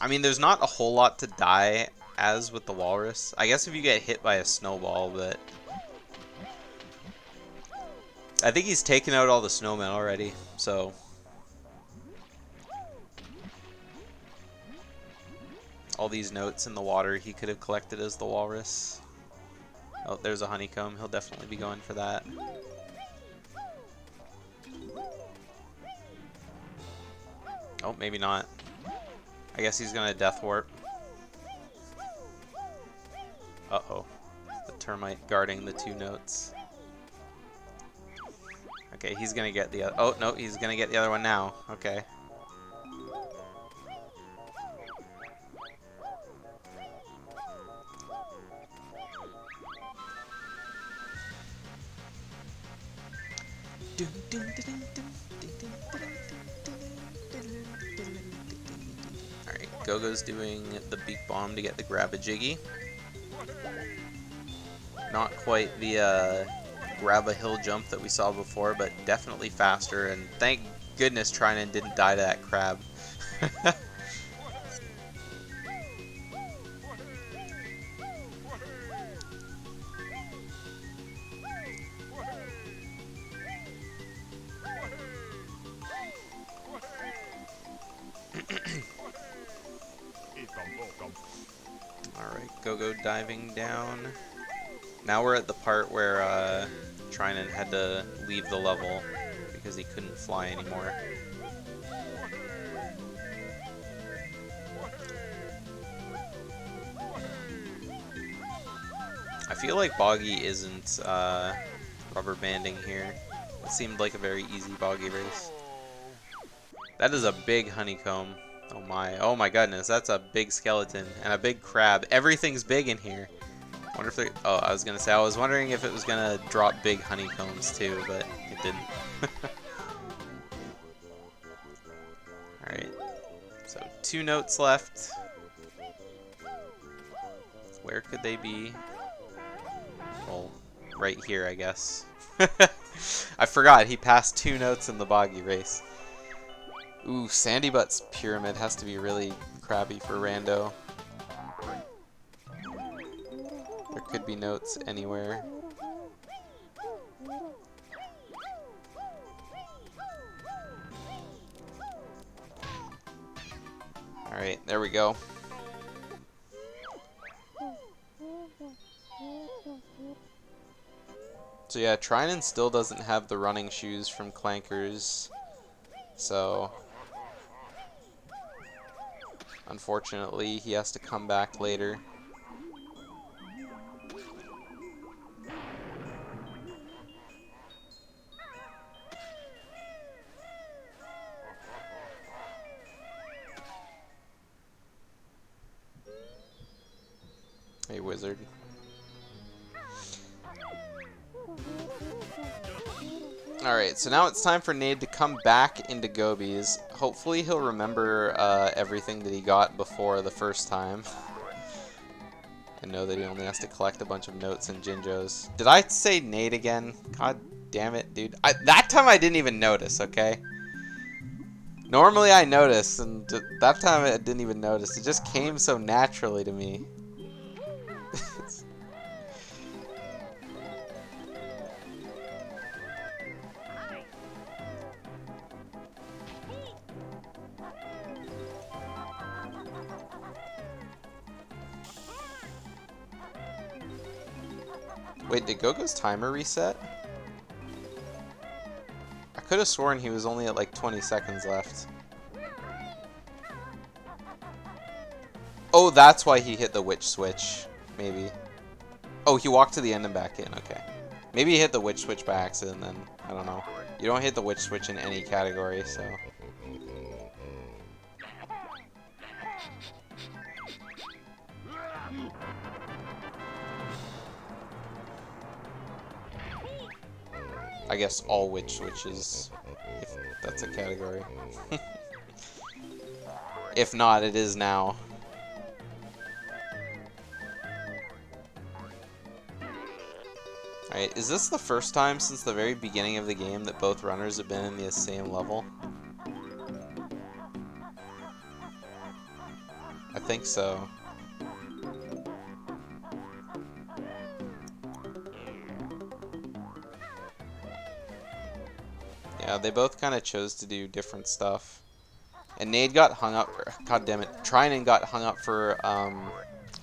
I mean, there's not a whole lot to die as with the walrus. I guess if you get hit by a snowball, but I think he's taken out all the snowmen already, so. All these notes in the water he could have collected as the walrus. Oh, there's a honeycomb. He'll definitely be going for that. Oh, maybe not. I guess he's gonna Death Warp. Uh-oh. The termite guarding the 2 notes. Okay, he's gonna get the other. Oh, no, he's gonna get the other one now. Okay. Alright, Gogo's doing the Beak Bomb to get the Grab-a-Jiggy. Not quite the grab a hill jump that we saw before, but definitely faster, and thank goodness Trinan didn't die to that crab. Alright, Gogo diving down. Now we're at the part where Trinan had to leave the level because he couldn't fly anymore. I feel like Boggy isn't rubber banding here. It seemed like a very easy Boggy race. That is a big honeycomb. Oh my goodness, that's a big skeleton and a big crab. Everything's big in here. Wonder if they, oh, I was gonna say, I was wondering if it was gonna drop big honeycombs too, but it didn't. Alright, so 2 notes left. Where could they be? Well, right here, I guess. I forgot, he passed 2 notes in the Boggy race. Ooh, Sandy Butt's pyramid has to be really crabby for Rando. There could be notes anywhere. Alright, there we go. So yeah, Trinan still doesn't have the running shoes from Clankers. So unfortunately, he has to come back later. Hey, wizard. Alright, so now it's time for Nade to come back into Gobies. Hopefully he'll remember everything that he got before the first time. And know that he only has to collect a bunch of notes and Jinjos. Did I say Nade again? God damn it, dude. That time I didn't even notice, okay? Normally I notice, and that time I didn't even notice. It just came so naturally to me. Wait, did Gogo's timer reset? I could have sworn he was only at like 20 seconds left. Oh, that's why he hit the witch switch. Maybe. Oh, he walked to the end and back in. Okay. Maybe he hit the witch switch by accident then. I don't know. You don't hit the witch switch in any category, so... I guess all witch switches, if that's a category. If not, it is now. Alright, is this the first time since the very beginning of the game that both runners have been in the same level? I think so. Yeah, they both kind of chose to do different stuff. And Nade got hung up, god damn it, Trinan got hung up for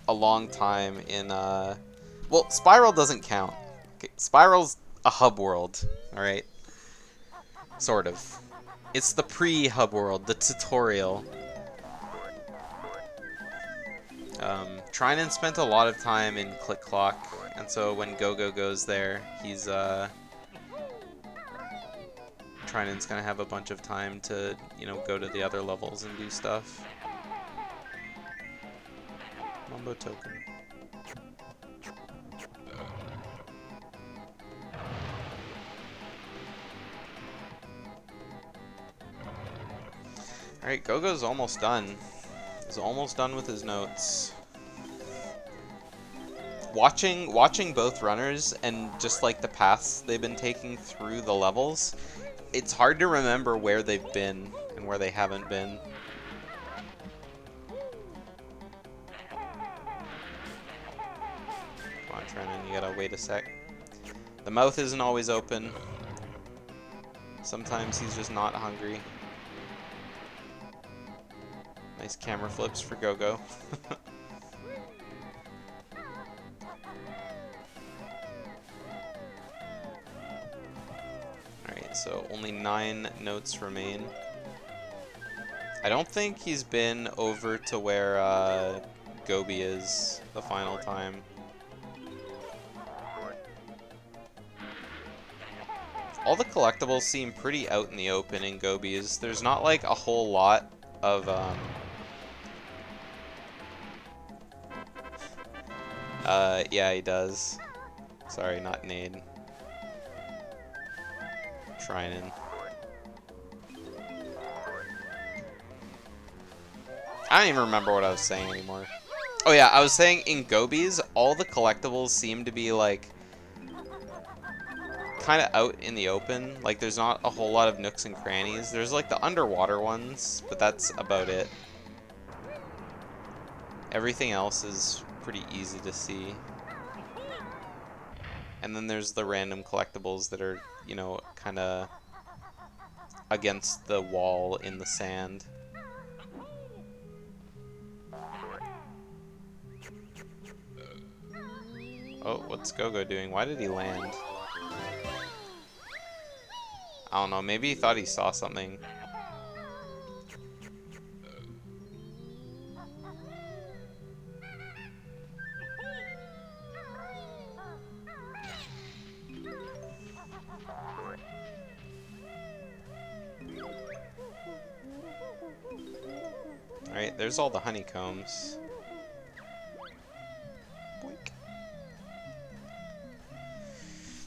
a long time in, well, Spiral doesn't count. Okay, Spiral's a hub world, alright? Sort of. It's the pre-hub world, the tutorial. Trinan spent a lot of time in Click Clock, and so when Gogo goes there, he's Trinan's gonna have a bunch of time to, you know, go to the other levels and do stuff. Mumbo token. Alright, Gogo's almost done. He's almost done with his notes. Watching both runners and just like the paths they've been taking through the levels, it's hard to remember where they've been and where they haven't been. Come on, Trenan, you gotta wait a sec. The mouth isn't always open. Sometimes he's just not hungry. Nice camera flips for Gogo. Alright, so only 9 notes remain. I don't think he's been over to where Gobi is the final time. All the collectibles seem pretty out in the open in Gobi's. There's not like a whole lot of yeah, he does. Sorry, not Nade. Trinan. I don't even remember what I was saying anymore. Oh yeah, I was saying in Gobi's, all the collectibles seem to be like kind of out in the open. Like there's not a whole lot of nooks and crannies. There's like the underwater ones, but that's about it. Everything else is pretty easy to see. And then there's the random collectibles that are, you know, kind of against the wall in the sand. Oh, what's Gogo doing? Why did he land? I don't know, maybe he thought he saw something. Alright, there's all the honeycombs. Boink.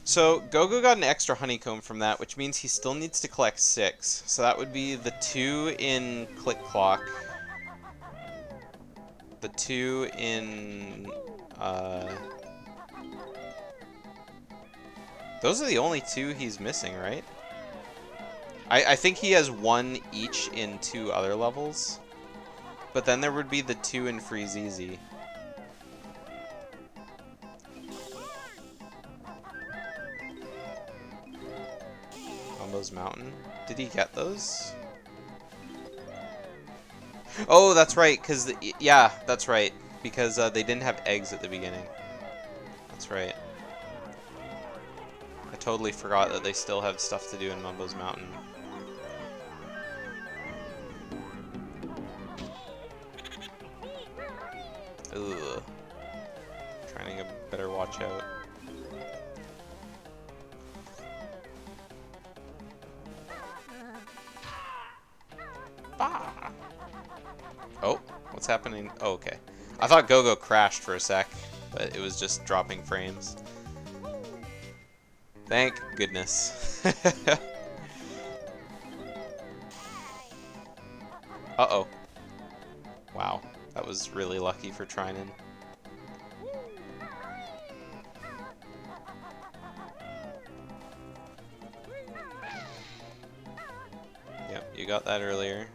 So, Gogo got an extra honeycomb from that, which means he still needs to collect 6. So that would be the 2 in Click Clock. The 2 in... Those are the only 2 he's missing, right? I think he has 1 each in 2 other levels. But then there would be the 2 in Freeze Easy. Mumbo's Mountain? Did he get those? Oh, that's right, because... Yeah, that's right. Because they didn't have eggs at the beginning. That's right. I totally forgot that they still have stuff to do in Mumbo's Mountain. Ugh. Trying to better watch out. Ah. Oh, what's happening? Oh, okay. I thought Gogo crashed for a sec, but it was just dropping frames. Thank goodness. Uh-oh. Wow, that was really lucky for Trinan. Yep, you got that earlier.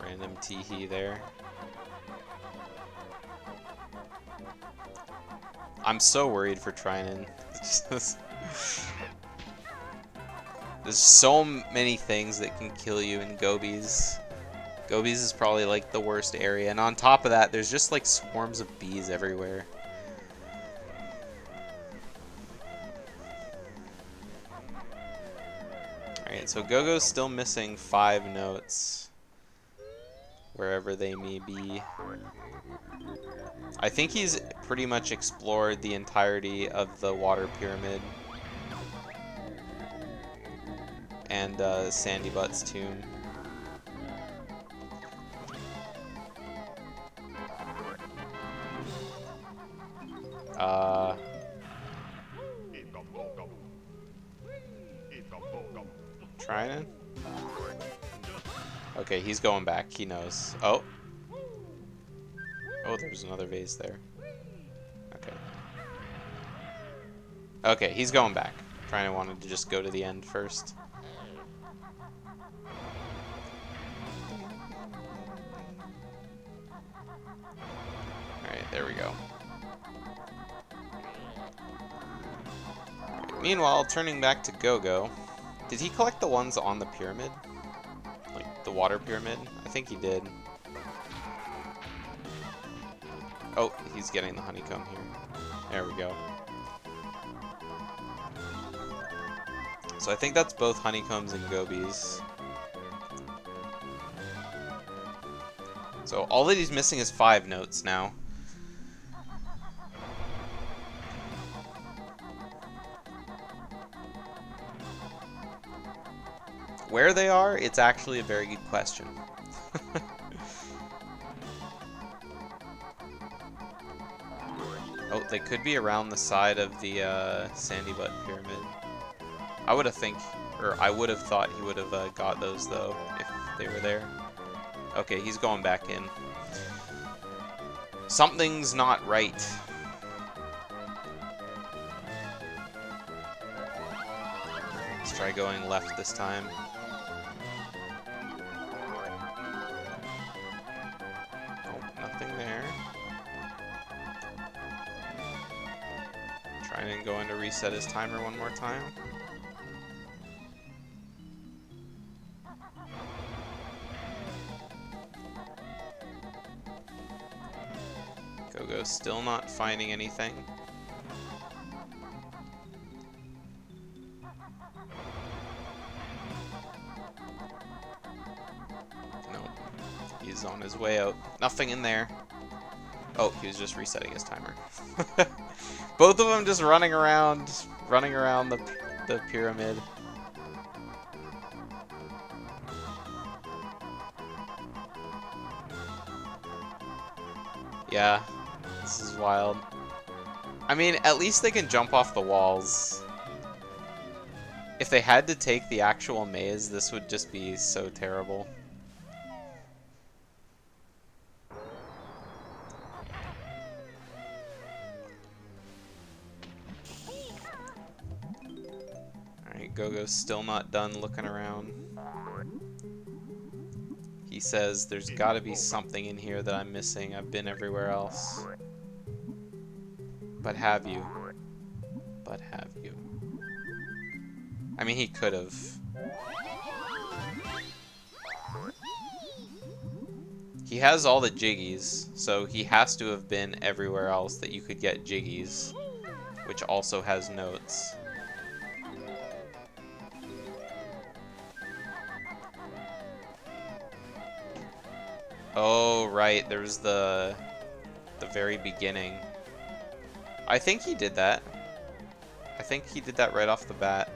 Random teehee there. I'm so worried for Trinan. There's so many things that can kill you in Gobi's. Gobi's is probably like the worst area, and on top of that, there's just like swarms of bees everywhere. Alright, so Gogo's still missing 5 notes. Wherever they may be. I think he's pretty much explored the entirety of the water pyramid. And Sandy Butt's tomb. Trying. Okay, he's going back. He knows. Oh. Oh, there's another vase there. Okay. Okay, he's going back. Trying wanted to just go to the end first. Alright, there we go. Meanwhile, turning back to Gogo. Did he collect the ones on the pyramid? Like, the water pyramid? I think he did. Oh, he's getting the honeycomb here. There we go. So I think that's both honeycombs and gobies. So all that he's missing is 5 notes now. Where they are, it's actually a very good question. Oh, they could be around the side of the Sandy Butt Pyramid. I would have thought he would have got those though if they were there. Okay, he's going back in. Something's not right. Let's try going left this time. Oh, nothing there. Trying to go in to reset his timer one more time. Gogo's still not finding anything. Nope. He's on his way out. Nothing in there. Oh, he was just resetting his timer. Both of them just running around the pyramid. Yeah, this is wild. I mean, at least they can jump off the walls. If they had to take the actual maze, this would just be so terrible. Alright, Gogo's still not done looking around. He says, there's gotta be something in here that I'm missing. I've been everywhere else. But have you? But have you? I mean, he could have. He has all the jiggies, so he has to have been everywhere else that you could get jiggies, which also has notes. Oh, right, there's the very beginning. I think he did that. I think he did that right off the bat.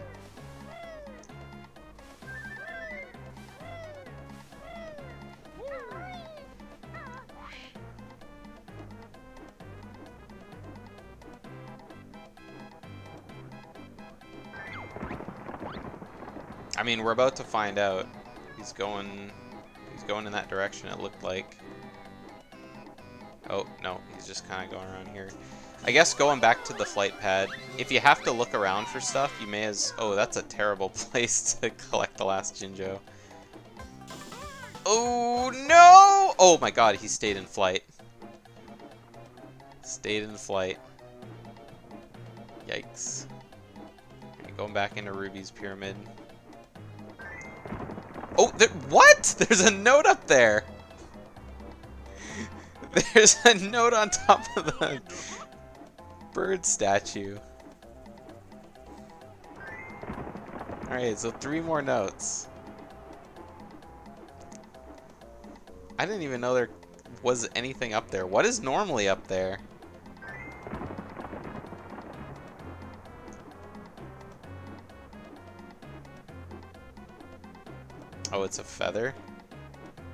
I mean, we're about to find out. He's going in that direction, it looked like. Oh, no, he's just kind of going around here. I guess going back to the flight pad, if you have to look around for stuff, you may as... Oh, that's a terrible place to collect the last Jinjo. Oh, no! Oh my god, he stayed in flight. Stayed in flight. Yikes. Right, going back into Ruby's pyramid. Oh, what? There's a note up there. There's a note on top of the bird statue. Alright, so 3 more notes. I didn't even know there was anything up there. What is normally up there? Oh, it's a feather?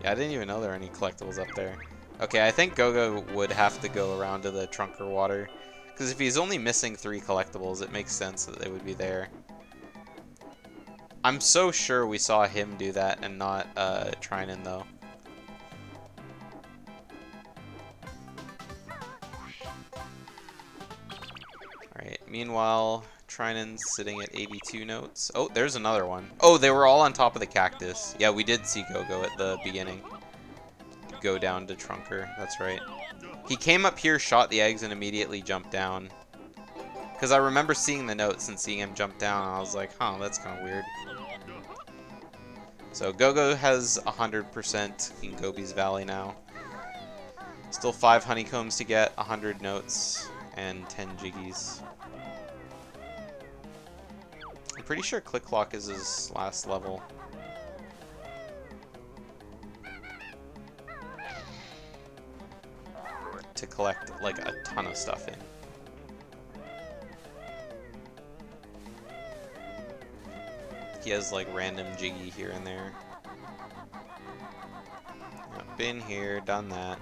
Yeah, I didn't even know there were any collectibles up there. Okay, I think Gogo would have to go around to the Trunker Water. Because if he's only missing 3 collectibles, it makes sense that they would be there. I'm so sure we saw him do that and not Trinan, though. Alright, meanwhile, Trinan's sitting at 82 notes. Oh, there's another one. Oh, they were all on top of the cactus. Yeah, we did see Gogo at the beginning. Go down to Trunker, that's right. He came up here, shot the eggs, and immediately jumped down. Because I remember seeing the notes and seeing him jump down, and I was like, huh, that's kind of weird. So Gogo has 100% in Gobi's Valley now. Still 5 honeycombs to get, 100 notes, and 10 jiggies. I'm pretty sure Click Clock is his last level. To collect like a ton of stuff in. He has like random jiggy here and there. Yep, been here, done that.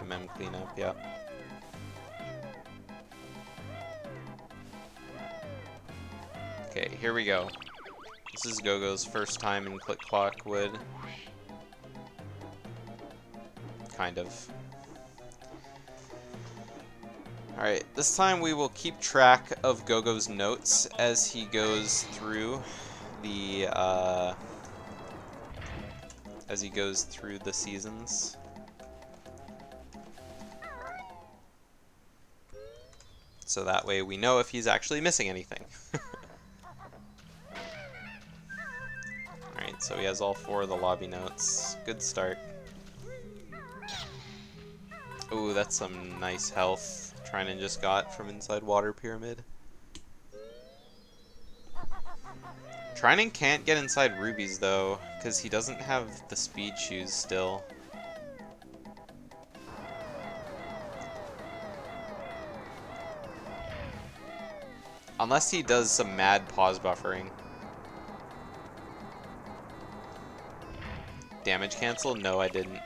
MM cleanup, yep. Okay, here we go. This is Gogo's first time in Click Clock Wood. Kind of. Alright, this time we will keep track of Gogo's notes as he goes through the seasons. So that way we know if he's actually missing anything. Alright, so he has all 4 of the lobby notes. Good start. Ooh, that's some nice health Trinan just got from inside Water Pyramid. Trinan can't get inside Ruby's though, because he doesn't have the speed shoes still. Unless he does some mad pause buffering. Damage cancel? No, I didn't.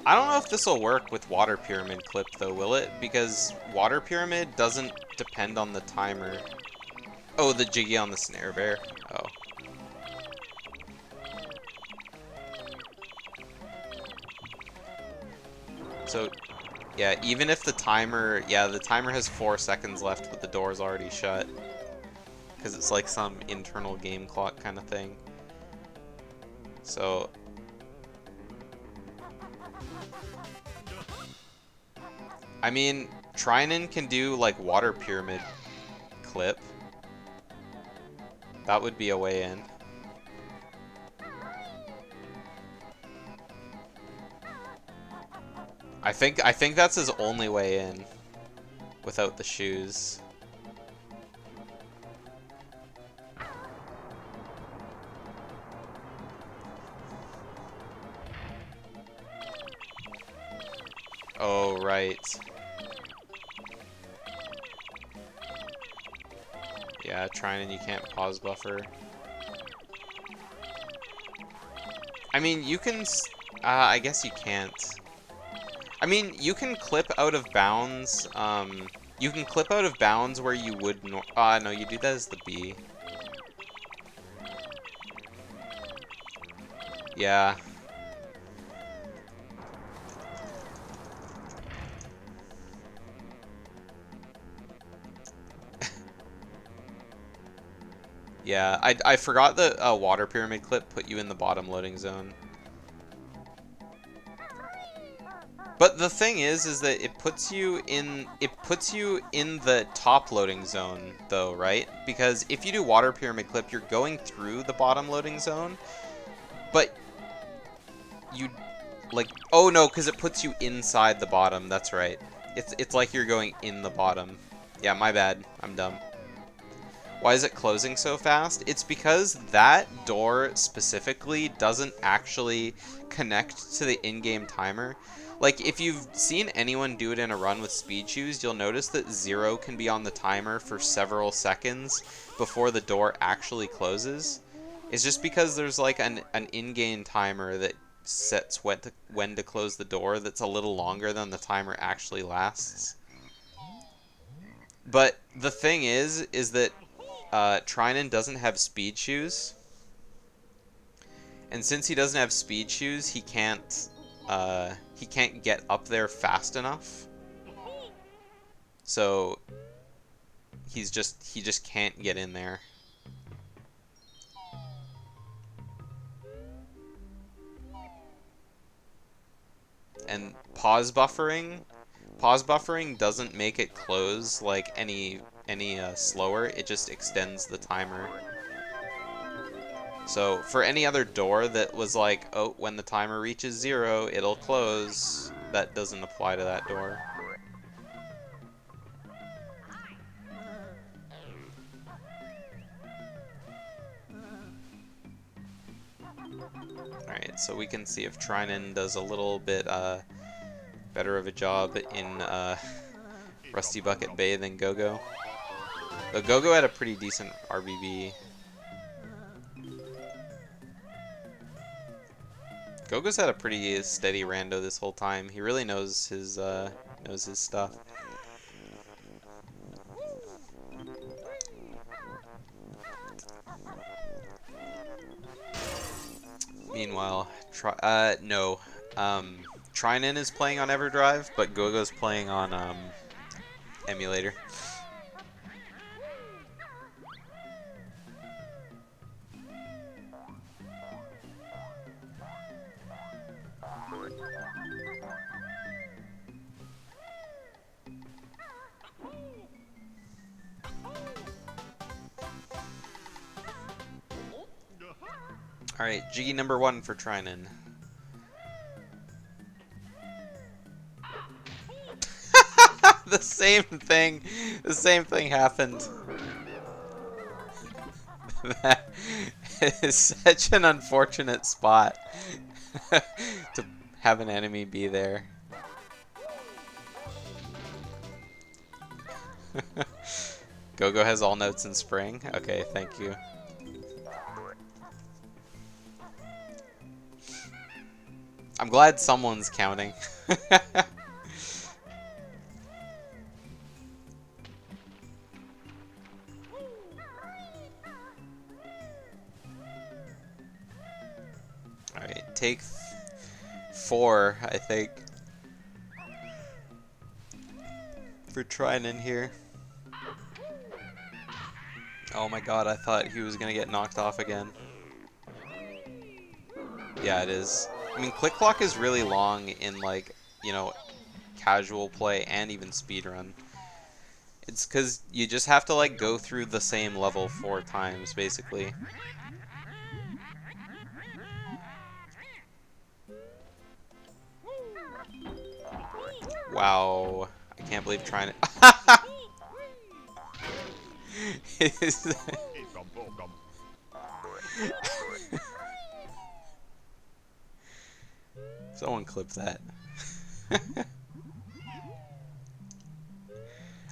I don't know if this will work with Water Pyramid clip though, will it? Because Water Pyramid doesn't depend on the timer. Oh, the jiggy on the snare bear. Oh. So, yeah, even if the timer... Yeah, the timer has 4 seconds left, but the door's already shut. Because it's like some internal game clock kind of thing. So... I mean, Trinan can do, like, Water Pyramid clip. That would be a way in. I think that's his only way in. Without the shoes. Oh, right. Yeah, Trinan, you can't pause buffer. I mean, you can... I guess you can't. I mean, you can clip out of bounds. You can clip out of bounds where you would... no, you do that as the B. Yeah. Yeah, I forgot the Water Pyramid clip put you in the bottom loading zone. But the thing is that it puts you in the top loading zone though, right? Because if you do Water Pyramid clip, you're going through the bottom loading zone. But you, like, oh no, because it puts you inside the bottom. That's right. It's like you're going in the bottom. Yeah, my bad. I'm dumb. Why is it closing so fast? It's because that door specifically doesn't actually connect to the in-game timer. Like, if you've seen anyone do it in a run with speed shoes, you'll notice that 0 can be on the timer for several seconds before the door actually closes. It's just because there's like an in-game timer that sets when to close the door that's a little longer than the timer actually lasts. But the thing is that Trinan doesn't have speed shoes, and since he doesn't have speed shoes, he can't get up there fast enough. So he just can't get in there. And pause buffering doesn't make it close like any slower. It just extends the timer. So for any other door that was like, oh, when the timer reaches 0, it'll close, that doesn't apply to that door. Alright, so we can see if Trinan does a little bit better of a job in Rusty Bucket Bay than Gogo. Though Gogo had a pretty decent RBB. Gogo's had a pretty steady rando this whole time. He really knows his stuff. Meanwhile, no. Trinan is playing on EverDrive, but Gogo's playing on emulator. Alright, Jiggy number 1 for Trinan. The same thing happened. That is such an unfortunate spot to have an enemy be there. Gogo has all notes in spring? Okay, thank you. I'm glad someone's counting. Alright, take 4, I think, for Trinan here. Oh my god, I thought he was gonna get knocked off again. Yeah, it is. I mean, Click Clock is really long in, like, you know, casual play and even speedrun. It's because you just have to, like, go through the same level 4 times, basically. Wow. I can't believe trying to... Someone clip that.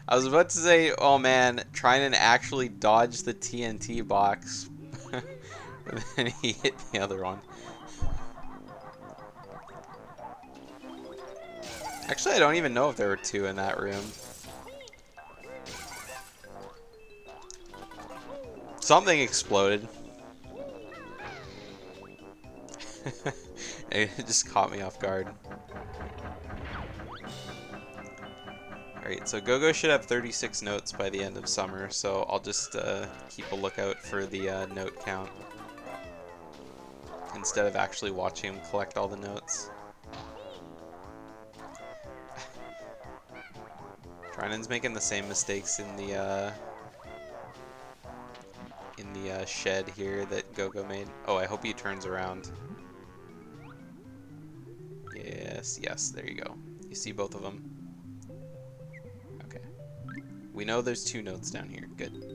I was about to say, oh man, Trinan actually dodged the TNT box. And then he hit the other one. Actually, I don't even know if there were 2 in that room. Something exploded. It just caught me off guard. Alright, so Gogo should have 36 notes by the end of summer, so I'll just keep a lookout for the note count instead of actually watching him collect all the notes. Trinan's making the same mistakes in the shed here that Gogo made. Oh, I hope he turns around. Yes, yes, there you go. You see both of them? Okay. We know there's 2 notes down here. Good.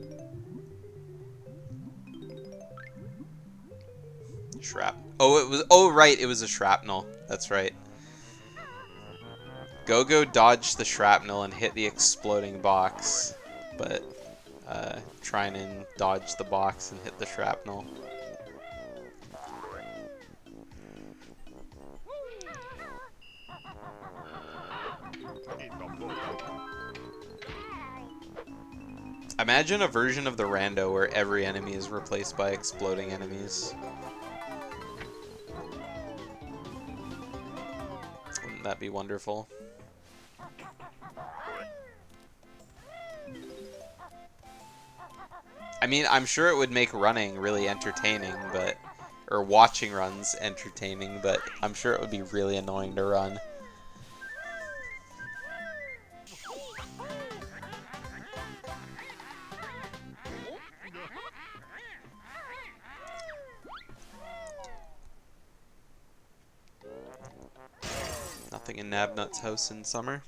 Oh, it was. Oh, right. It was a shrapnel. That's right. Gogo dodged the shrapnel and hit the exploding box, but Trinan dodged the box and hit the shrapnel. Imagine a version of the rando where every enemy is replaced by exploding enemies. Wouldn't that be wonderful? I mean, I'm sure it would make running really entertaining, but... Or watching runs entertaining, but I'm sure it would be really annoying to run. Nothing in Nabnut's house in summer.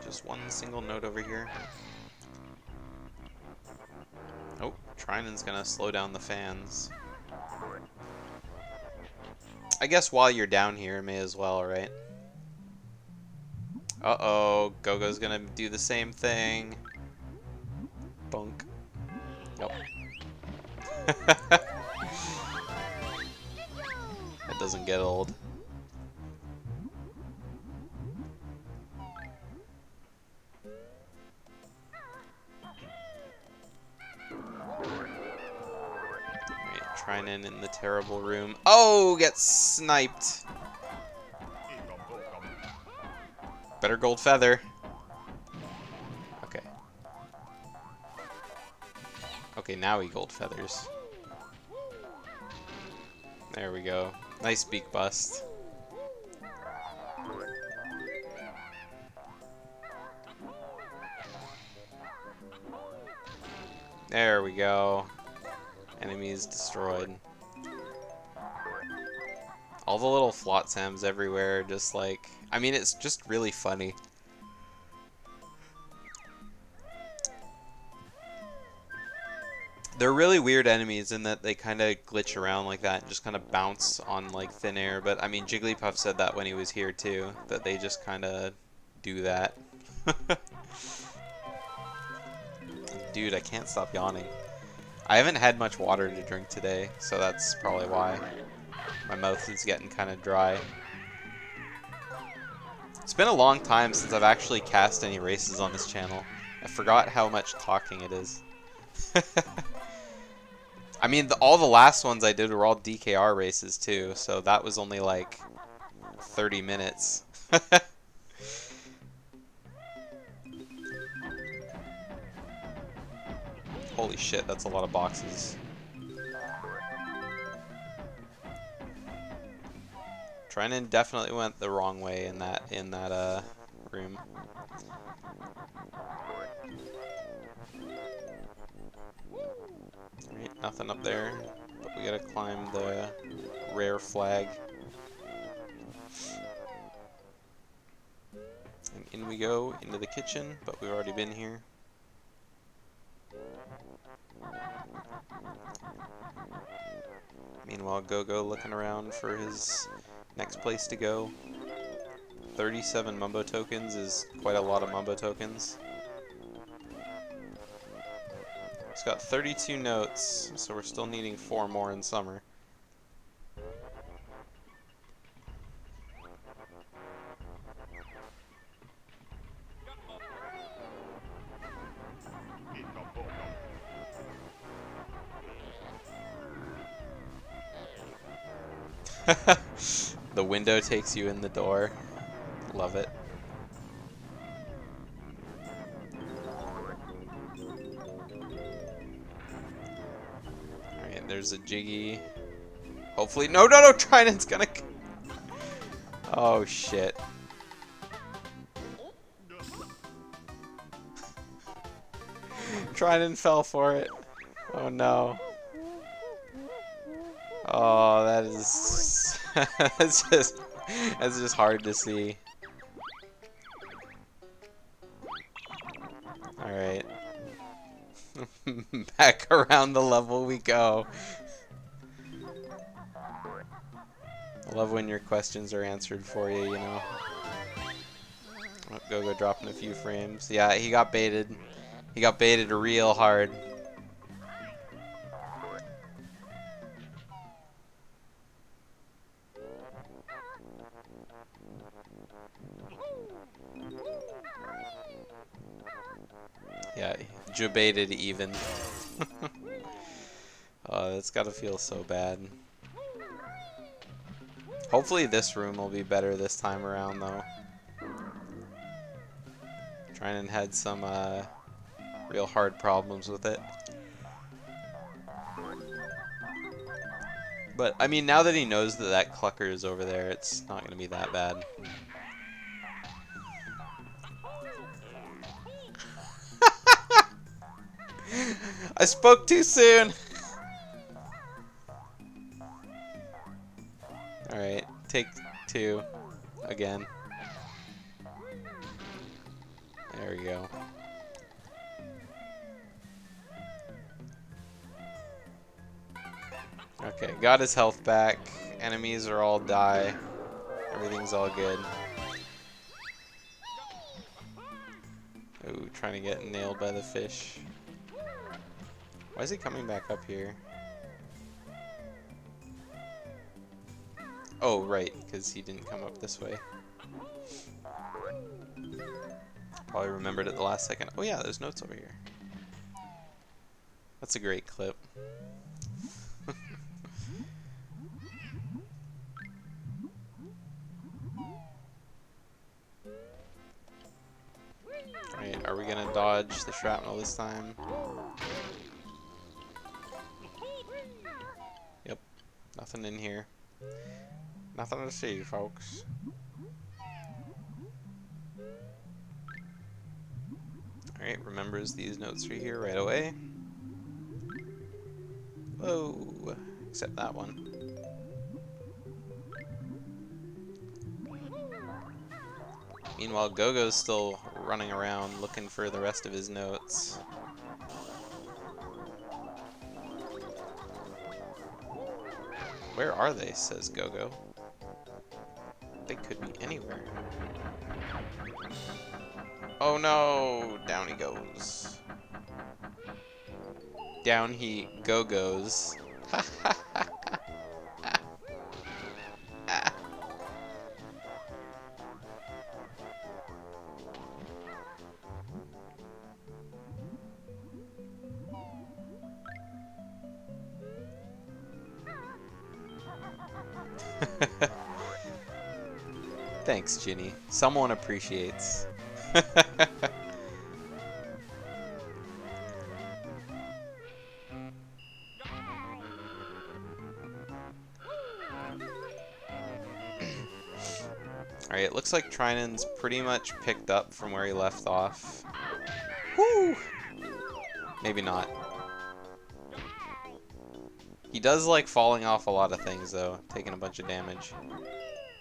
Just one single note over here. Oh, Trinan's gonna slow down the fans. I guess while you're down here, may as well, right? Uh-oh, Gogo's gonna do the same thing. Bunk. Nope. That doesn't get old. Alright, Trinan in the terrible room. Oh, gets sniped. Better gold feather. Okay. Okay, now he gold feathers. There we go. Nice beak bust. There we go. Enemies destroyed. All the little flotsams everywhere, just like... I mean, it's just really funny. They're really weird enemies in that they kind of glitch around like that and just kind of bounce on like thin air. But I mean, Jigglypuff said that when he was here too, that they just kind of do that. Dude, I can't stop yawning. I haven't had much water to drink today, so that's probably why. My mouth is getting kind of dry. It's been a long time since I've actually cast any races on this channel. I forgot how much talking it is. I mean, all the last ones I did were all DKR races too, so that was only like 30 minutes. Holy shit, that's a lot of boxes. Trinan definitely went the wrong way in that room. Alright, nothing up there, but we gotta climb the rare flag. And in we go, into the kitchen, but we've already been here. Meanwhile, Gogo looking around for his next place to go. 37 Mumbo tokens is quite a lot of Mumbo tokens. It's got 32 notes, so we're still needing 4 more in summer. The window takes you in the door. Love it. Alright, there's a Jiggy. Hopefully, no, no, no, Trident's gonna. Oh shit. Trident fell for it. Oh no. Oh, that is. That's just hard to see. All right. Back around the level we go. I love when your questions are answered for you, you know. Oh, Go dropping a few frames. Yeah, he got baited. He got baited real hard. Yeah, jebaited even. Oh, that's gotta feel so bad. Hopefully this room will be better this time around, though. Trinan had some real hard problems with it. But, I mean, now that he knows that that clucker is over there, it's not going to be that bad. I spoke too soon! Alright, take 2. Again. There we go. Okay, got his health back. Enemies are all die. Everything's all good. Ooh, trying to get nailed by the fish. Why is he coming back up here? Oh, right, because he didn't come up this way. Probably remembered at the last second. Oh yeah, there's notes over here. That's a great clip. Alright, are we gonna dodge the shrapnel this time? Yep, nothing in here. Nothing to see, folks. Alright, remembers these notes are here right away. Whoa, except that one. Meanwhile, Gogo's still running around looking for the rest of his notes. Where are they, says Gogo. They could be anywhere. Oh no! Down he goes. Down he go-goes. Thanks, Ginny. Someone appreciates. Alright, it looks like Trinan's pretty much picked up from where he left off. Woo! Maybe not. He does like falling off a lot of things, though, taking a bunch of damage.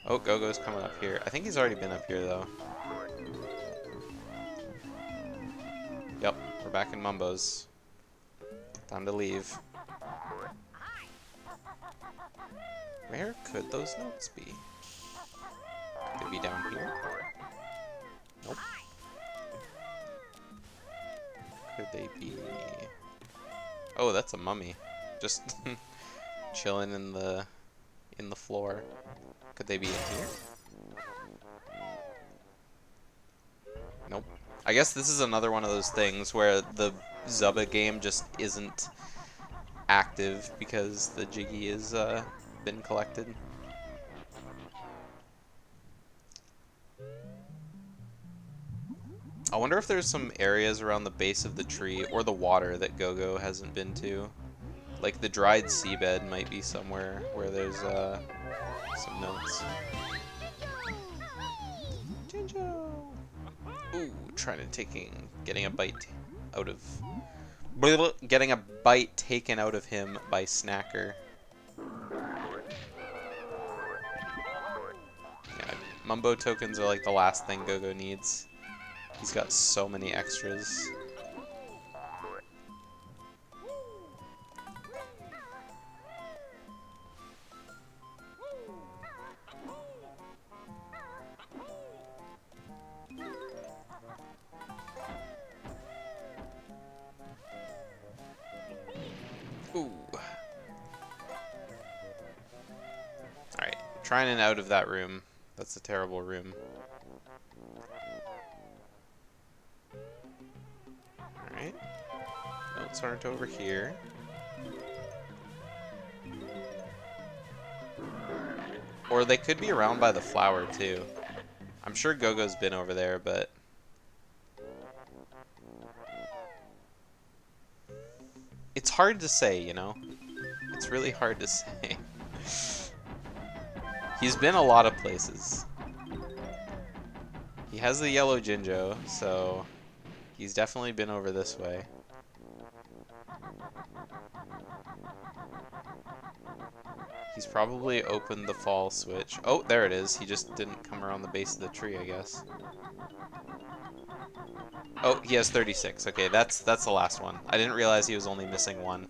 Oh, Gogo's coming up here. I think he's already been up here, though. Yep, we're back in Mumbo's. Time to leave. Where could those notes be? Could they be down here? Nope. Could they be... Oh, that's a mummy. Just chilling in the floor. Could they be in here? Nope. I guess this is another one of those things where the Zubba game just isn't active because the Jiggy has been collected. I wonder if there's some areas around the base of the tree or the water that Gogo hasn't been to. Like the dried seabed might be somewhere where there's some notes. Jinjo! Ooh, getting a bite out of... Getting a bite taken out of him by Snacker. Yeah, Mumbo tokens are like the last thing Gogo needs. He's got so many extras. Ooh. Alright, trying and out of that room. That's a terrible room. Alright. Notes aren't over here. Or they could be around by the flower, too. I'm sure Gogo's been over there, but... It's hard to say, you know? It's really hard to say. He's been a lot of places. He has the yellow Jinjo, so he's definitely been over this way. He's probably opened the fall switch. Oh, there it is. He just didn't come around the base of the tree, I guess. Oh, he has 36. Okay, that's the last one. I didn't realize he was only missing one.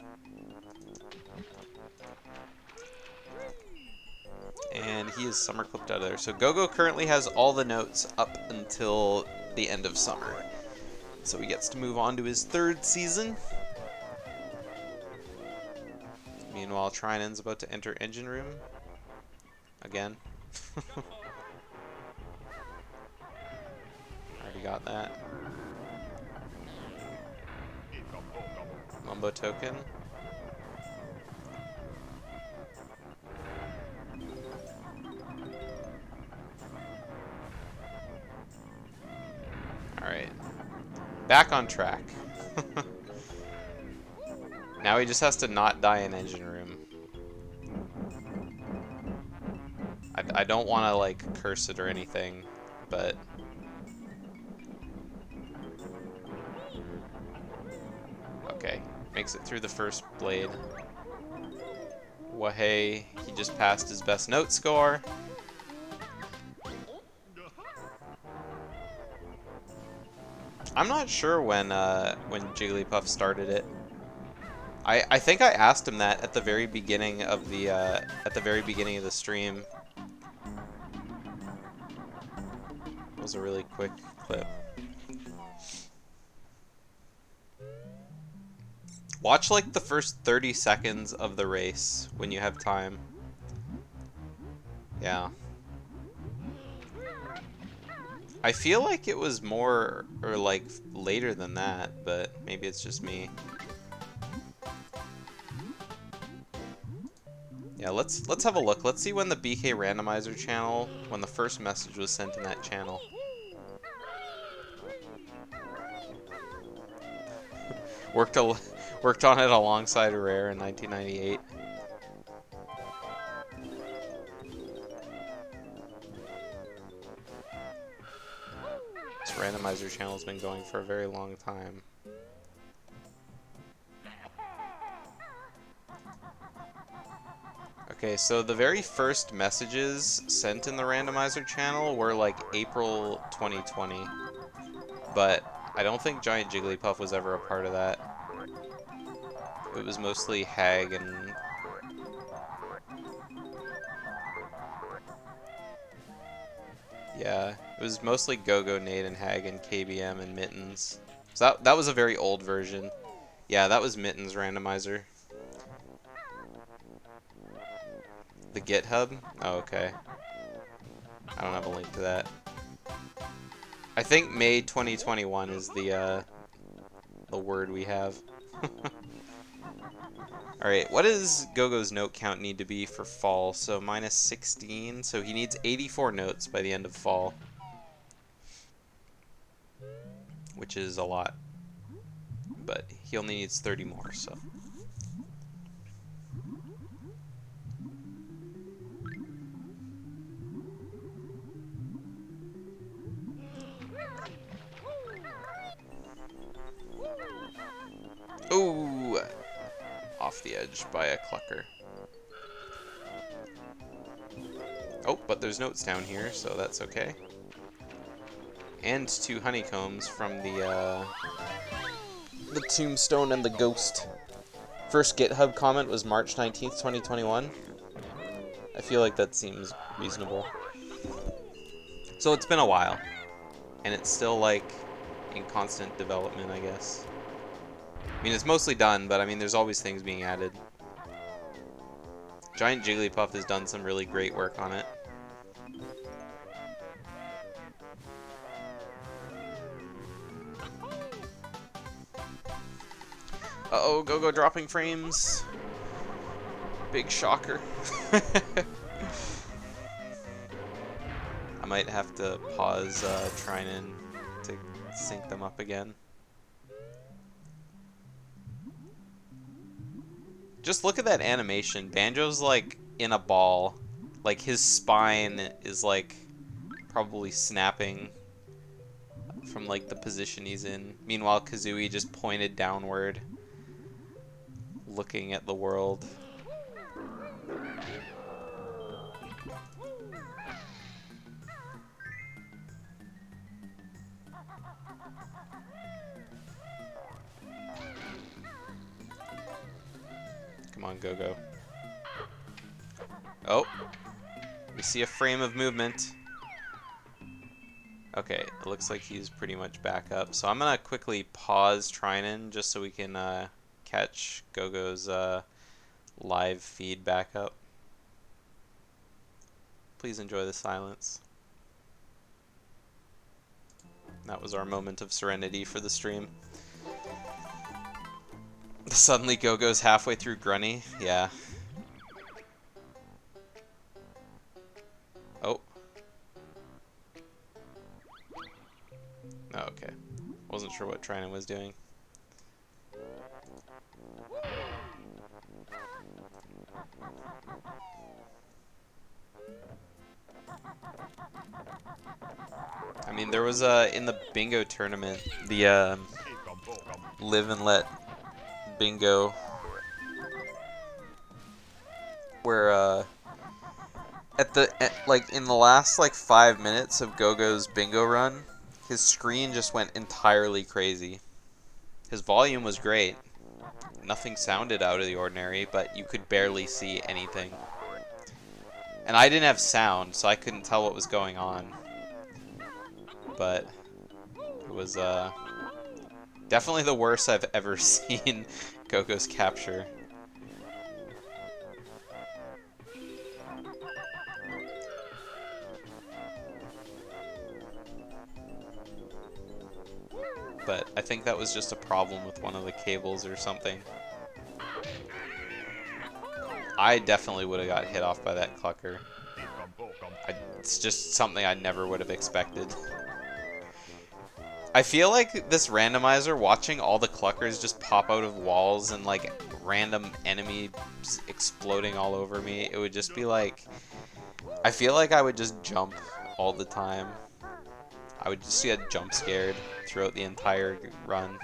And he is summer clipped out of there. So Gogo currently has all the notes up until the end of summer. So he gets to move on to his 3rd season. Meanwhile, Trinan's about to enter engine room. Again. Already got that. Mumbo token. Alright. Back on track. Now he just has to not die in engine room. I don't want to, like, curse it or anything, but... Okay. Makes it through the first blade. Wahey, he just passed his best note score. I'm not sure when Jigglypuff started it. I think I asked him that at the very beginning of the stream. It was a really quick clip. Watch like the first 30 seconds of the race when you have time. Yeah. I feel like it was more or like later than that, but maybe it's just me. Yeah, let's have a look. Let's see when the BK Randomizer channel, when the first message was sent in that channel. Worked on it alongside Rare in 1998. This Randomizer channel's been going for a very long time. Okay, so the very first messages sent in the Randomizer channel were like April 2020, but I don't think Giant Jigglypuff was ever a part of that. It was mostly Hag and... Yeah, it was mostly Go-Go, Nate, and Hag, and KBM, and Mittens. So that was a very old version. Yeah, that was Mittens Randomizer. The GitHub? Oh, okay. I don't have a link to that. I think May 2021 is the word we have. Alright, what does Gogo's note count need to be for fall? So minus 16, so he needs 84 notes by the end of fall. Which is a lot. But he only needs 30 more, so... off the edge by a clucker. Oh, but there's notes down here, so that's okay. And 2 honeycombs from the tombstone and the ghost. First GitHub comment was March 19th, 2021. I feel like that seems reasonable. So it's been a while. And it's still, like, in constant development, I guess. I mean, it's mostly done, but I mean, there's always things being added. Giant Jigglypuff has done some really great work on it. Uh-oh, Go-Go dropping frames. Big shocker. I might have to pause Trinan to sync them up again. Just look at that animation. Banjo's like in a ball. Like his spine is like probably snapping from like the position he's in. Meanwhile, Kazooie just pointed downward, looking at the world. Come on, Go-Go. Oh, we see a frame of movement. Okay, it looks like he's pretty much back up. So I'm gonna quickly pause Trinan just so we can catch Go-Go's live feed back up. Please enjoy the silence. That was our moment of serenity for the stream. Suddenly Go-Go's halfway through Grunny. Yeah. Oh. Oh, okay. Wasn't sure what Trinan was doing. I mean, there was in the bingo tournament, the live and let bingo, where like in the last like 5 minutes of Go-Go's bingo run, his screen just went entirely crazy. His volume was great. Nothing sounded out of the ordinary, but you could barely see anything. And I didn't have sound, so I couldn't tell what was going on. But it was definitely the worst I've ever seen Go-Go's capture. But I think that was just a problem with one of the cables or something. I definitely would have got hit off by that clucker. It's just something I never would have expected. I feel like this randomizer, watching all the cluckers just pop out of walls and like random enemies exploding all over me, it would just be like, I feel like I would just jump all the time. I would just get jump scared throughout the entire run.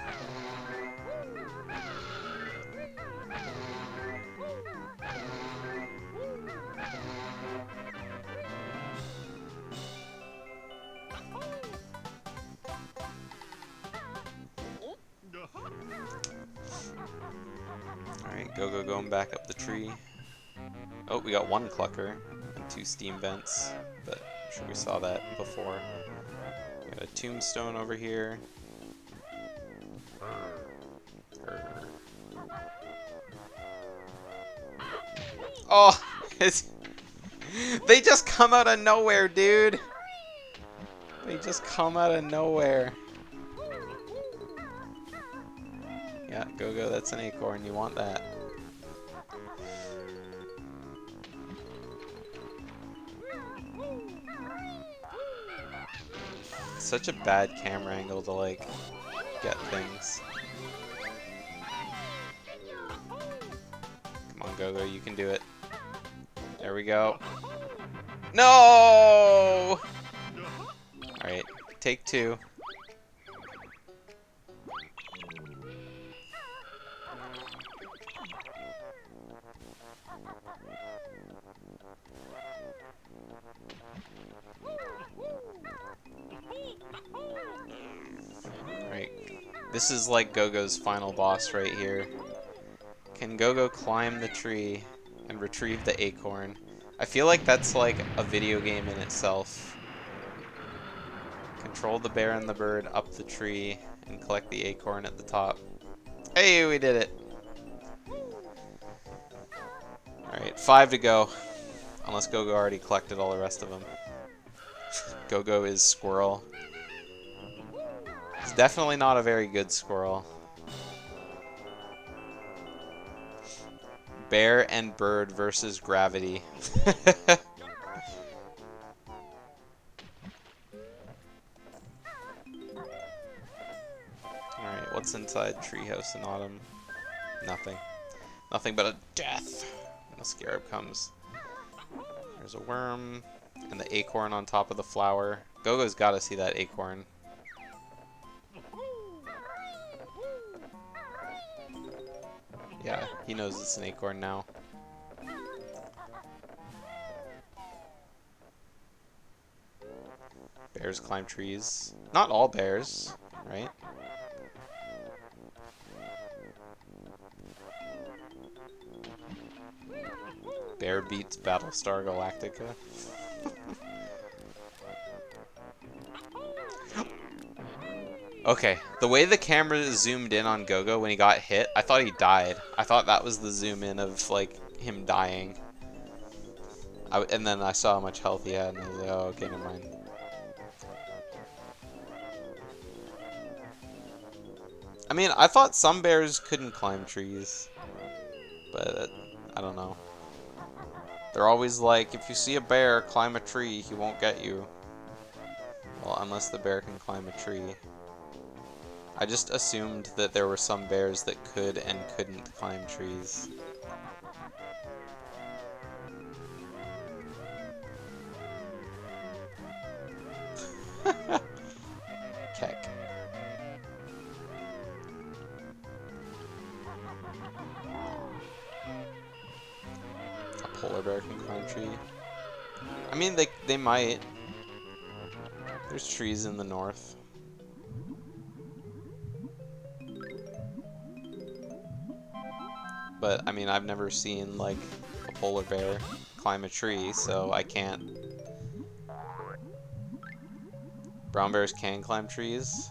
Alright, Go-Go going back up the tree. Oh, we got 1 clucker and 2 steam vents, but I'm sure we saw that before. We got a tombstone over here. Oh, they just come out of nowhere, dude. They just come out of nowhere. Yeah, Go-Go, that's an acorn. You want that. Such a bad camera angle to, like, get things. Come on, Go-Go, you can do it. There we go. No! Alright, take 2. This is like Gogo's final boss right here. Can Gogo climb the tree and retrieve the acorn? I feel like that's like a video game in itself. Control the bear and the bird up the tree and collect the acorn at the top. Hey, we did it. Alright, 5 to go. Unless Gogo already collected all the rest of them. Gogo is squirrel. It's definitely not a very good squirrel. Bear and bird versus gravity. Alright, what's inside Treehouse in Autumn? Nothing. Nothing but a death. And the scarab comes. There's a worm. And the acorn on top of the flower. Gogo's gotta see that acorn. Yeah, he knows it's an acorn now. Bears climb trees. Not all bears, right? Bear beats Battlestar Galactica. Okay, the way the camera zoomed in on Gogo when he got hit, I thought he died. I thought that was the zoom in of, like, him dying. And then I saw how much health he had, and I was like, oh, okay, never mind. I mean, I thought some bears couldn't climb trees. But, I don't know. They're always like, if you see a bear climb a tree, he won't get you. Well, unless the bear can climb a tree. I just assumed that there were some bears that could and couldn't climb trees. Keck. A polar bear can climb a tree. I mean, they might. There's trees in the north. But, I mean, I've never seen, like, a polar bear climb a tree, so I can't. Brown bears can climb trees.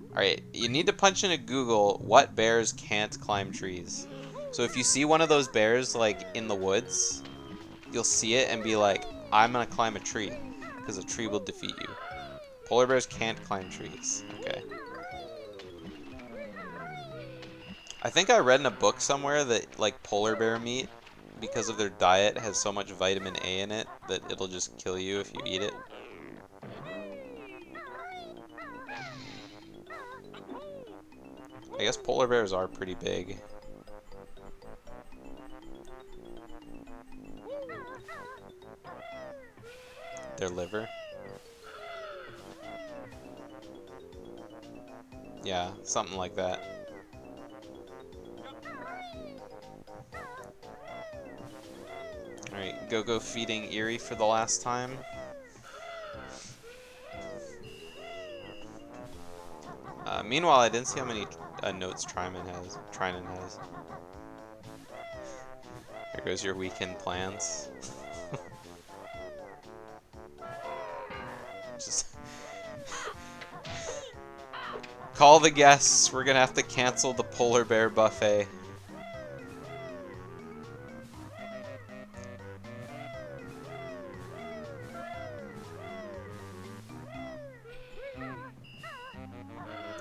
Alright, you need to punch into Google what bears can't climb trees. So if you see one of those bears, like, in the woods, you'll see it and be like, I'm gonna climb a tree, because a tree will defeat you. Polar bears can't climb trees. Okay. I think I read in a book somewhere that, like, polar bear meat, because of their diet, has so much vitamin A in it that it'll just kill you if you eat it. I guess polar bears are pretty big. Their liver? Yeah, something like that. Alright, Gogo feeding Eerie for the last time. Meanwhile, I didn't see how many notes Trinan has. Here goes your weekend plans. Just call the guests. We're gonna have to cancel the polar bear buffet.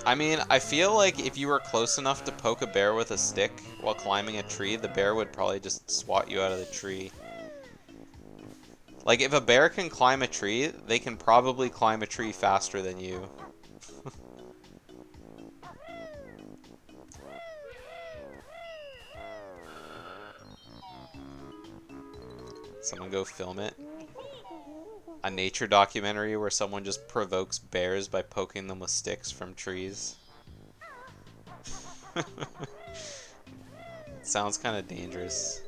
I mean, I feel like if you were close enough to poke a bear with a stick while climbing a tree, the bear would probably just swat you out of the tree. Like, if a bear can climb a tree, they can probably climb a tree faster than you. Someone go film it. A nature documentary where someone just provokes bears by poking them with sticks from trees. It sounds kind of dangerous.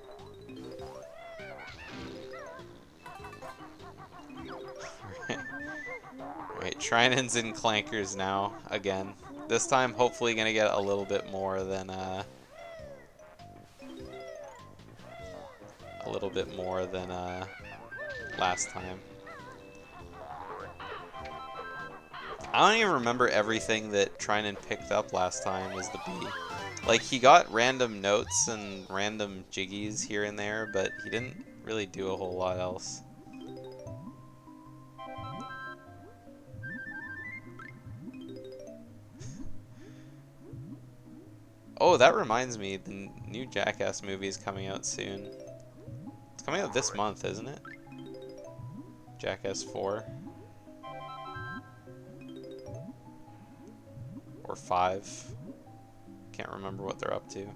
Alright, Trinans and Clankers now, again. This time, hopefully, gonna get a little bit more than last time. I don't even remember everything that Trinan picked up last time as the B. Like, he got random notes and random jiggies here and there, but he didn't really do a whole lot else. Oh, that reminds me, the new Jackass movie is coming out soon. It's coming out this month, isn't it? Jackass 4. Or 5. Can't remember what they're up to.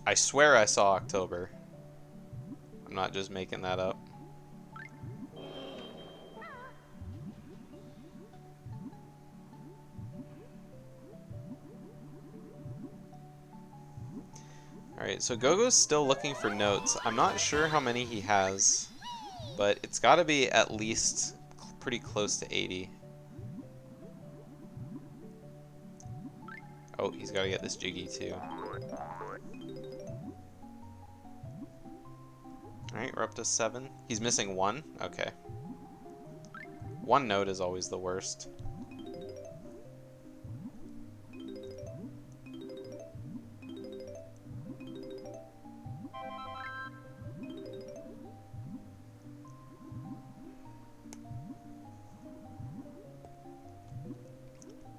I swear I saw October. I'm not just making that up. Alright, so Gogo's still looking for notes. I'm not sure how many he has, but it's got to be at least pretty close to 80. Oh, he's got to get this jiggy too. Alright, we're up to 7. He's missing 1? Okay. 1 note is always the worst.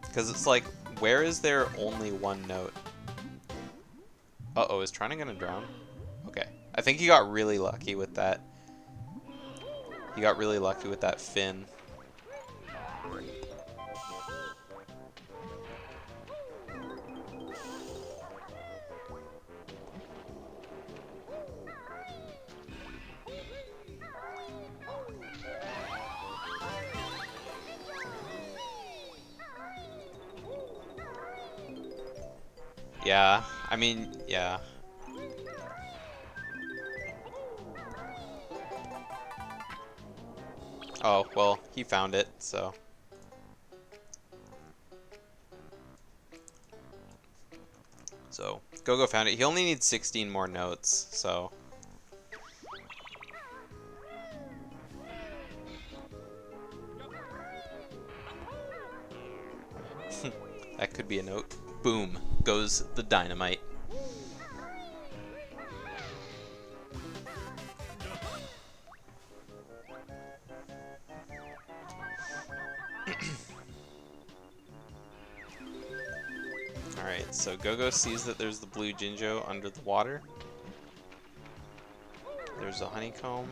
Because it's like, where is there only 1 note? Uh-oh, is Trinan gonna drown? Okay. I think he got really lucky with that. He got really lucky with that fin. Yeah, I mean, yeah. Oh, well, he found it, so. So, Gogo found it. He only needs 16 more notes, so. That could be a note. Boom, goes the dynamite. Alright, so Gogo sees that there's the blue Jinjo under the water. There's a honeycomb.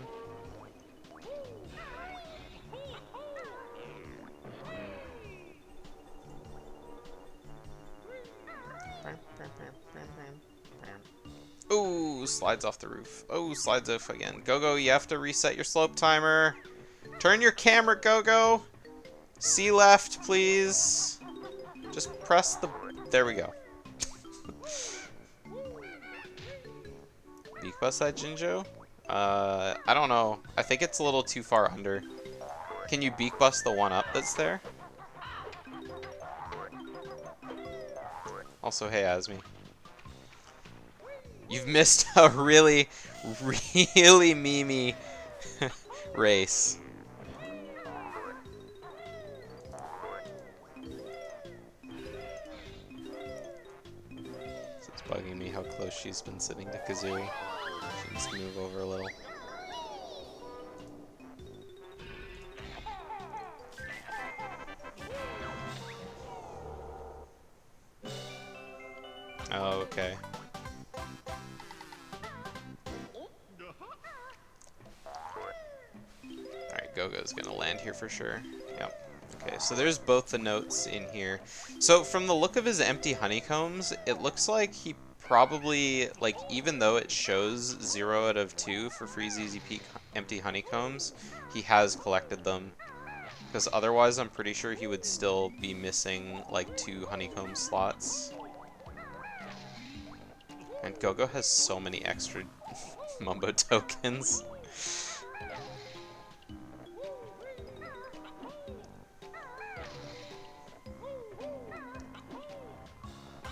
Ooh, slides off the roof. Oh, slides off again. Gogo, you have to reset your slope timer. Turn your camera, Gogo. See left, please. Just press the... There we go. Beak bust that Jinjo? I don't know. I think it's a little too far under. Can you beak bust the one up that's there? Also, hey, Asmi. You've missed a really, really memey race. It's bugging me how close she's been sitting to Kazooie. She needs to move over a little. Oh, okay. Alright, Gogo's gonna land here for sure. Yep. Okay, so there's both the notes in here. So from the look of his empty honeycombs, it looks like he probably, like, even though it shows 0 out of 2 for Freeze Easy Peak empty honeycombs, he has collected them. Because otherwise I'm pretty sure he would still be missing like 2 honeycomb slots. And Gogo has so many extra Mumbo tokens.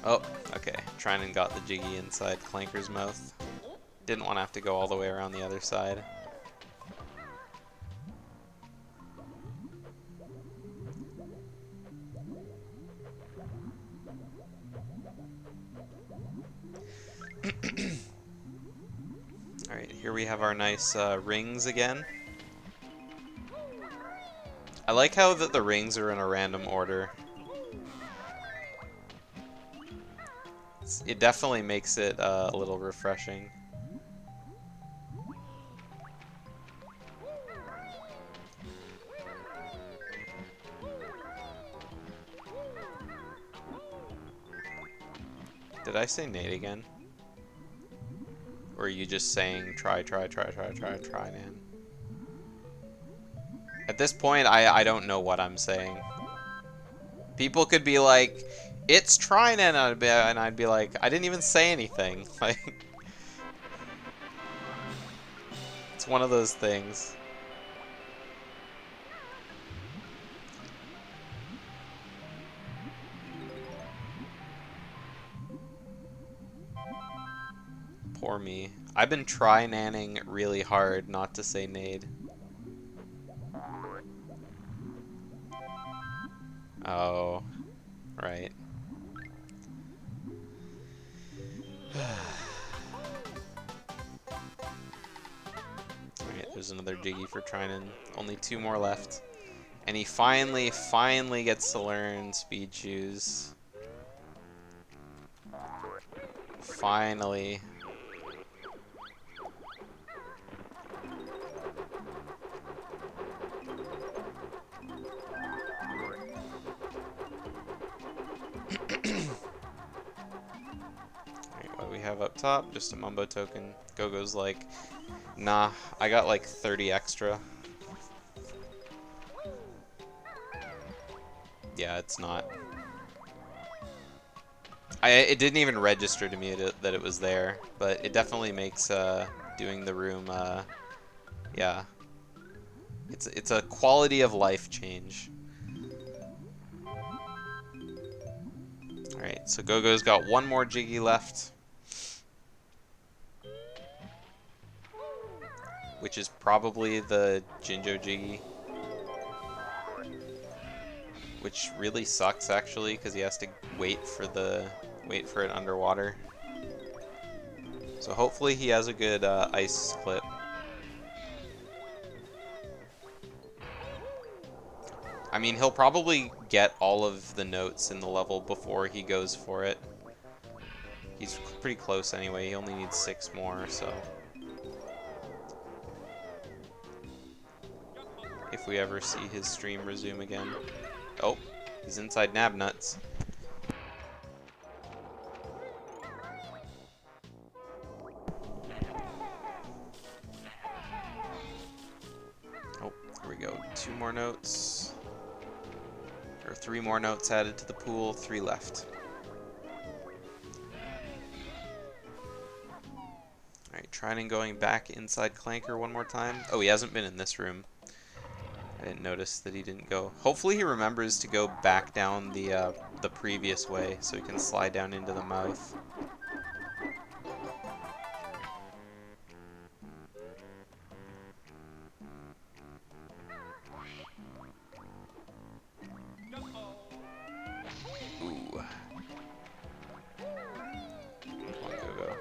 Oh, okay. Trinan got the Jiggy inside Clanker's mouth. Didn't want to have to go all the way around the other side. Alright, here we have our nice rings again. I like how that the rings are in a random order. It definitely makes it a little refreshing. Did I say Nate again? Or are you just saying try, Nan? At this point, I don't know what I'm saying. People could be like, it's Trinan, and I'd be like, I didn't even say anything. Like, it's one of those things. Poor me. I've been try-nanning really hard not to say Nade. Oh, right. Alright, there's another Jiggy for Trinan. Only 2 more left. And he finally gets to learn Speed Shoes. Finally. Alright, what do we have up top? Just a Mumbo token. Gogo's like, nah, I got like 30 extra. Yeah, it's not. It didn't even register to me that it was there, but it definitely makes doing the room, yeah. It's a quality of life change. Alright, so Gogo's got 1 more Jiggy left. Which is probably the Jinjo Jiggy. Which really sucks actually, because he has to wait for it underwater. So hopefully he has a good ice clip. I mean, he'll probably get all of the notes in the level before he goes for it. He's pretty close anyway, he only needs 6 more, so... If we ever see his stream resume again. Oh, he's inside Nabnuts. Oh, here we go. 2 more notes. Or 3 more notes added to the pool, 3 left. Alright, Trinan going back inside Clanker 1 more time. Oh, he hasn't been in this room. I didn't notice that he didn't go. Hopefully he remembers to go back down the previous way so he can slide down into the mouth. Ooh. Come on, Gogo.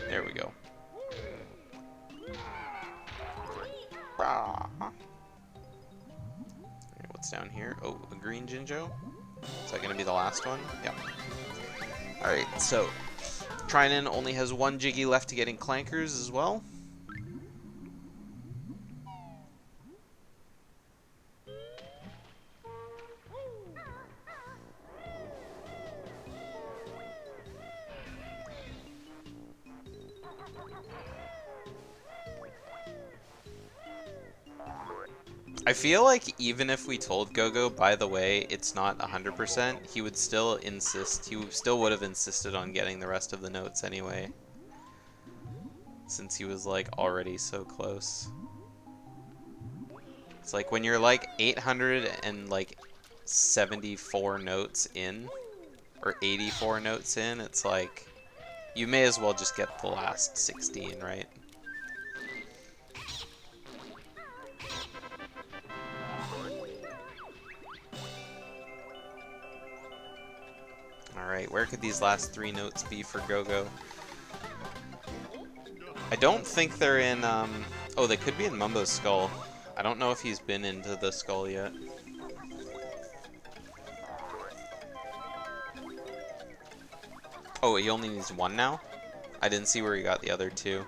There we go. Rah. What's down here? Oh, a green Jinjo. Is that going to be the last one? Yep. Alright, so Trinan only has 1 Jiggy left to get in Clankers as well. I feel like even if we told Gogo, by the way, it's not 100%, he would still insist, he still would have insisted on getting the rest of the notes anyway. Since he was like already so close. It's like when you're like 874 notes in, or 84 notes in, it's like, you may as well just get the last 16, right? Alright, where could these last 3 notes be for Gogo? I don't think they're in, oh, they could be in Mumbo's skull. I don't know if he's been into the skull yet. Oh, he only needs 1 now? I didn't see where he got the other 2.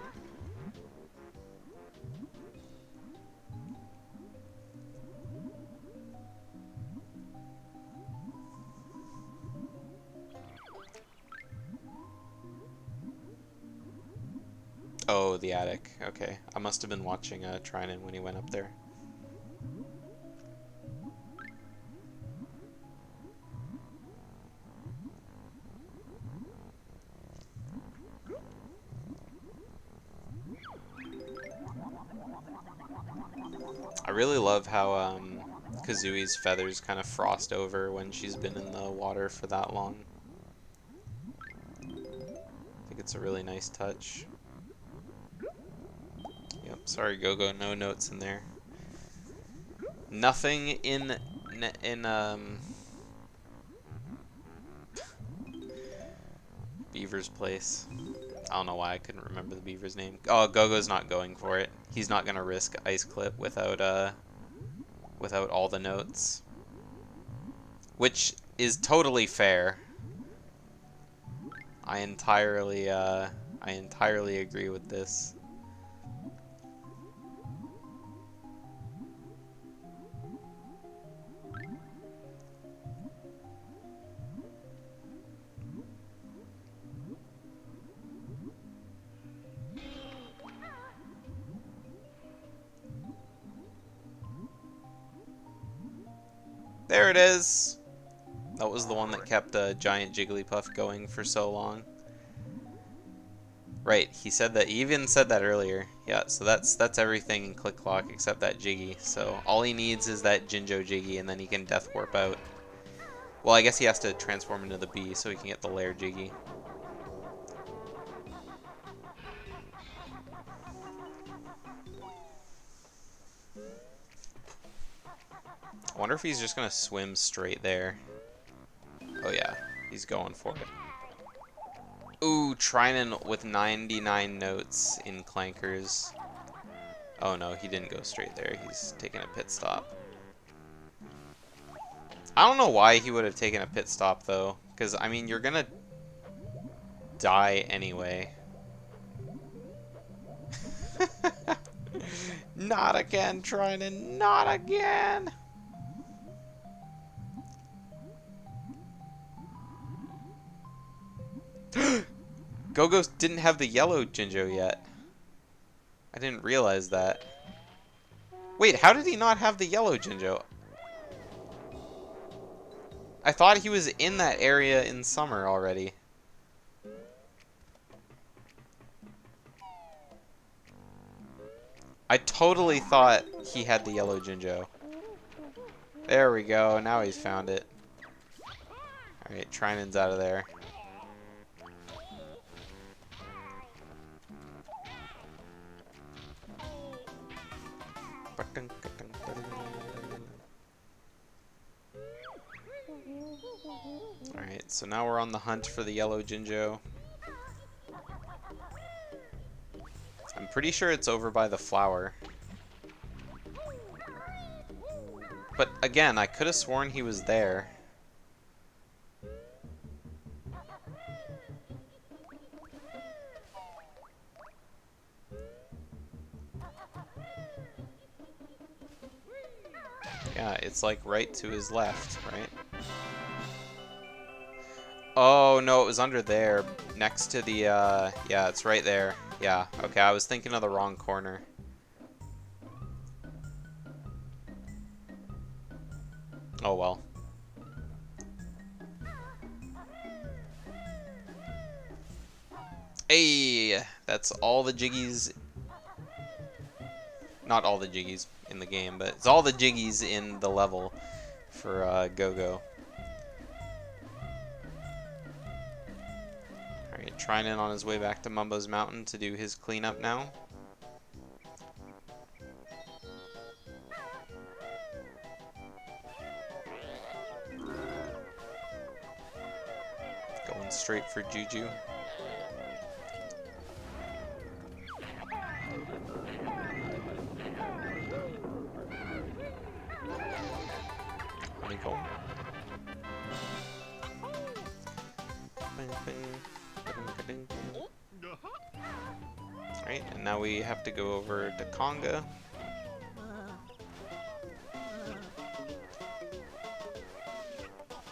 Oh, the attic. Okay. I must have been watching Trinan when he went up there. I really love how Kazui's feathers kind of frost over when she's been in the water for that long. I think it's a really nice touch. Yep, sorry Gogo, no notes in there. Nothing in Beaver's place. I don't know why I couldn't remember the Beaver's name. Oh, Gogo's not going for it. He's not gonna risk Ice Clip without all the notes. Which is totally fair. I entirely agree with this. There it is! That was the one that kept a giant Jigglypuff going for so long. Right, he said that. He even said that earlier. Yeah, so that's everything in Click Clock except that Jiggy. So all he needs is that Jinjo Jiggy, and then he can Death Warp out. Well, I guess he has to transform into the bee so he can get the Lair Jiggy. I wonder if he's just gonna swim straight there. Oh yeah, he's going for it. Ooh, Trinan with 99 notes in Clankers. Oh no, he didn't go straight there. He's taking a pit stop. I don't know why he would have taken a pit stop though, because I mean you're gonna die anyway. Not again, Trinan, not again. Gogo didn't have the yellow Jinjo yet. I didn't realize that. Wait, how did he not have the yellow Jinjo? I thought he was in that area in summer already. I totally thought he had the yellow Jinjo. There we go, now he's found it. Alright, Trinan's out of there. Alright, so now we're on the hunt for the yellow Jinjo. I'm pretty sure it's over by the flower. But again, I could have sworn he was there. Yeah, it's like right to his left, right? Oh, no, it was under there, next to the, yeah, it's right there. Yeah, okay, I was thinking of the wrong corner. Oh well. Hey, that's all the jiggies. Not all the jiggies in the game, but it's all the jiggies in the level for Go-Go. Alright, Trinan on his way back to Mumbo's Mountain to do his cleanup now. Going straight for Juju. Honeycomb. Alright, and now we have to go over to Conga.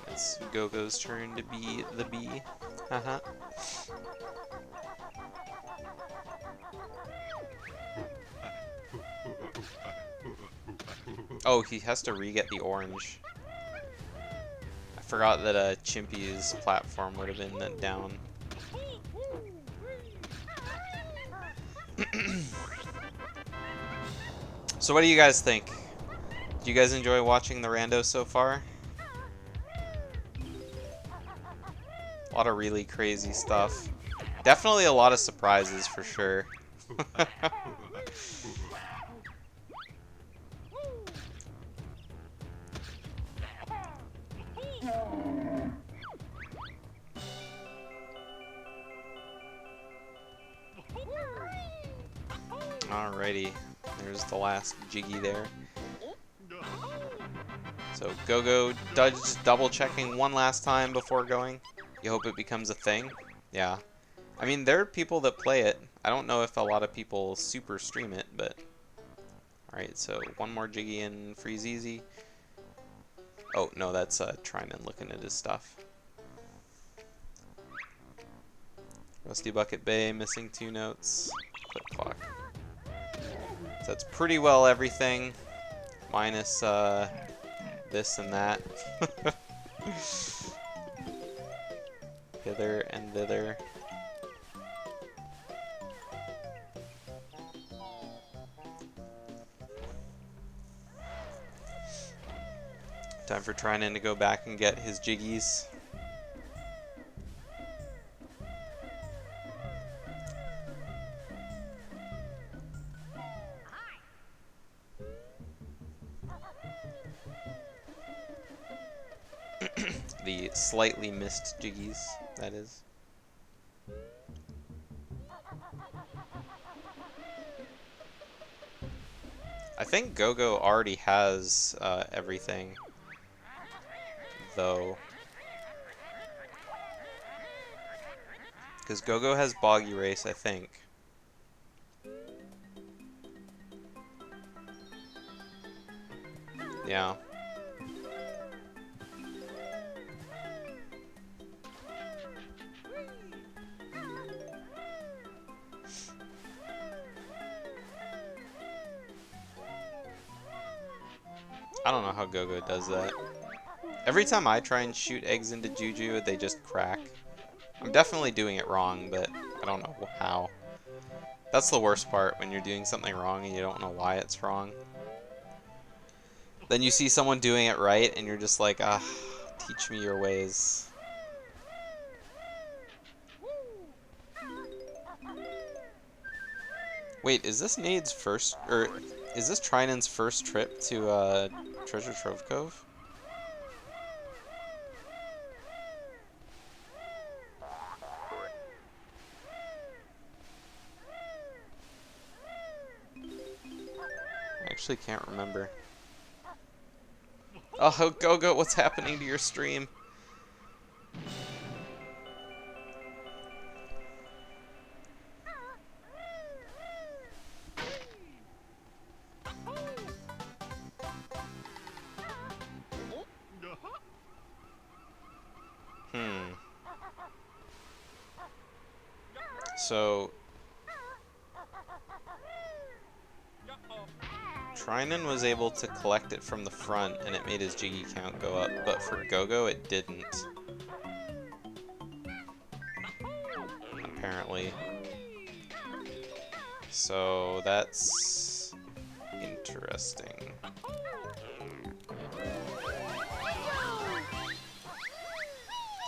It's Go-Go's turn to be the bee. Haha. Oh, he has to re-get the orange. I forgot that Chimpy's platform would have been down. So what do you guys think? Do you guys enjoy watching the rando so far? A lot of really crazy stuff. Definitely a lot of surprises for sure. Alrighty, there's the last jiggy there. So Go-Go just double checking one last time before going. You hope it becomes a thing. Yeah. I mean, there are people that play it. I don't know if a lot of people super stream it, but... Alright, so one more jiggy and freeze easy. Oh, no, that's Trinan looking at his stuff. Rusty Bucket Bay, missing 2 notes. Click clock. So that's pretty well everything, minus this and that. Hither and thither. Time for Trinan to go back and get his jiggies. The slightly missed jiggies, that is. I think Go-Go already has everything, though. Because Go-Go has Boggy Race, I think. Yeah. I don't know how Go-Go does that. Every time I try and shoot eggs into Juju, they just crack. I'm definitely doing it wrong, but I don't know how. That's the worst part, when you're doing something wrong and you don't know why it's wrong. Then you see someone doing it right, and you're just like, ah, teach me your ways. Wait, is this Nade's first, or is this Trinan's first trip to Treasure Trove Cove? I actually can't remember. Oh, Go-Go, what's happening to your stream? So Trinan was able to collect it from the front, and it made his Jiggy count go up, but for Gogo, it didn't. Apparently. So that's interesting.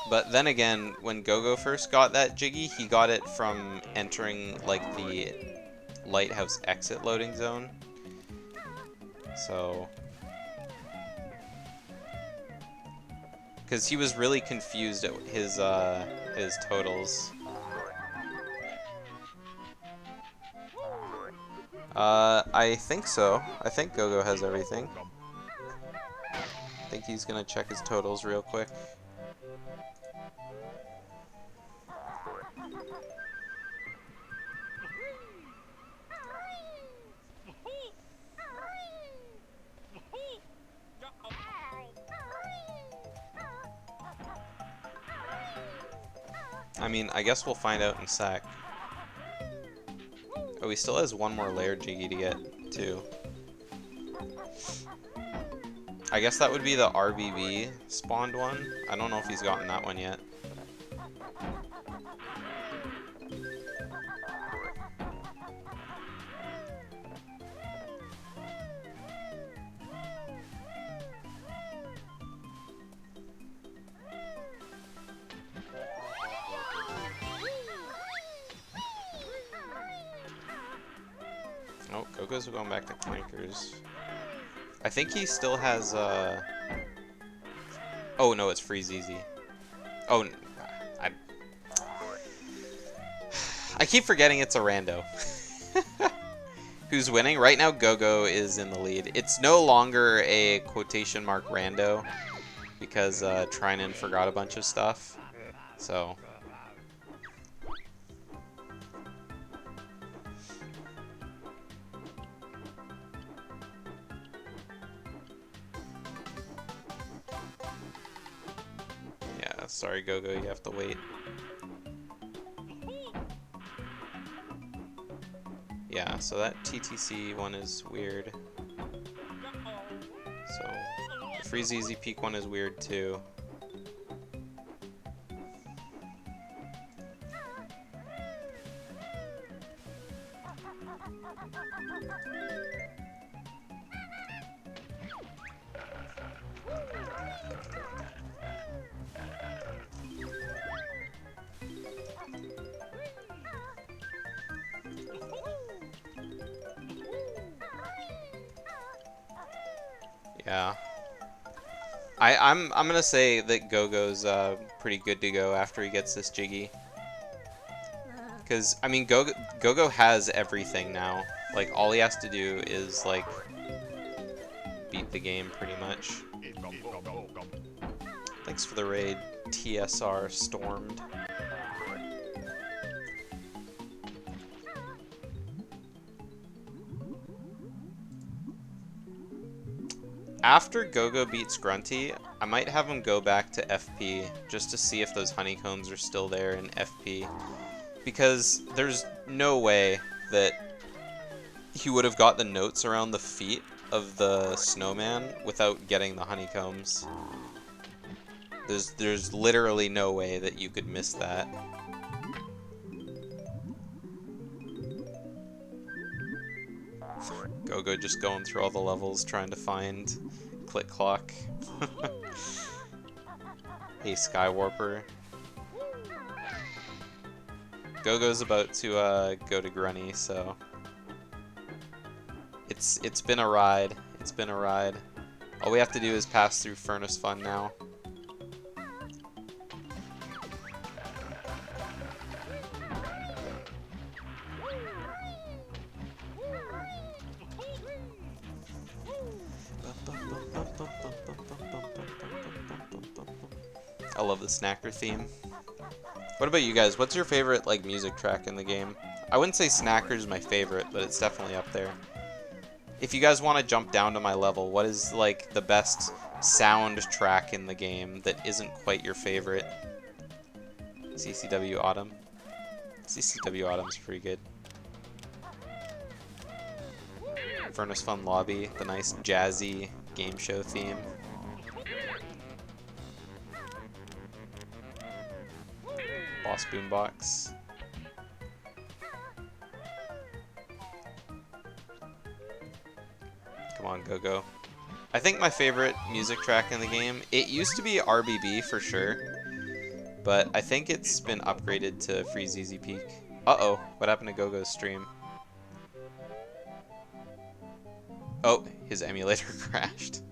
But then again, when Gogo first got that Jiggy, he got it from entering like the lighthouse exit loading zone. So, because he was really confused at his totals. I think so. I think Gogo has everything. I think he's gonna check his totals real quick. I mean, I guess we'll find out in a sec. Oh, he still has one more layered Jiggy to get, too. I guess that would be the RBB spawned one. I don't know if he's gotten that one yet. Oh, Gogo's going back to Clankers. I think he still has, Oh, no, it's Freeze Easy. Oh, I keep forgetting it's a rando. Who's winning? Right now, Gogo is in the lead. It's no longer a quotation mark rando, because, Trinan forgot a bunch of stuff. So... Sorry, Gogo, you have to wait. Yeah, so that TTC one is weird. So, the Freeze Easy Peak one is weird too. Yeah. I'm gonna say that Gogo's pretty good to go after he gets this Jiggy. Cause I mean Gogo has everything now. Like all he has to do is like beat the game pretty much. Thanks for the raid, TSR Stormed. After Gogo beats Grunty, I might have him go back to FP just to see if those honeycombs are still there in FP. Because there's no way that he would have got the notes around the feet of the snowman without getting the honeycombs. There's literally no way that you could miss that. Gogo just going through all the levels trying to find Click Clock. Hey, Skywarper. Gogo's about to go to Grunny, so it's been a ride. It's been a ride. All we have to do is pass through Furnace Fun now. I love the Snacker theme. What about you guys? What's your favorite like music track in the game? I wouldn't say Snacker's my favorite, but it's definitely up there. If you guys want to jump down to my level, what is like the best sound track in the game that isn't quite your favorite? CCW Autumn. CCW Autumn's pretty good. Furnace Fun Lobby, the nice jazzy game show theme. Boss Boombox. Come on, go. I think my favorite music track in the game, it used to be RBB for sure, but I think it's been upgraded to Freeze Easy Peak. Uh-oh, what happened to Gogo's stream? Oh, his emulator crashed.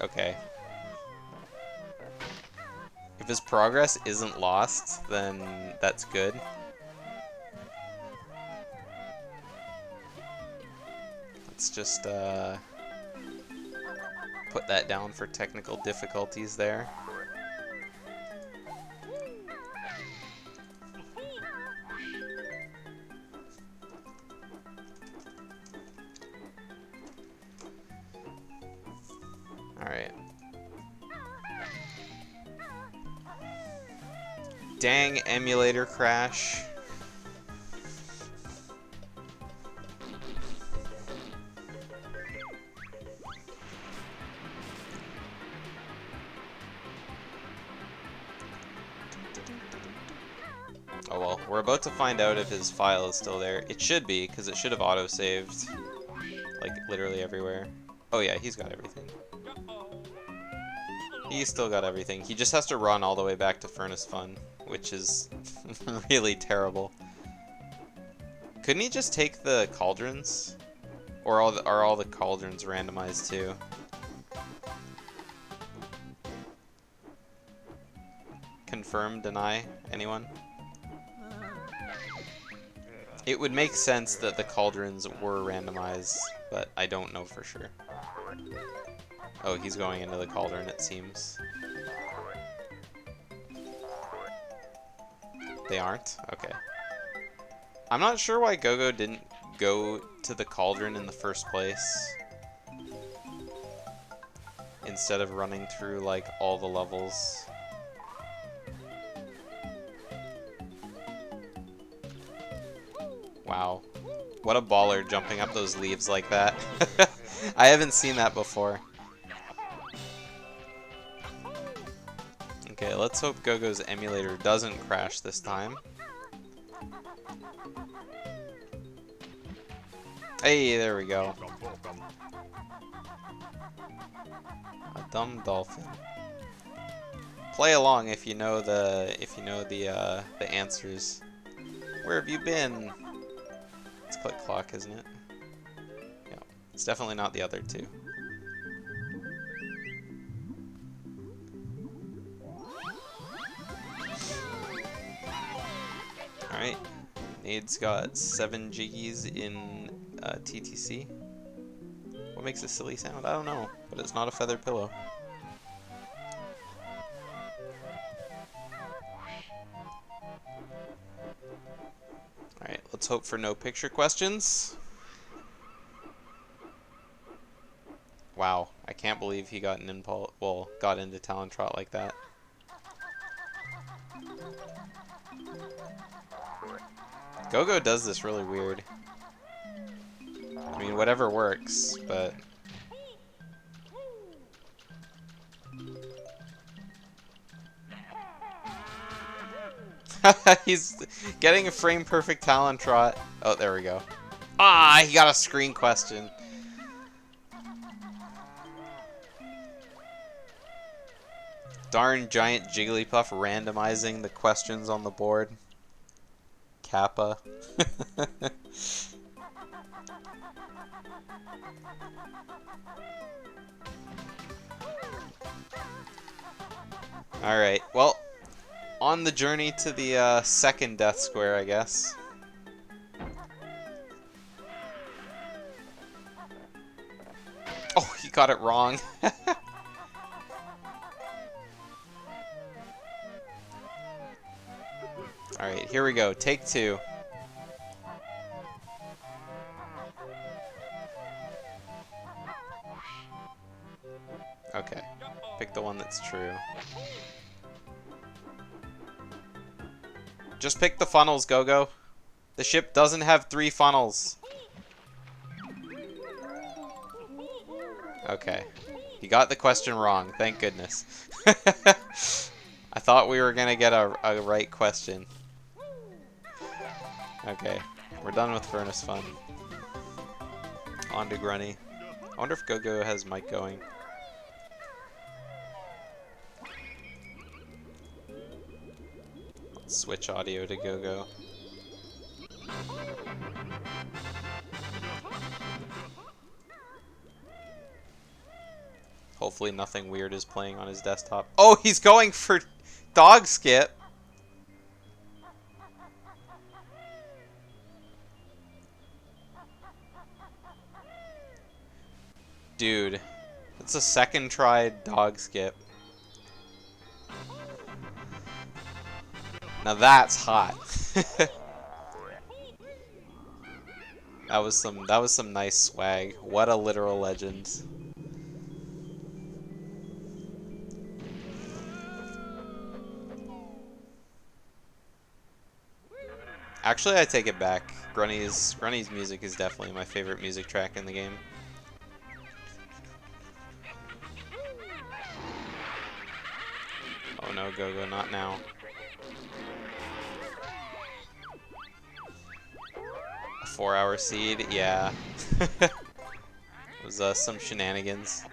Okay. If his progress isn't lost, then that's good. Let's just put that down for technical difficulties there. Alright. Dang emulator crash. Oh well, we're about to find out if his file is still there. It should be, because it should have auto-saved, like, literally everywhere. Oh yeah, he's got everything. He's still got everything. He just has to run all the way back to Furnace Fun, which is really terrible. Couldn't he just take the cauldrons? Or are all the cauldrons randomized too? Confirm, deny, anyone? It would make sense that the cauldrons were randomized, but I don't know for sure. Oh, he's going into the cauldron, it seems. They aren't? Okay. I'm not sure why Gogo didn't go to the cauldron in the first place, instead of running through, like, all the levels. Wow. What a baller jumping up those leaves like that. I haven't seen that before. Okay, let's hope Gogo's emulator doesn't crash this time. Hey, there we go. A dumb dolphin. Play along if you know the answers. Where have you been? It's Click Clock, isn't it? Yeah, it's definitely not the other two. Alright, Nade's got 7 jiggies in TTC. What makes a silly sound? I don't know, but it's not a feather pillow. Alright, let's hope for no picture questions. Wow, I can't believe he got an impulse, well, got into Talon Trot like that. Gogo does this really weird. I mean, whatever works, but... He's getting a frame-perfect Talon Trot. Oh, there we go. Ah, he got a screen question. Darn giant Jigglypuff randomizing the questions on the board. Kappa. Alright, well, on the journey to the second death square, I guess. Oh, he got it wrong. Alright, here we go. Take 2. Pick the one that's true. Just pick the funnels, Go-Go. The ship doesn't have 3 funnels. Okay. You got the question wrong, thank goodness. I thought we were gonna get a right question. Okay, we're done with Furnace Fun. On to Grunny. I wonder if Go-Go has mic going. Let's switch audio to Go-Go. Hopefully nothing weird is playing on his desktop. Oh, he's going for dog skip. Dude, that's a second try dog skip. Now that's hot. That was some nice swag. What a literal legend. Actually, I take it back. Grunny's music is definitely my favorite music track in the game. Oh no, Go-Go, not now. A 4-hour seed? Yeah. It was some shenanigans.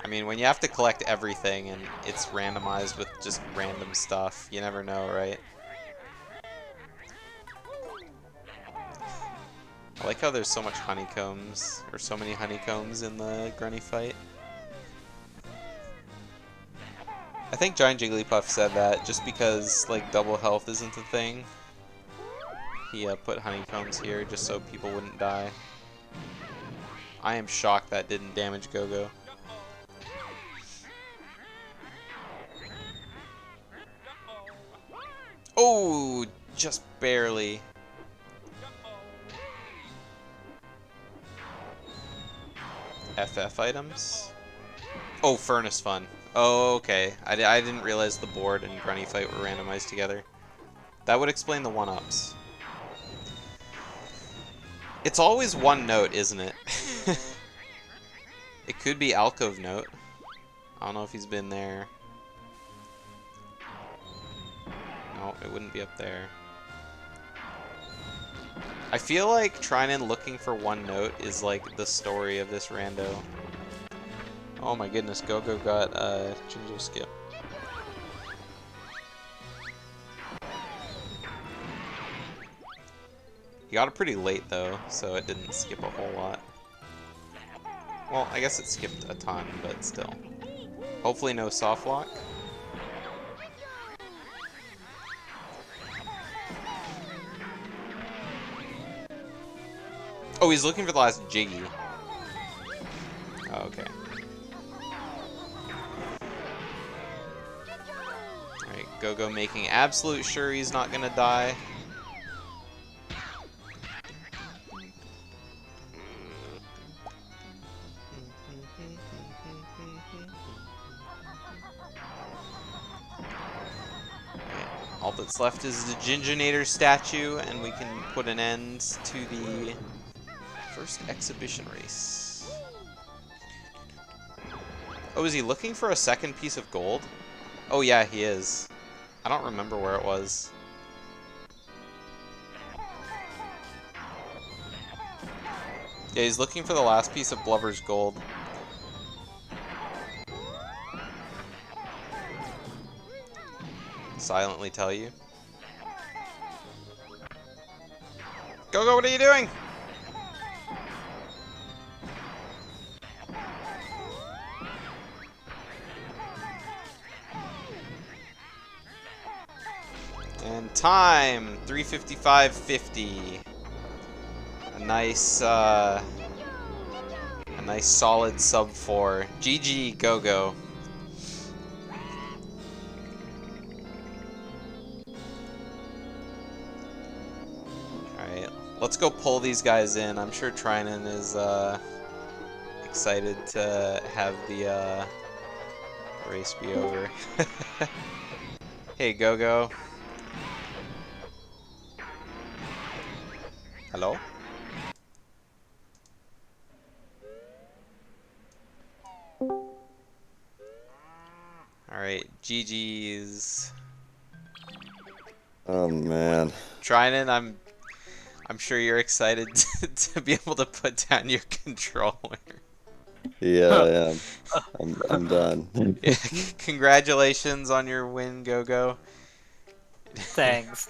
I mean, when you have to collect everything and it's randomized with just random stuff, you never know, right? I like how there's so much honeycombs, or so many honeycombs in the Grunny fight. I think Giant Jigglypuff said that just because, like, double health isn't a thing. He put honeycombs here just so people wouldn't die. I am shocked that didn't damage Go-Go. Oh, just barely. FF items? Oh, Furnace Fun. Oh, okay. I didn't realize the board and Grunny fight were randomized together. That would explain the 1-ups. It's always one note, isn't it? It could be Alcove Note. I don't know if he's been there. No, it wouldn't be up there. I feel like trying and looking for one note is like the story of this rando. Oh my goodness, Go-Go got Ginger Skip. He got it pretty late though, so it didn't skip a whole lot. Well, I guess it skipped a ton, but still. Hopefully no soft lock. Oh, he's looking for the last Jiggy. Oh, okay. Alright, Go-Go making absolute sure he's not gonna die. All that's left is the Ginginator statue, and we can put an end to the first exhibition race. Oh, is he looking for a second piece of gold? Oh yeah, he is. I don't remember where it was. Yeah, he's looking for the last piece of Blubber's gold. Silently tell you. Go-Go, what are you doing? And time 3:55:50. A nice solid sub 4. GG Go-Go. Alright, let's let's go pull these guys in. I'm sure Trinan is excited to have the race be over. Hey, Go-Go. Hello? Alright, GG's. Oh man. Trinan, I'm sure you're excited to be able to put down your controller. Yeah, I am. I'm done. Yeah, congratulations on your win, Go-Go. Thanks.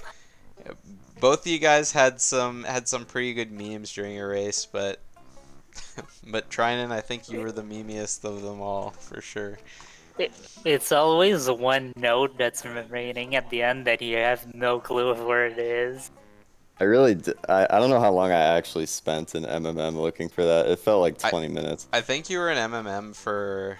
Both of you guys had some pretty good memes during your race, but Trinan, I think you were the memiest of them all for sure. It's always one note that's remaining at the end that you have no clue of where it is. I really I don't know how long I actually spent in MMM looking for that. It felt like 20 minutes. I think you were in MMM for,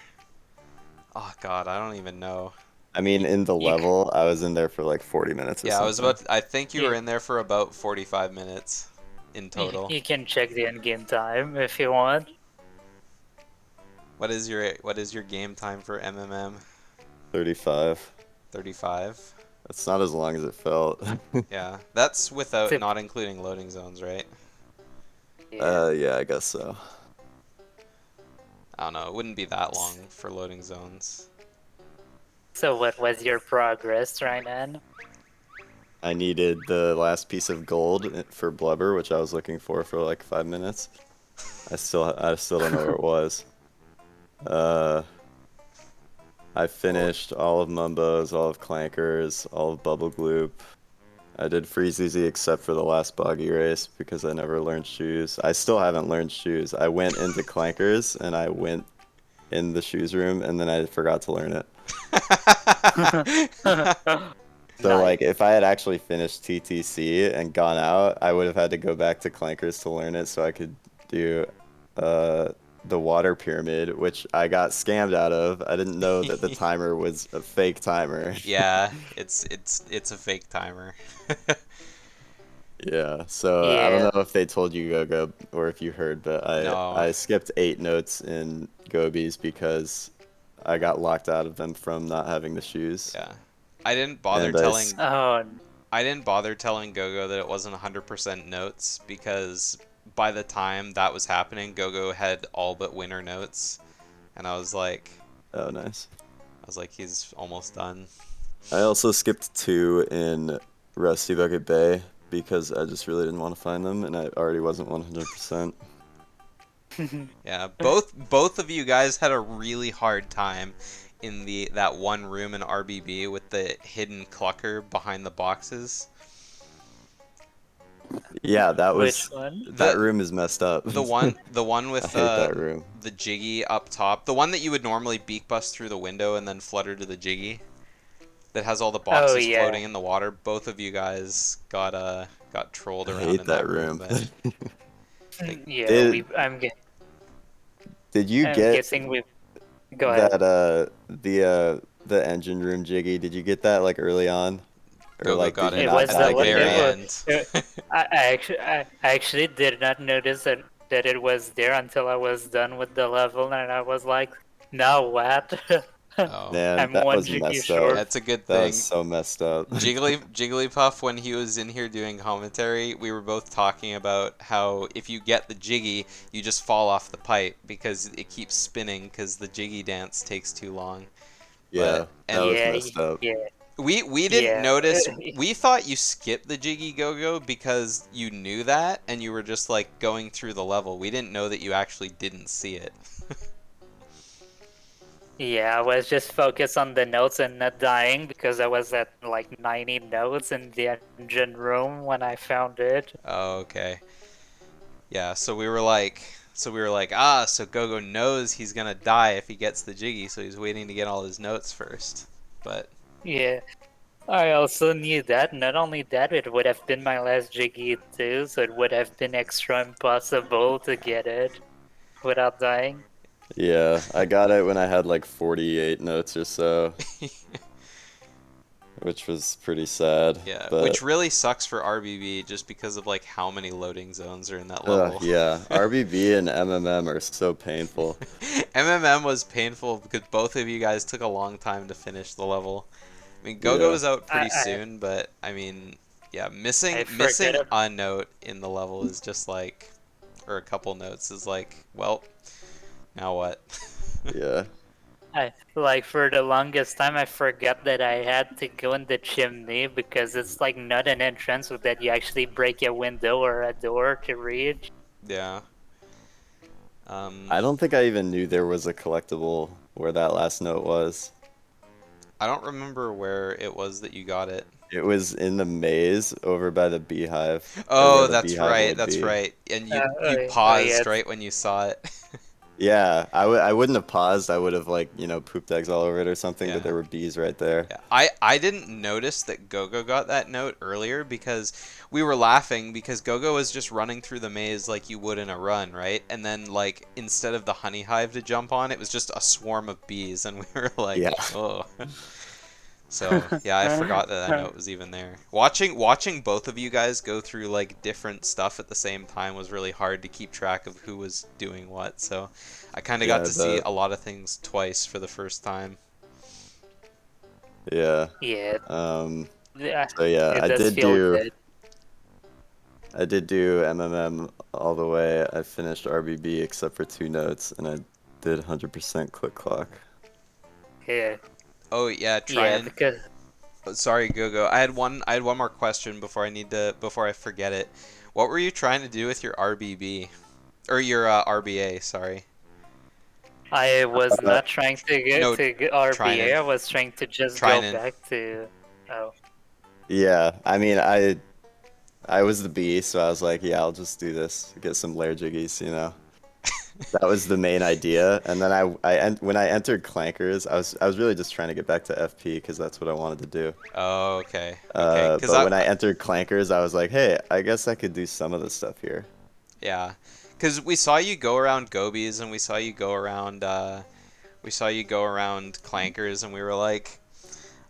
oh god, I don't even know. I mean, in the level, I was in there for like 40 minutes or Yeah, something. I think you were in there for about 45 minutes in total. You can check the end-game time if you want. What is your game time for MMM? 35. 35? That's not as long as it felt. Yeah, that's without Tip. not including loading zones, right? Yeah, I guess so. I don't know, it wouldn't be that long for loading zones. So what was your progress, Ryan? I needed the last piece of gold for blubber, which I was looking for like 5 minutes. I still don't know where it was. I finished all of Mumbo's, all of Clankers, all of Bubble Gloop. I did Freeze Easy except for the last boggy race because I never learned shoes. I still haven't learned shoes. I went into Clankers and I went in the shoes room and then I forgot to learn it. So like if I had actually finished TTC and gone out, I would have had to go back to Clankers to learn it so I could do the water pyramid, which I got scammed out of. I didn't know that the timer was a fake timer. Yeah, it's a fake timer. Yeah, so I don't know if they told you Go-Go or if you heard, but I skipped 8 notes in Gobies because I got locked out of them from not having the shoes. Yeah. I didn't bother telling Go-Go that it wasn't 100% notes because by the time that was happening, Go-Go had all but winner notes, and I was like, oh nice. I was like, he's almost done. I also skipped 2 in Rusty Bucket Bay because I just really didn't want to find them, and I already wasn't 100%. Yeah, both of you guys had a really hard time in that one room in RBB with the hidden clucker behind the boxes. Yeah, that was. Which one? That room is messed up. The one with I hate that room. the Jiggy up top, the one that you would normally beak bust through the window and then flutter to the Jiggy, that has all the boxes floating in the water. Both of you guys got trolled around in that room. But Did you I'm get guessing we go ahead. that the engine room Jiggy? Did you get that like early on? Or Go-Go like got did it you at not the have very it? end. I actually did not notice that it was there until I was done with the level, and I was like, now what? Oh. Man, I'm that one was Jiggy messed short. up. That's a good That thing. was so messed up. Jigglypuff, when he was in here doing commentary, we were both talking about how if you get the Jiggy, you just fall off the pipe because it keeps spinning because the Jiggy dance takes too long. Yeah, that was Yeah, messed up. yeah. We didn't notice. We thought you skipped the Jiggy Go-Go because you knew that and you were just like going through the level. We didn't know that you actually didn't see it. Yeah, I was just focused on the notes and not dying because I was at like 90 notes in the engine room when I found it. Oh, okay. Yeah, so we were like, so Go-Go knows he's gonna die if he gets the Jiggy, so he's waiting to get all his notes first. But Yeah, I also knew that. Not only that, it would have been my last Jiggy too, so it would have been extra impossible to get it without dying. Yeah, I got it when I had like 48 notes or so. which was pretty sad. Yeah, but which really sucks for RBB just because of like how many loading zones are in that level. yeah, RBB and MMM are so painful. MMM was painful because both of you guys took a long time to finish the level. I mean, Gogo Yeah. was out pretty I soon, but I mean, yeah, I missing forget. a note in the level is just like, or a couple notes is like, well, now what? Yeah. I like for the longest time I forgot that I had to go in the chimney because it's like not an entrance that you actually break a window or a door to reach. Yeah. I don't think I even knew there was a collectible where that last note was. I don't remember where it was that you got it. It was in the maze over by the beehive, or where Oh, the beehive would that's be. right. And Uh, you oh yeah, paused right when you saw it. Yeah, I wouldn't have paused. I would have like, pooped eggs all over it or something, Yeah. but there were bees right there. Yeah, I didn't notice that Gogo got that note earlier because we were laughing because Gogo was just running through the maze like you would in a run, right? And then like instead of the honey hive to jump on, it was just a swarm of bees, and we were like, Yeah. oh. So yeah, I forgot that that note was even there. Watching both of you guys go through like different stuff at the same time was really hard to keep track of who was doing what. So I kind of Yeah, got to see a lot of things twice for the first time. Yeah. yeah, yeah. So yeah, It does feel good. I did do MMM all the way. I finished RBB except for 2 notes, and I did 100% click clock. Yeah, Oh yeah, yeah, trying. because Sorry, Gogo. I had one more question before I forget it. What were you trying to do with your RBB or your RBA? Sorry. I was Uh, not trying to get No, to trying RBA. to I was trying to just trying go to. back to. Oh, Yeah, I mean, I was the bee, so I was like, yeah, I'll just do this, get some lair jiggies. That was the main idea, and then when I entered Clankers, I was really just trying to get back to FP because that's what I wanted to do. Oh, okay. Okay. Cause But when I entered Clankers, I was like, hey, I guess I could do some of the stuff here. yeah, cause we saw you go around Gobies and we saw you go around Clankers and we were like,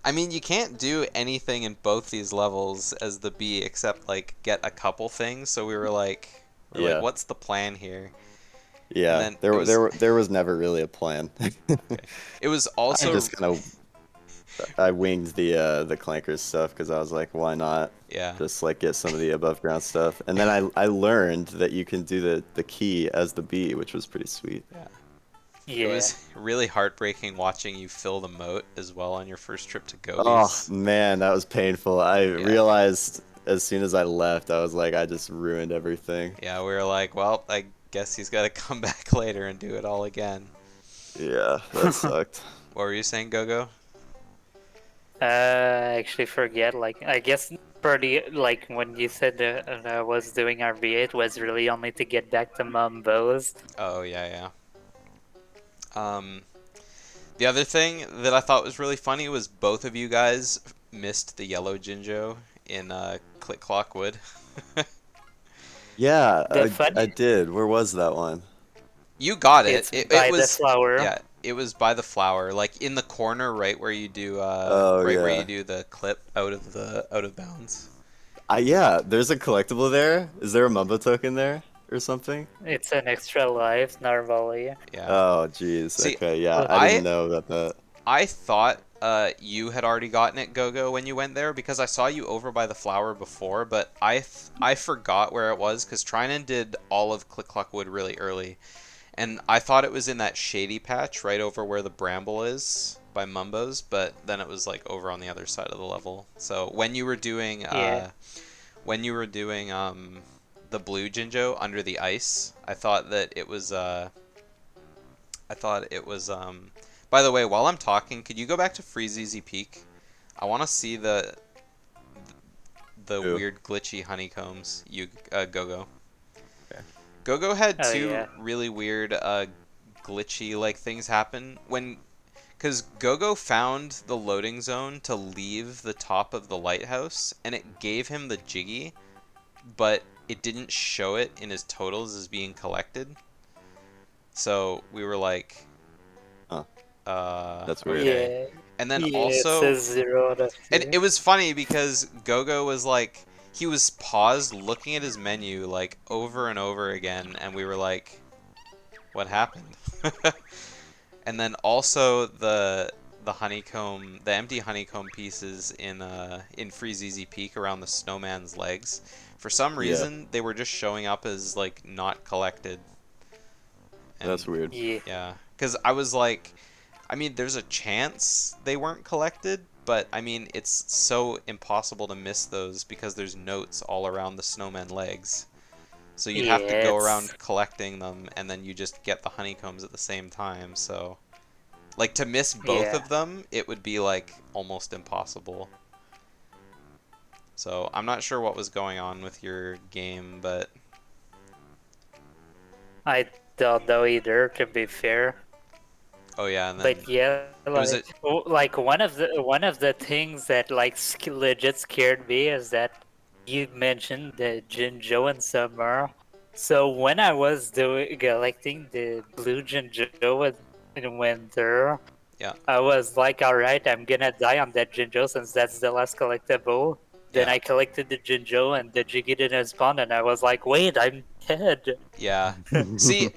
I mean, you can't do anything in both these levels as the bee except like get a couple things. So we're like, Yeah, what's the plan here? And yeah. then it was There was never really a plan. okay. It was I also just kind of I winged the Clankers stuff because I was like, why not? yeah. Just like get some of the above ground stuff, and then I learned that you can do the key as the bee, which was pretty sweet. Yeah. It yeah. was really heartbreaking watching you fill the moat as well on your first trip to Oh Gobies. man, that was painful. I realized as soon as I left, I was like, I just ruined everything. Yeah, we were like, well, I guess he's got to come back later and do it all again. Yeah, that sucked. What were you saying, Gogo? I actually forget. Like, I guess pretty like when you said that I was doing RBA, it was really only to get back to Mumbo's. Oh, yeah, yeah. The other thing that I thought was really funny was both of you guys missed the yellow Jinjo in Click Clock Wood. Yeah, The I funny, did. Where was that one? You got it. it's It by the was flower. yeah. It was by the flower, like in the corner, right where you do Oh right where you yeah. do the clip out of bounds. Yeah, there's a collectible there. Is there a Mumbo token there or something? It's an extra life normally. Yeah. Oh, jeez. See, Okay, yeah, I I didn't know about that. I thought you had already gotten it, Gogo, when you went there because I saw you over by the flower before, but I forgot where it was because Trinan did all of Click Clock Wood really early, and I thought it was in that shady patch right over where the bramble is by Mumbo's, but then it was like over on the other side of the level. So Yeah. when you were doing the blue Jinjo under the ice, I thought that it was by the way, while I'm talking, could you go back to Freezeezy Peak? I want to see the Ew. weird glitchy honeycombs. Gogo. Okay. Gogo had Oh two yeah. really weird glitchy like things happen because Gogo found the loading zone to leave the top of the lighthouse, and it gave him the Jiggy, but it didn't show it in his totals as being collected. So we were like, Huh. That's weird. okay. Yeah. And then Yeah, it also, says 0 out of and 2. it was funny because Gogo was like, he was paused looking at his menu like over and over again, and we were like, what happened? And then also the empty honeycomb pieces in Freeze Easy Peak around the snowman's legs. For some Yeah, reason, they were just showing up as like not collected. that's And weird. Yeah. yeah, because I was like, I mean, there's a chance they weren't collected, but I mean, it's so impossible to miss those because there's notes all around the snowman legs. So you'd have to Yeah, go it's around collecting them, and then you just get the honeycombs at the same time. So, like, to miss both yeah. of them, it would be like almost impossible. So I'm not sure what was going on with your game, but I don't know either, to be fair. oh yeah, and then But yeah, it was a like one of the things that like legit scared me is that you mentioned the Jinjo and Summer. So when I was doing collecting the blue Jinjo in winter, yeah, I was like, all right, I'm gonna die on that Jinjo since that's the last collectible. Then yeah, I collected the Jinjo and the Jiggy didn't spawn, and I was like, wait, I'm dead. yeah. See,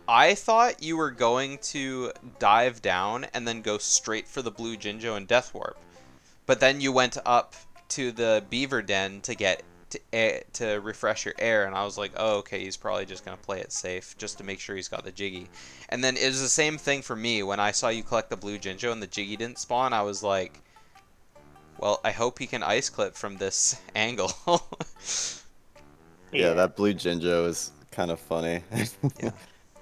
I thought you were going to dive down and then go straight for the blue Jinjo and Death Warp. But then you went up to the beaver den to get to refresh your air, and I was like, oh, okay, he's probably just gonna play it safe just to make sure he's got the Jiggy. And then it was the same thing for me when I saw you collect the blue Jinjo and the Jiggy didn't spawn. I was like, well, I hope he can ice clip from this angle. Yeah, that blue Jinjo is kind of funny. Yeah.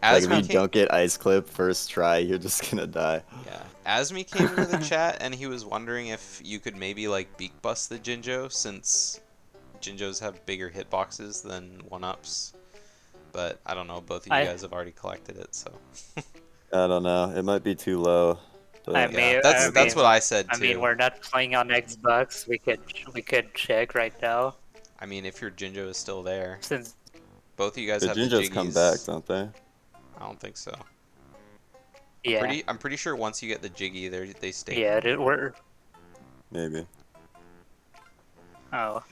Like if Asmi you came, don't get ice clip first try, you're just gonna die. yeah, Asmi came into the chat and he was wondering if you could maybe like beak bust the Jinjo since Jinjos have bigger hitboxes than 1-ups. But I don't know, both of you I guys have already collected it, so I don't know. It might be too low, I but yeah, mean, I that's mean, what I said I mean, too. we're not playing on Xbox. We could check right now I mean, if your Jinjo is still there, since both of you guys the have the Jinjos come back, Jiggies. don't they? I don't think so. yeah, I'm pretty sure once you get the Jiggy, they stay yeah, gone. we're Maybe. oh.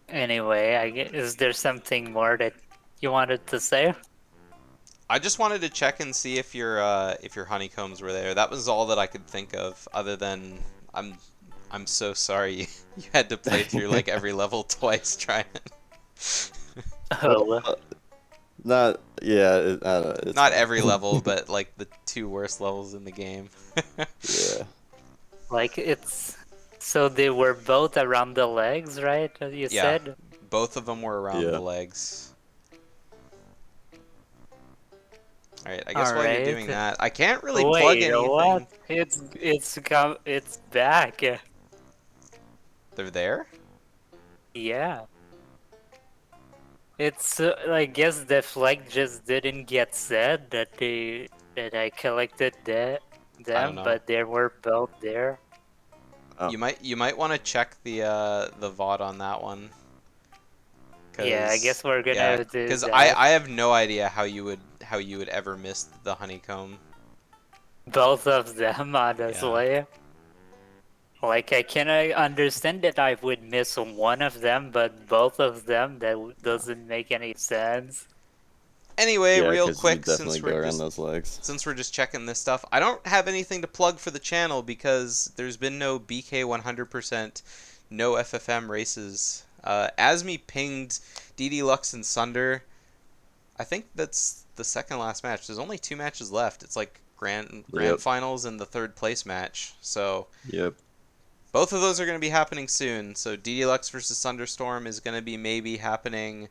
Anyway, is there something more that you wanted to say? I just wanted to check and see if your honeycombs were there. That was all that I could think of, other than I'm I'm so sorry you had to play through like every level twice trying. Oh, Not yeah. I don't know. It's Not fine. every level, but like the two worst levels in the game. Yeah. like it's so they were both around the legs, right? You Yeah, said. both of them were around Yeah. the legs. Alright, I guess All while you're right. doing that, I can't really plug Wait, anything. what? It's back. They're there? Yeah. It's I guess the flag just didn't get said that I collected I don't them, know. but they were both there. Oh. You might want to check the VOD on that one. Yeah, I Cause guess we're yeah, gonna do cause that. I have no idea how you would ever miss the honeycomb. Both of them, Yeah. honestly. Like I can understand that I would miss one of them, but both of them doesn't make any sense. Anyway, Yeah, real because you quick, definitely go around those legs. since we're just checking this stuff, I don't have anything to plug for the channel because there's been no BK 100%, no FFM races. Asmi pinged DD Lux and Sunder. I think that's the second last match. There's only 2 matches left. It's like grand Yep. finals and the third place match. So Yep. both of those are going to be happening soon. So DD Lux versus Thunderstorm is going to be maybe happening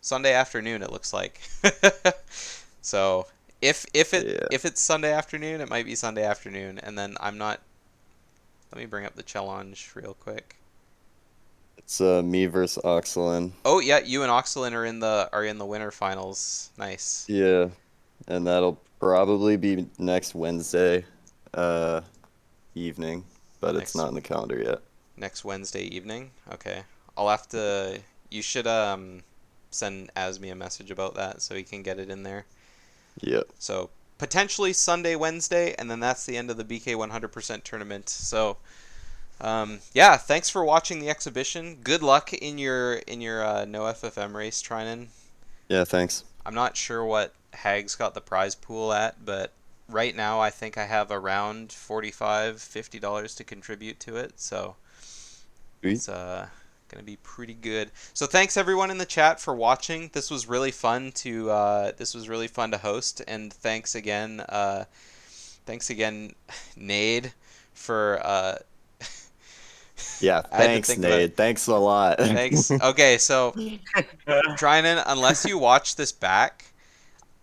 Sunday afternoon. It looks like. So if Yeah. it's Sunday afternoon, it might be Sunday afternoon, and then I'm not. Let me bring up the challenge real quick. It's me versus Oxalin. Oh yeah, you and Oxalin are in the winter finals. Nice. Yeah, and that'll probably be next Wednesday evening, but it's Next not in the calendar yet. next Wednesday evening. Okay, I'll have to. You should send Asmi a message about that so he can get it in there. Yep. So potentially Sunday, Wednesday, and then that's the end of the BK 100% tournament. So, yeah, thanks for watching the exhibition. Good luck in your no FFM race, Trinan. Yeah, thanks. I'm not sure what Hag's got the prize pool at, but right now I think I have around $45-50 to contribute to it. So Sweet. it's gonna be pretty good. So thanks everyone in the chat for watching. This was really fun to host, and thanks again Nade for Yeah, I had to thanks, think about it. Nate. Thanks a lot. Thanks. Okay, so Trinan, unless you watch this back,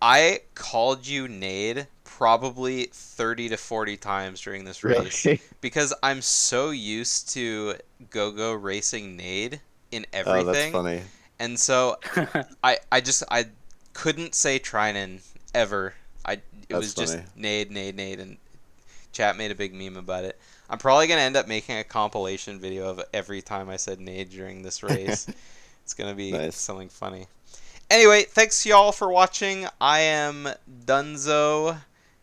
I called you Nade probably 30 to 40 times during this race Really? because I'm so used to Go-Go racing Nade in Oh, that's everything. funny. And so I couldn't say Trinan ever. It That's was just funny. Nade, and chat made a big meme about it. I'm probably going to end up making a compilation video of every time I said Nade during this race. It's going to be Nice. something funny. Anyway, thanks y'all for watching. I am Dunzo,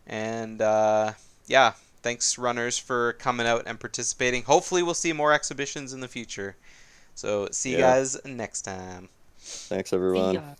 and yeah, thanks runners for coming out and participating. Hopefully we'll see more exhibitions in the future. So see you Yeah. guys next time. Thanks, everyone. Yeah.